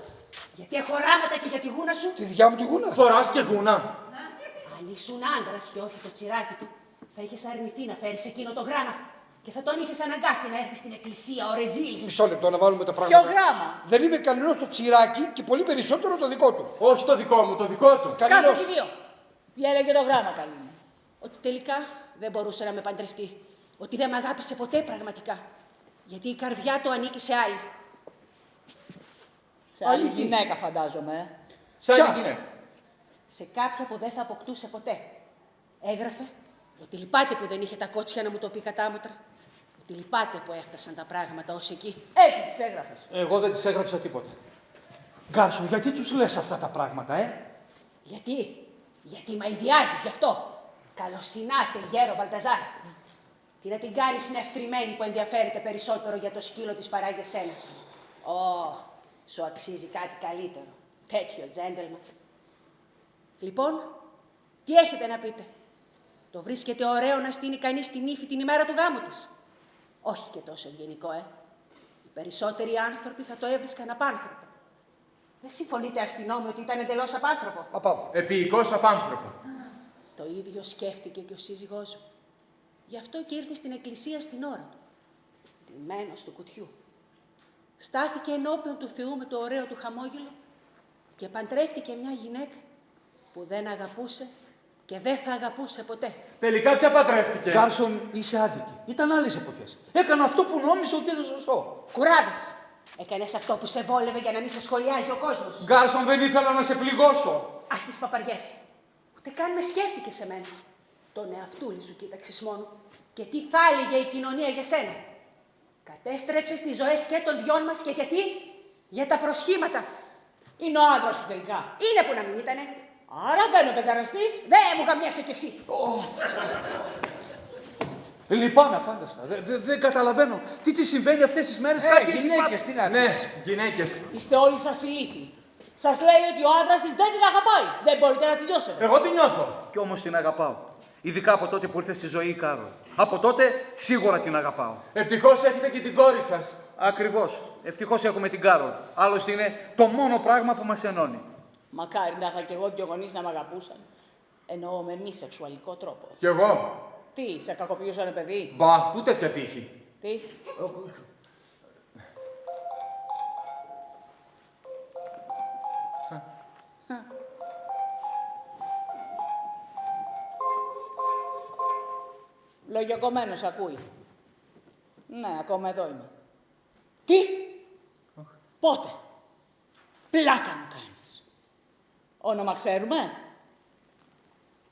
E: Γιατί έχω ράματα και για τη γούνα σου.
B: Τη δικιά μου τη γούνα.
A: Φοράς και γούνα.
E: Αν ήσουν άντρας και όχι το τσιράκι του, θα είχες αρνηθεί να φέρεις εκείνο το γράμμα. Και θα τον είχες αναγκάσει να έρθει στην εκκλησία ο Ρεζίλης.
B: Μισό λεπτό να βάλουμε τα
D: Ποιο
B: πράγματα.
D: γράμμα?
B: Δεν είμαι κανενός το τσιράκι και πολύ περισσότερο το δικό του.
A: Όχι το δικό μου, το δικό του.
D: Σκάσε και δύο. Τι έλεγε το γράμμα καλή μου?
E: Ότι τελικά δεν μπορούσε να με παντρευτεί. Ότι δεν με αγάπησε ποτέ πραγματικά. Γιατί η καρδιά του ανήκει σε άλλη.
D: Σε άλλη
B: Άλλη τι?
D: γυναίκα φαντάζομαι.
A: Σαν
B: Ποια?
A: την γυναίκα.
E: Σε κάποια που δεν θα αποκτούσε ποτέ. Έγραφε ότι λυπάται που δεν είχε τα κότσια να μου το πει κατάμετρα. Ότι λυπάται που έφτασαν τα πράγματα ως εκεί.
D: Έτσι τις έγραφες.
F: Εγώ δεν της έγραψα τίποτα. Γκάσο, γιατί τους λες αυτά τα πράγματα,
E: Γιατί μαϊδιάζεις γι' αυτό. Καλοσυνάτε, γέρο Μπαλταζάρ. Τι να την κάνεις μια στριμμένη που ενδιαφέρεται περισσότερο για το σκύλο της παρά για σένα. Σου αξίζει κάτι καλύτερο. Τέτοιο τζέντελμαν. Λοιπόν, τι έχετε να πείτε? Το βρίσκεται ωραίο να στείνει κανείς την ύφη την ημέρα του γάμου της? Όχι και τόσο ευγενικό, Οι περισσότεροι άνθρωποι θα το έβρισκαν απάνθρωπο. Δεν συμφωνείτε, αστυνόμοι, ότι ήταν εντελώς απάνθρωπο?
B: Απάνθρωπο.
A: Επίοικος απάνθρωπο.
E: Το ίδιο σκέφτηκε και ο σύζυγός μου. Γι' αυτό και ήρθε στην εκκλησία στην ώρα του. Ντυμένος του κουτιού. Στάθηκε ενώπιον του Θεού με το ωραίο του χαμόγελο και παντρεύτηκε μια γυναίκα που δεν αγαπούσε Και δεν θα αγαπούσε ποτέ.
A: Τελικά πια παντρεύτηκε.
F: Γκάρσον, είσαι άδικη. Ήταν άλλες εποχές. Έκανα αυτό που νόμιζε ότι ήταν σωστό.
E: Κουράδες. Έκανες αυτό που σε βόλευε για να μην σε σχολιάζει ο κόσμος.
F: Γκάρσον, δεν ήθελα να σε πληγώσω.
E: Ας τις παπαριές. Ούτε καν με σκέφτηκες εμένα. Τον εαυτούλη σου κοίταξες μόνο. Και τι θα έλεγε η κοινωνία για σένα. Κατέστρεψες τις ζωές και των δυο μας και γιατί? Για τα προσχήματα.
D: Είναι ο άντρας σου τελικά.
E: Είναι που να μην ήτανε.
D: Άρα δεν είναι παιδεραστής.
E: Δεν μου γαμιάσαι κι εσύ.
F: Λυπάμαι αφάνταστα. Δεν καταλαβαίνω. Τι συμβαίνει αυτές τις μέρες. Κάτι έχει
B: Γυναίκες,
F: πάθει.
B: τι να
A: Ναι,
B: πεις.
A: γυναίκες.
D: Είστε όλοι σας ηλίθιοι. Σας λέει ότι ο άντρας της δεν την αγαπάει. Δεν μπορείτε να τη νιώσετε.
A: Εγώ τη νιώθω.
F: Κι όμως την αγαπάω. Ειδικά από τότε που ήρθε στη ζωή η Κάρολ. Από τότε σίγουρα την αγαπάω.
A: Ευτυχώς έχετε και την κόρη σας.
F: Ακριβώς. Ευτυχώς έχουμε την Κάρολ. Άλλωστε είναι το μόνο πράγμα που μας ενώνει.
D: Μακάρι να είχα κι εγώ και γονείς να με αγαπούσαν. Εννοώ με μη σεξουαλικό τρόπο.
A: Κι εγώ.
D: Τι, σε κακοποιούσανε παιδί?
A: Μπα, πού τέτοια τύχη.
D: Τι. Λογιακωμένος ακούει. Ναι, ακόμα εδώ είμαι. Τι? Πότε? Πλάκα μου κάνεις. Όνομα ξέρουμε?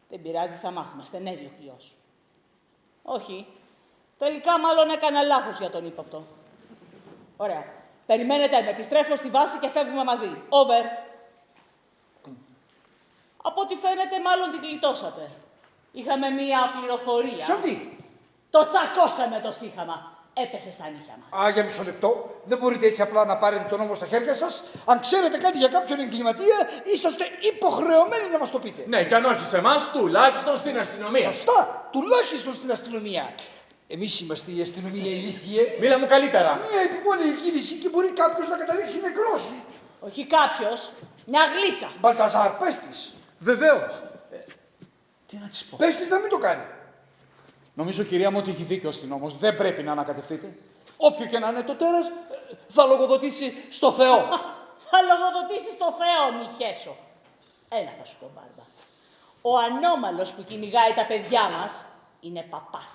D: Δεν πειράζει, θα μάθουμε. Στενεύει ο ποιός. Όχι. Τελικά μάλλον έκανα λάθος για τον ύποπτο. Ωραία. Περιμένετε με. Επιστρέφω στη βάση και φεύγουμε μαζί. Over. Από ό,τι φαίνεται μάλλον την γλιτώσατε. Είχαμε μία πληροφορία.
B: Σαν τι?
D: Το τσακώσαμε το σύγχαμα. Έπεσε στα νύχια μας.
B: Α, για μισό λεπτό. Δεν μπορείτε έτσι απλά να πάρετε τον νόμο στα χέρια σας. Αν ξέρετε κάτι για κάποιον εγκληματία, είσαστε υποχρεωμένοι να μας το πείτε.
A: Ναι, κι αν όχι σε εμάς, τουλάχιστον στην αστυνομία.
B: Σωστά. Τουλάχιστον στην αστυνομία. Εμείς είμαστε η αστυνομία ηλίθιε.
A: Μίλα μου καλύτερα.
B: Μία επιπόλαιη κίνηση και μπορεί κάποιος να καταλήξει νεκρός.
D: Όχι κάποιος. Μια γλίτσα.
B: Μπαλταζάρ, πες της.
F: Βεβαίως. Τι να της πω.
B: Πες της να μην το κάνει.
F: Νομίζω, κυρία μου, ότι έχει δίκιο ο αστυνόμος. Δεν πρέπει να ανακατευτείτε. Όποιο και να είναι το τέρας, θα λογοδοτήσει στο Θεό.
D: Θα λογοδοτήσεις στο Θεό, μη χέσω. Ένα θα σου πω, Μπάρμπα. Ο ανώμαλος που κυνηγάει τα παιδιά μας είναι παπάς.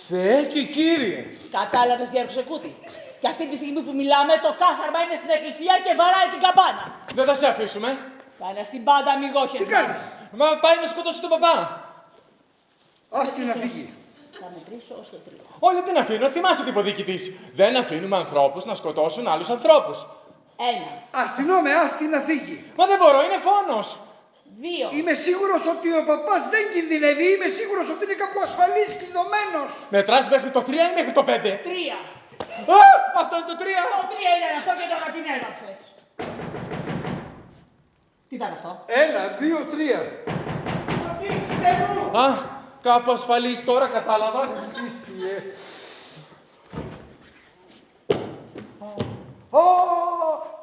F: Θεέ και Κύριε.
D: Κατάλαβες, Γερουσεκούτη. Και αυτή τη στιγμή που μιλάμε, το κάθαρμα είναι στην εκκλησία και βαράει την καμπάνα.
A: Δεν θα σε αφήσουμε.
D: Κάνε στην πάντα αμιγόχες.
B: Τι κάνεις?
A: Μα πάει να σκοτώσει τον παπά.
B: Ας την να φύγει.
D: Θα μετρήσω ως το 3.
A: Όχι, δεν την αφήνω. Θυμάσαι την υποδίκη της. Δεν αφήνουμε ανθρώπους να σκοτώσουν άλλους ανθρώπους.
D: 1,
B: Αστυνόμε, ας την να φύγει.
A: Μα δεν μπορώ, είναι φόνος.
D: 2,
B: Είμαι σίγουρος ότι ο παπάς δεν κινδυνεύει. Είμαι σίγουρος ότι είναι κάπου ασφαλής, κλειδωμένος.
A: Μετράς μέχρι το 3 ή μέχρι το 5.
D: 3.
A: Α, αυτό είναι το 3.
D: Το 3 ήταν αυτό και τώρα την έβαψες. Τι ήταν αυτό?
B: 1, 2, 3.
A: Α, κάπου ασφαλής τώρα κατάλαβα.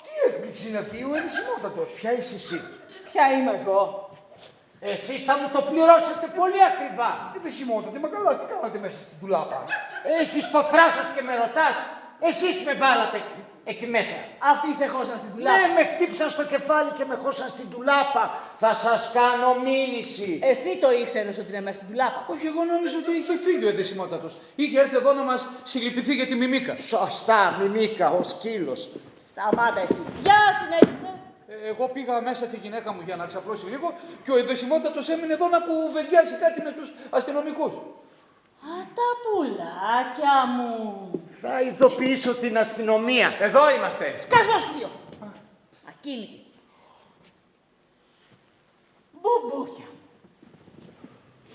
B: Τι έκπληξη είναι αυτή, ο ερησιμότατος.
H: Ποια είσαι εσύ?
D: Ποια είμαι εγώ?
H: Εσείς θα μου το πληρώσετε πολύ ακριβά.
B: Ερησιμότατε, μα καλά, τι κάνατε μέσα στην τουλάπα.
H: Έχεις το θράσος και με ρωτάς. Εσείς με βάλατε εκεί μέσα.
D: Αυτοί σε χώσαν στην τουλάπα.
H: Ναι, με χτύπησαν στο κεφάλι και με χώσαν στην τουλάπα. Θα σας κάνω μήνυση.
D: Εσύ το ήξερες ότι είναι μέσα στην τουλάπα.
F: Όχι, εγώ νόμιζα ότι είχε φύγει ο εδεσιμότατος. Είχε έρθει εδώ να μας συλληπιθεί για τη μιμίκα.
H: Σωστά, μιμίκα, ο σκύλος.
D: Σταμάτα εσύ. Για συνέχισε.
F: Εγώ πήγα μέσα τη γυναίκα μου για να ξαπλώσει λίγο και ο εδεσιμότατος έμεινε εδώ να κουβεντιάσει κάτι με τους αστυνομικούς.
D: Α, τα πουλάκια μου.
H: Θα ειδοποιήσω την αστυνομία.
A: Εδώ είμαστε.
D: Σκάσμα σου δύο. Ακίνητη. Μπουμπούκια.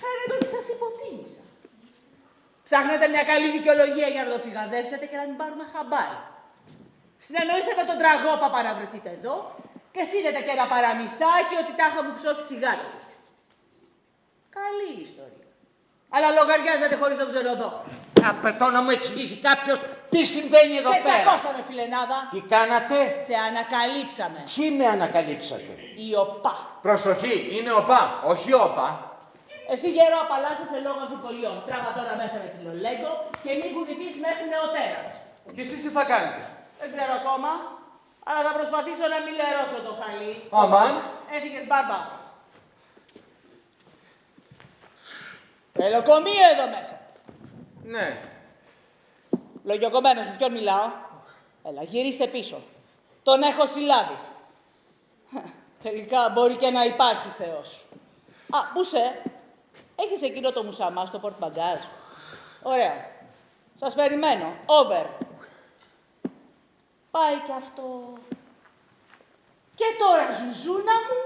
D: Φαίνεται ότι σας υποτίμησα. Ψάχνετε μια καλή δικαιολογία για να το φυγαδεύσετε και να μην πάρουμε χαμπάρι. Συνεννοείστε με τον τραγόπαπα να βρεθείτε εδώ και στείλετε και ένα παραμυθάκι ότι τάχα μου ψόφει σιγάρους. Καλή ιστορία. Αλλά λογαριάζετε χωρίς τον ξενοδόχο.
H: Απαιτώ να μου εξηγήσει κάποιος τι συμβαίνει εδώ
D: Σε
H: πέρα.
D: τσακώσαμε, φιλενάδα.
H: Τι κάνατε?
D: Σε ανακαλύψαμε.
H: Ποιοι με ανακαλύψατε?
D: Η ΟΠΑ.
A: Προσοχή, είναι οπά, όχι όπα.
D: Εσύ γέρο απαλλάσσεσαι σε λόγω αμφιβολιών. Τράβα τώρα μέσα με την Λολέγκο και μην κουνηθείς μέχρι νεοτέρας.
F: Και εσείς τι θα κάνετε?
D: Δεν ξέρω ακόμα, αλλά θα προσπαθήσω να μην λερώσω το χαλί.
A: Αμάν.
D: Έφυγες, Μπάρμπα. Μελοκομείο εδώ μέσα.
A: Ναι.
D: Λογιοκομμένος, με ποιον μιλάω. Έλα, γυρίστε πίσω. Τον έχω συλλάβει. Τελικά μπορεί και να υπάρχει Θεός. Α, Μπουσέ, έχεις εκείνο το μουσαμά στο πορτμπαγκάζ. Ωραία. Σας περιμένω. Over. Πάει κι αυτό. Και τώρα, ζουζούνα μου,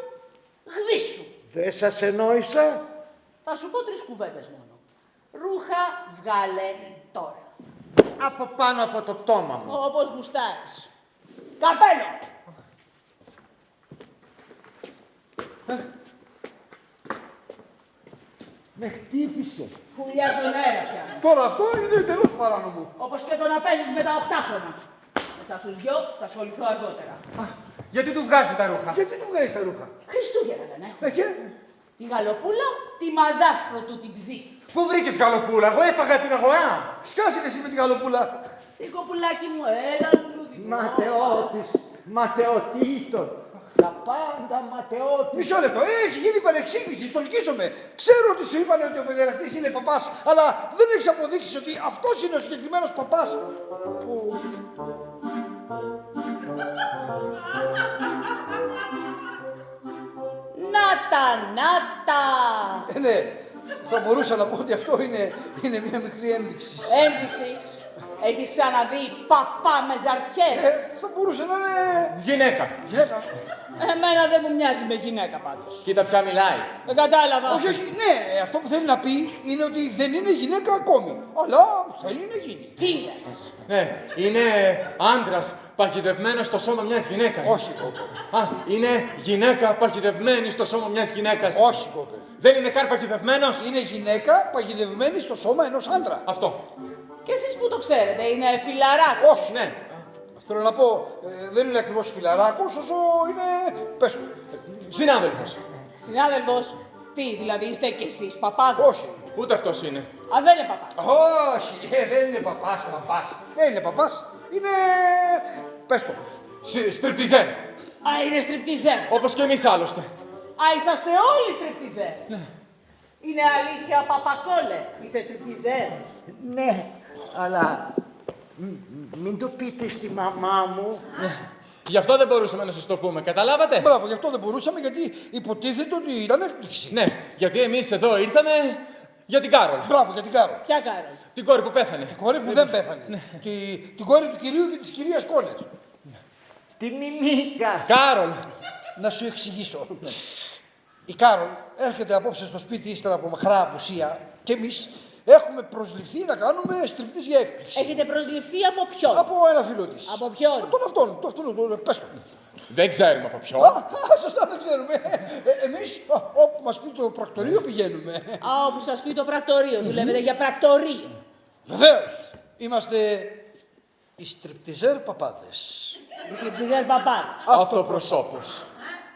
D: γδίσου.
H: Δεν σας ενόησα.
D: Θα σου πω 3 κουβέντες μόνο. Ρούχα βγάλε τώρα.
H: Από πάνω από το πτώμα μου.
D: Όπως γουστάρεις. Καπέλο!
H: Με χτύπησε.
D: Πουλιά στον αέρα πια.
B: Τώρα αυτό είναι εντελώς παράνομο.
D: Όπως και το να παίζεις με τα 8χρονα. Μέσα στους δυο θα ασχοληθώ αργότερα.
A: Γιατί του βγάζει τα ρούχα.
B: Γιατί του βγάζεις τα ρούχα.
D: Χριστούγεννα δεν έχω.
B: Και
D: Τη γαλοπούλα τη μαδάς προτού την ψήσεις.
A: Πού βρήκες γαλοπούλα, εγώ έφαγα την αγορά.
B: σκάσε και εσύ με τη γαλοπούλα.
D: Σήκω πουλάκι μου, έλα λουλούδι μου.
H: Ματαιώτης, ματαιωτήτων. Τα πάντα ματαιώτη.
B: Μισό λεπτό, έχει γίνει παρεξήγηση, στολκίζομαι. Ξέρω ότι σου είπαν ότι ο παιδεραστής είναι παπάς, αλλά δεν έχεις αποδείξει ότι αυτός είναι ο συγκεκριμένος παπάς. Που...
D: Νάτα!
B: Ναι, θα μπορούσα να πω ότι αυτό είναι μια μικρή ένδειξη.
D: Ένδειξη. Έχεις ξαναδεί παπά με ζαρτιέρες.
B: Θα μπορούσε να είναι...
A: Γυναίκα.
B: Γυναίκα.
D: Εμένα δεν μου μοιάζει με γυναίκα πάντως.
A: Κοίτα ποια μιλάει.
D: Δεν κατάλαβα.
B: Όχι, όχι, ναι, αυτό που θέλει να πει είναι ότι δεν είναι γυναίκα ακόμη, αλλά θέλει να γίνει.
D: Τι λες.
A: Ναι, είναι άντρας παγιδευμένος στο σώμα μιας γυναίκας.
B: Όχι, κόπερ.
A: Α, είναι γυναίκα παγιδευμένη στο σώμα μιας γυναίκας.
B: Όχι, κόπερ.
A: Δεν είναι καν παγιδευμένος.
B: Είναι γυναίκα παγιδευμένη στο σώμα ενός άντρα.
A: Αυτό.
D: Και εσείς που το ξέρετε, είναι φιλαράκος.
B: Όχι,
A: Ναι.
B: Θέλω να πω, δεν είναι ακριβώς φιλαράκος όσο είναι... Πες του.
A: Συνάδελφος.
D: Συνάδελφος, τι, δηλαδή είστε κι εσείς παπάδες.
B: Όχι.
A: Ούτε αυτός είναι.
D: Α, δεν είναι παπά.
B: Όχι, δεν είναι παπάς. Δεν είναι παπάς. Είναι... Πες το.
A: Στριπτιζέρ.
D: Α, είναι στριπτιζέρ.
A: Όπως και εμείς άλλωστε.
D: Α, είσαστε όλοι στριπτιζέρ. Ναι. Είναι αλήθεια, παπακόλε. Είσαι στριπτιζέρ.
H: Ναι, αλλά μην το πείτε στη μαμά μου.
A: Γι' αυτό δεν μπορούσαμε να σας το πούμε, καταλάβατε.
B: Μπράβο, γι' αυτό δεν μπορούσαμε, γιατί υποτίθεται ότι ήταν έκπληξη.
A: Ναι, γιατί εμείς εδώ ήρθαμε για την Κάρολ.
B: Μπράβο, για την Κάρολ.
D: Ποια Κάρολ.
A: Την κόρη που πέθανε.
B: Την κόρη που δεν πέθανε. Την κόρη του κυρίου και της κυρίας Κόνερ.
H: Τη Μιμίκα.
A: Κάρολ.
B: Να σου εξηγήσω. Η Κάρολ έρχεται απόψε στο σπίτι ύστερα από μακρά απουσία και εμείς έχουμε προσληφθεί να κάνουμε στριπτής για έκπληξη.
D: Έχετε προσληφθεί από ποιον.
B: Από ένα φίλο της.
D: Από ποιον?
B: Τον αυτόν, πες τον.
A: Δεν ξέρουμε από ποιον.
B: Σωστά, δεν ξέρουμε. Εμείς όπου μας πει το πρακτορείο πηγαίνουμε.
D: Α, όπου σας πει το πρακτορείο. Δουλεύετε για πρακτορείο.
B: Βεβαίως. Είμαστε οι στριπτιζέρ παπάδες.
D: Οι στριπτιζέρ παπάδες.
A: Αυτοπροσώπους.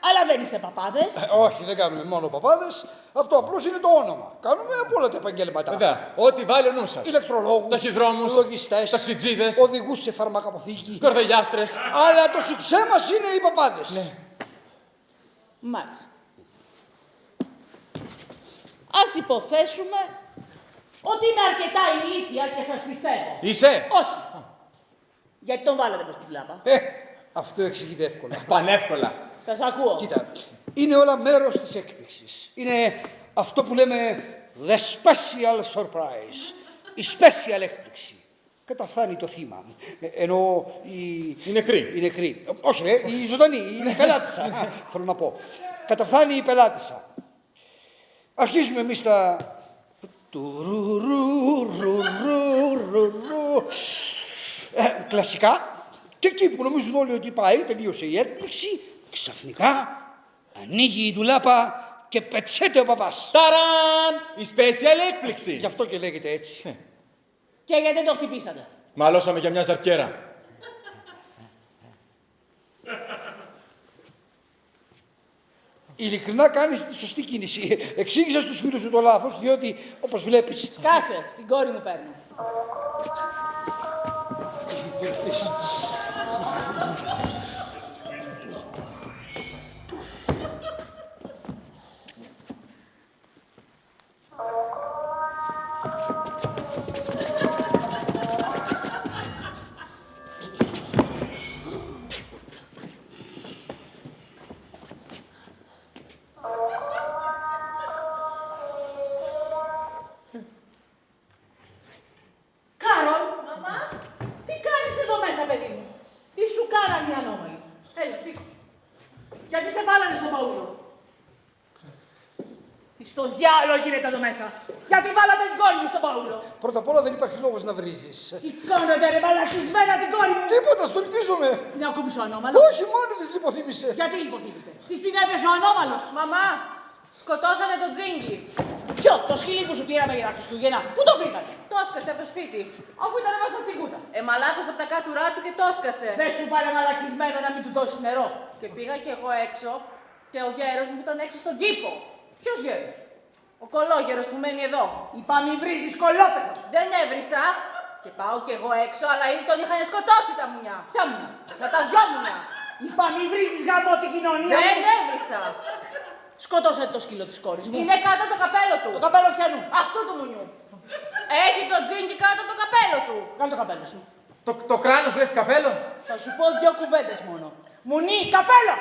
D: Αλλά δεν είστε παπάδες.
B: Όχι, δεν κάνουμε μόνο παπάδες. Αυτό απλώς είναι το όνομα. Κάνουμε από όλα τα επαγγέλματα.
A: Βέβαια, ό,τι βάλει ο νους σας.
B: Ηλεκτρολόγους,
A: Ταχυδρόμους,
B: λογιστές,
A: ταξιτζίδες,
B: οδηγούς σε φαρμακαποθήκη.
A: κορδελιάστρες.
B: Αλλά το σουξέ μας είναι οι παπάδες.
A: Ναι.
D: Μάλιστα. Ας υποθέσουμε ότι είμαι αρκετά ηλίθια και σας πιστεύω.
A: Είσαι.
D: Όχι. Γιατί τον βάλατε μες στην πλάπα.
B: Αυτό εξηγείται εύκολα.
A: Πανεύκολα.
D: Σας ακούω.
B: Κοίτα, είναι όλα μέρος της έκπληξης. Είναι αυτό που λέμε the special surprise. Η special έκπληξη. Καταφθάνει το θύμα. Ενώ
A: Η νεκρή.
B: η νεκρή. Όχι, η ζωντανή, η πελάτησα. Θέλω να πω. Καταφθάνει η πελάτησα. Αρχίζουμε εμείς τα... Κλασικά. Και εκεί που νομίζουν όλοι ότι πάει, τελείωσε η έκπληξη, ξαφνικά ανοίγει η ντουλάπα και πετσέται ο παπάς.
A: Ταραν! Η special έκπληξη.
B: Γι' αυτό και λέγεται έτσι.
D: Και γιατί δεν το χτυπήσατε.
A: Μαλώσαμε για μια ζαρκέρα.
B: Ειλικρινά κάνεις τη σωστή κίνηση. Εξήγησα στους φίλους σου το λάθος, διότι όπως βλέπεις...
D: Σκάσε, την κόρη μου παίρνω. Στο διάλογο γίνεται εδώ μέσα. Γιατί βάλατε την κόρη μου στον παύλο.
B: Πρώτα απ' όλα δεν υπάρχει λόγος να βρίζεις.
D: Τι κάνετε ρε μαλακισμένα την κόρη μου.
B: Τίποτα, στολκίζομαι.
D: Την ακούμπησε ο ανώμαλος.
B: Όχι, μόνο της λιποθύμησε.
D: Γιατί λιποθύμησε. Της την έπεσε ο ανώμαλος.
E: Μαμά, σκοτώσανε τον Τζίνγκι.
D: Ποιο, το σκυλί που σου πήραμε για τα Χριστούγεννα. Πού το βρήκατε.
E: Το έσκασε από το σπίτι.
D: Αφού ήταν μέσα στην κούτα.
E: Μαλάκωσε από τα κάτουρά του και το έσκασε.
D: Δεν σου πάρε μαλακισμένο να μην του δώσει νερό.
E: Και πήγα κι εγώ έξω και ο γέρος μου ήταν έξω στον κήπο.
D: Ποιος γέρος.
E: Ο κολόγερος που μένει εδώ.
D: Είπα μη βρίζεις κολόπεδο.
E: Δεν έβρισα. Και πάω κι εγώ έξω, αλλά ήδη τον είχαν σκοτώσει τα μουνιά.
D: Ποια μουνιά.
E: Με τα δυο μουνιά.
D: Είπα μη βρίζεις γαμό την κοινωνία.
E: Δεν έβρισα.
D: Σκότωσε το σκύλο της κόρης μου.
E: Είναι κάτω από το καπέλο του.
D: Το καπέλο πιανού.
E: Αυτού του μουνιού. Έχει το Τζίνγκι κάτω από το καπέλο του.
D: Κάνε το καπέλο σου.
A: Το κράνος λες καπέλο.
D: Θα σου πω 2 κουβέντες μόνο. Μουνί, καπέλο!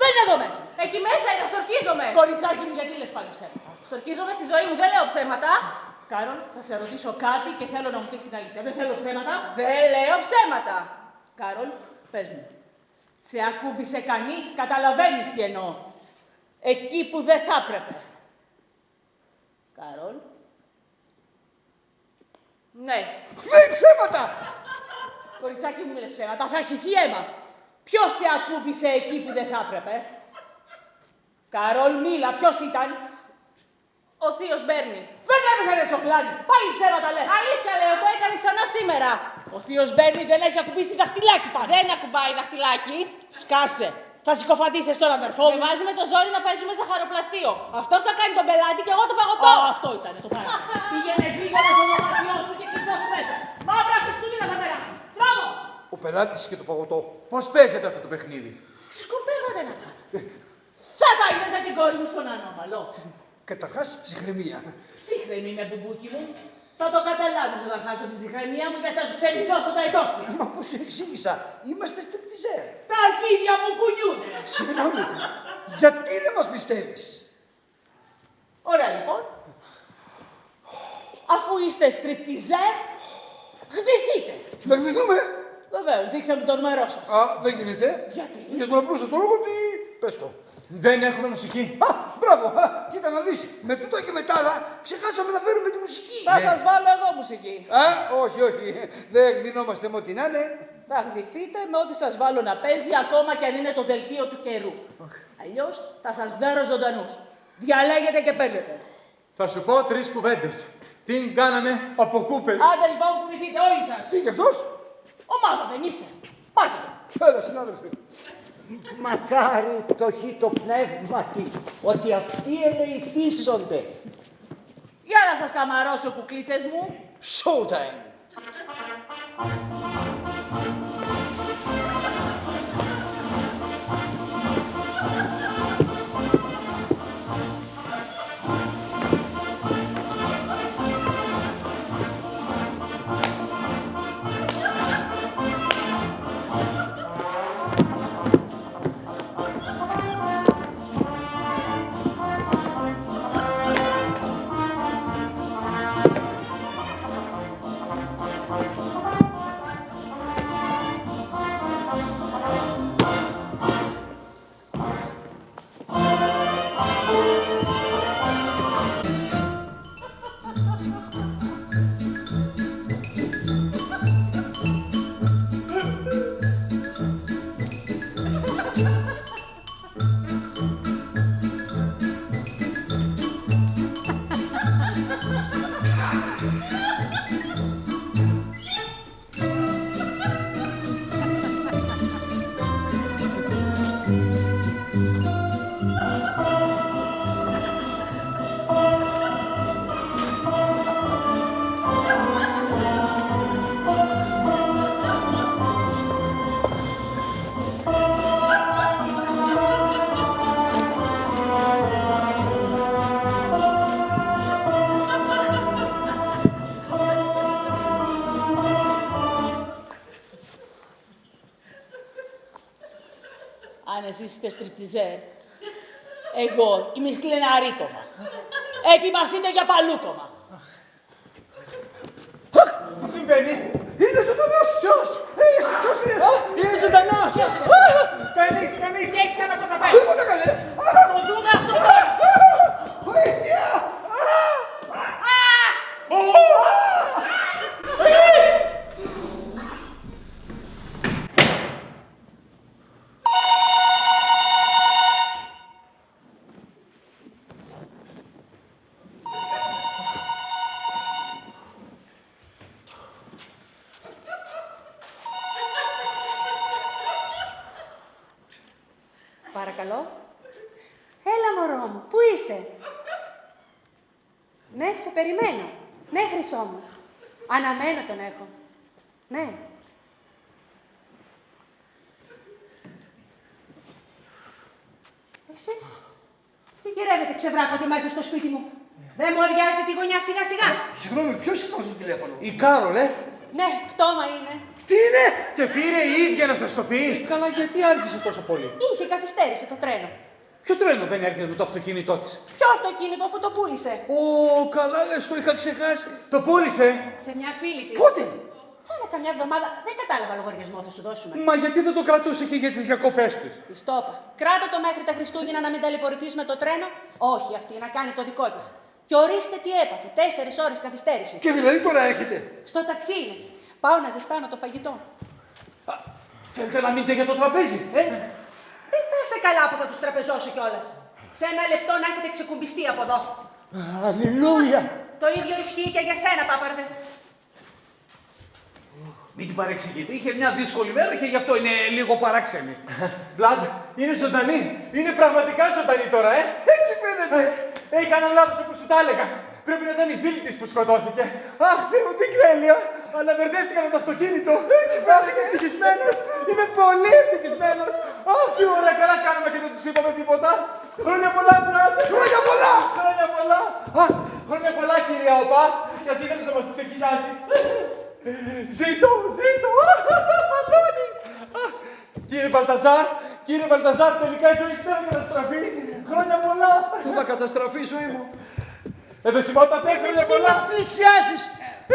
D: Δεν είναι εδώ μέσα.
E: Εκεί μέσα είναι, στορκίζομαι.
D: Κοριτσάκι μου, γιατί λες πάλι ψέματα.
E: Στορκίζομαι στη ζωή μου, δεν λέω ψέματα.
D: Κάρον, θα σε ρωτήσω κάτι και θέλω να μου πεις την αλήθεια. Δεν θέλω ψέματα.
E: Δεν λέω ψέματα.
D: Κάρον, πες μου. Σε ακούμπησε κανείς, καταλαβαίνεις τι εννοώ. Εκεί που δεν θα έπρεπε. Κάρον.
E: Ναι.
B: Λέει ψέματα.
D: Κοριτσάκι μου, μην λες ψέματα. Θα χυθεί αίμα. Ποιος σε ακούμπησε εκεί που δεν θα έπρεπε. Καρόλ, μίλα, ποιος ήταν.
E: Ο θείος Μπέρνι.
D: Δεν τρέπεσαι ρε τσοκλάνι. Πάλι ψέματα λες.
E: Αλήθεια λέω, το έκανε ξανά σήμερα.
D: Ο θείος Μπέρνι δεν έχει ακουμπήσει δαχτυλάκι πάνω.
E: Δεν ακουμπάει δαχτυλάκι.
D: Σκάσε. Θα συκοφαντήσεις τον αδερφό
E: Με
D: μου.
E: βάζει με το ζόρι να παίζουμε ζαχαροπλαστείο. Αυτός θα κάνει τον πελάτη και εγώ το παγωτό.
D: Αυτό ήταν το πράγμα. Πήγαινε γρήγορα στο δωμάτιό σου και κοιτός μέσα. Μαύρα Χριστούγεννα θα περάσει. Μπράβο.
B: Ο πελάτης και το παγωτό.
A: Πώς παίζεται αυτό το παιχνίδι.
D: Σκοπεύατε να κάνετε. Θα τα είδατε την κόρη μου στον ανώμαλο.
B: Καταρχάς ψυχραιμία.
D: Ψύχρεμη με μπουμπούκι μου. Θα το καταλάβεις όταν χάσω την ψυχραιμία μου και θα σου ξενιζώσω τα εδόφια.
B: Μα αφού σου εξήγησα, είμαστε στριπτιζέρ.
D: Τα αρχίδια μου κουνιούνται.
B: Συγγνώμη, γιατί δεν μας πιστεύεις.
D: Ωραία λοιπόν. Αφού είστε στριπτιζέρ, γδυθείτε.
B: Να γδυθούμε.
D: Βεβαίως, δείξτε μου το νούμερό σας.
B: Α, δεν γίνεται.
D: Γιατί?
B: Για τον απλούστατο λόγο ότι... Πες το.
A: Δεν έχουμε μουσική.
B: Α, μπράβο. Κοίτα να δεις. Με τούτα και με τ' άλλα ξεχάσαμε να φέρουμε τη μουσική.
D: Θα σας βάλω εγώ μουσική.
B: Α, όχι, όχι. Δεν γδυνόμαστε με ό,τι να είναι.
D: Θα γδυθείτε με ό,τι σας βάλω να παίζει, ακόμα και αν είναι το δελτίο του καιρού. Αλλιώς θα σας γδάρω ζωντανούς. Διαλέγετε και παίρνετε.
A: Θα σου πω 3 κουβέντες. Τι κάναμε από κούπες.
D: Άντε λοιπόν κουνηθείτε όλοι σας.
B: Τι και αυτός.
D: Ομάδα δεν είστε. Πάρτε.
B: Έλα, συνάδελφε.
H: Μακάρι πτωχή το πνεύματι, ότι αυτοί ελεηθήσονται.
D: Για να σας καμαρώσω κουκλίτσες μου.
B: Showtime.
D: Αν εσείς είστε στριπτιζέρ, εγώ είμαι σκλεναρίκομα. Ετοιμαστείτε για παλούκομα.
A: Τι συμβαίνει.
B: Είναι ζωντανός.
A: Ποιος.
B: Είσαι, ποιος είναι.
A: Είναι ζωντανός.
C: Κανείς.
D: Τι έχεις κατά το καπέλο.
B: Τίποτα καλέ.
D: Το ζου
E: Παρακαλώ. Έλα, μωρό μου, πού είσαι? Ναι, σε περιμένω. Ναι, χρυσό μου. Αναμένω τον έχω. Ναι. Εσείς, τι γυρεύετε ξεβράκωτε μέσα στο σπίτι μου? Δεν μου αδειάζετε τη γωνιά σιγά σιγά.
B: Συγγνώμη, ποιος σηκώσει το τηλέφωνο?
C: Η Κάρολ,
E: Ναι, πτώμα είναι.
C: Τι είναι! Και πήρε η ίδια να σας το πει!
F: Καλά, γιατί άργησε τόσο πολύ?
E: Είχε καθυστέρησε το τρένο.
F: Ποιο τρένο δεν έρχεται με το αυτοκίνητό της?
E: Ποιο αυτοκίνητο, αφού το πούλησε?
F: Ω, καλά λες, το είχα ξεχάσει.
C: Το πούλησε!
E: Σε μια φίλη της.
B: Πότε?
E: Θα είναι καμιά εβδομάδα. Δεν κατάλαβα λογαριασμό, θα σου δώσουμε.
F: Μα γιατί δεν το κρατούσε και για τις διακοπές της?
E: Τη το είπα. Κράτα το μέχρι τα Χριστούγεννα να μην ταλαιπωρηθείς με το τρένο. Όχι αυτή, να κάνει το δικό της. Και ορίστε τι έπαθε. 4 ώρες καθυστέρηση.
B: Και δηλαδή τώρα έρχεται?
E: Στο ταξί είναι. Πάω να ζεστάνω το φαγητό.
F: Θέλετε να μείνετε για το τραπέζι,
E: Δεν θα είσαι καλά που θα τους τραπεζώσω κιόλας. Σε ένα λεπτό να έχετε ξεκουμπιστεί από εδώ.
H: Αλληλούια.
E: Το ίδιο ισχύει και για σένα, πάπαρδε.
F: Μην την παρεξηγείτε. Είχε μια δύσκολη μέρα και γι' αυτό είναι λίγο παράξενη.
C: Βλάντ, είναι ζωντανή! Είναι πραγματικά ζωντανή τώρα,
B: Έτσι φαίνεται.
C: Έκανα λάθος όπως σου τα έλεγα. Πρέπει να ήταν η φίλη της που σκοτώθηκε. Αχ, Θεέ μου, τι τέλεια! Αλλά μπερδεύτηκα με το αυτοκίνητο. Έτσι φάνηκε ευτυχισμένος. Είμαι πολύ ευτυχισμένος. Αχ, τι ωραία, καλά κάνουμε και δεν τους είπαμε τίποτα. Χρόνια πολλά, Μπραντ. Χρόνια πολλά. Χρόνια πολλά. Αχ, χρόνια πολλά, κυρία Οπά. Και ας ήθελες να μας ξεκινιάσεις. Ζήτω, ζήτω. Παλώνει. Κύριε Μπαλταζάρ, τελικά η ζωή σου δεν θα καταστραφεί. Χρόνια πολλά.
F: Πού θα καταστραφεί η ζωή μου?
C: Εδεσιμότατε, χρόνια πολλά.
H: Πλησιάζεις.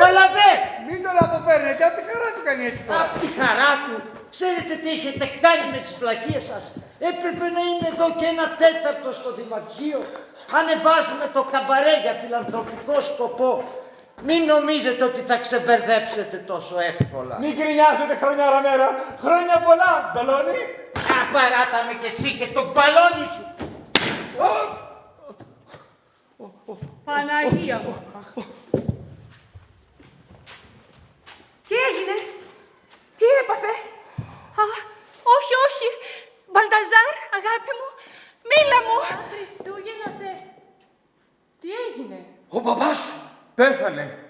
H: Παλαβέ.
B: Μην τον αποπαίρνετε, απ' τη χαρά του κάνει έτσι τώρα.
H: Απ' τη χαρά του. Ξέρετε τι έχετε κάνει με τις πλακίες σας? Έπρεπε να είναι εδώ και 1/4 στο Δημαρχείο. Ανεβάζουμε το καμπαρέ για φιλανθρωπικό σκοπό. Μην νομίζετε ότι θα ξεμπερδέψετε τόσο εύκολα.
C: Μην γκρινιάζετε, χρονιάρα μέρα. Χρόνια πολλά, μπαλόνι.
H: Απαράτα με κι εσύ και τον μπαλόνι σου.
E: Παναγία μου. Τι έγινε? Τι έπαθε? Όχι, όχι. Μπαλταζάρ, αγάπη μου. Μίλα μου.
G: Χριστούγεννα σε... Τι έγινε?
B: Ο μπαμπάς σου.
C: Πέθανε.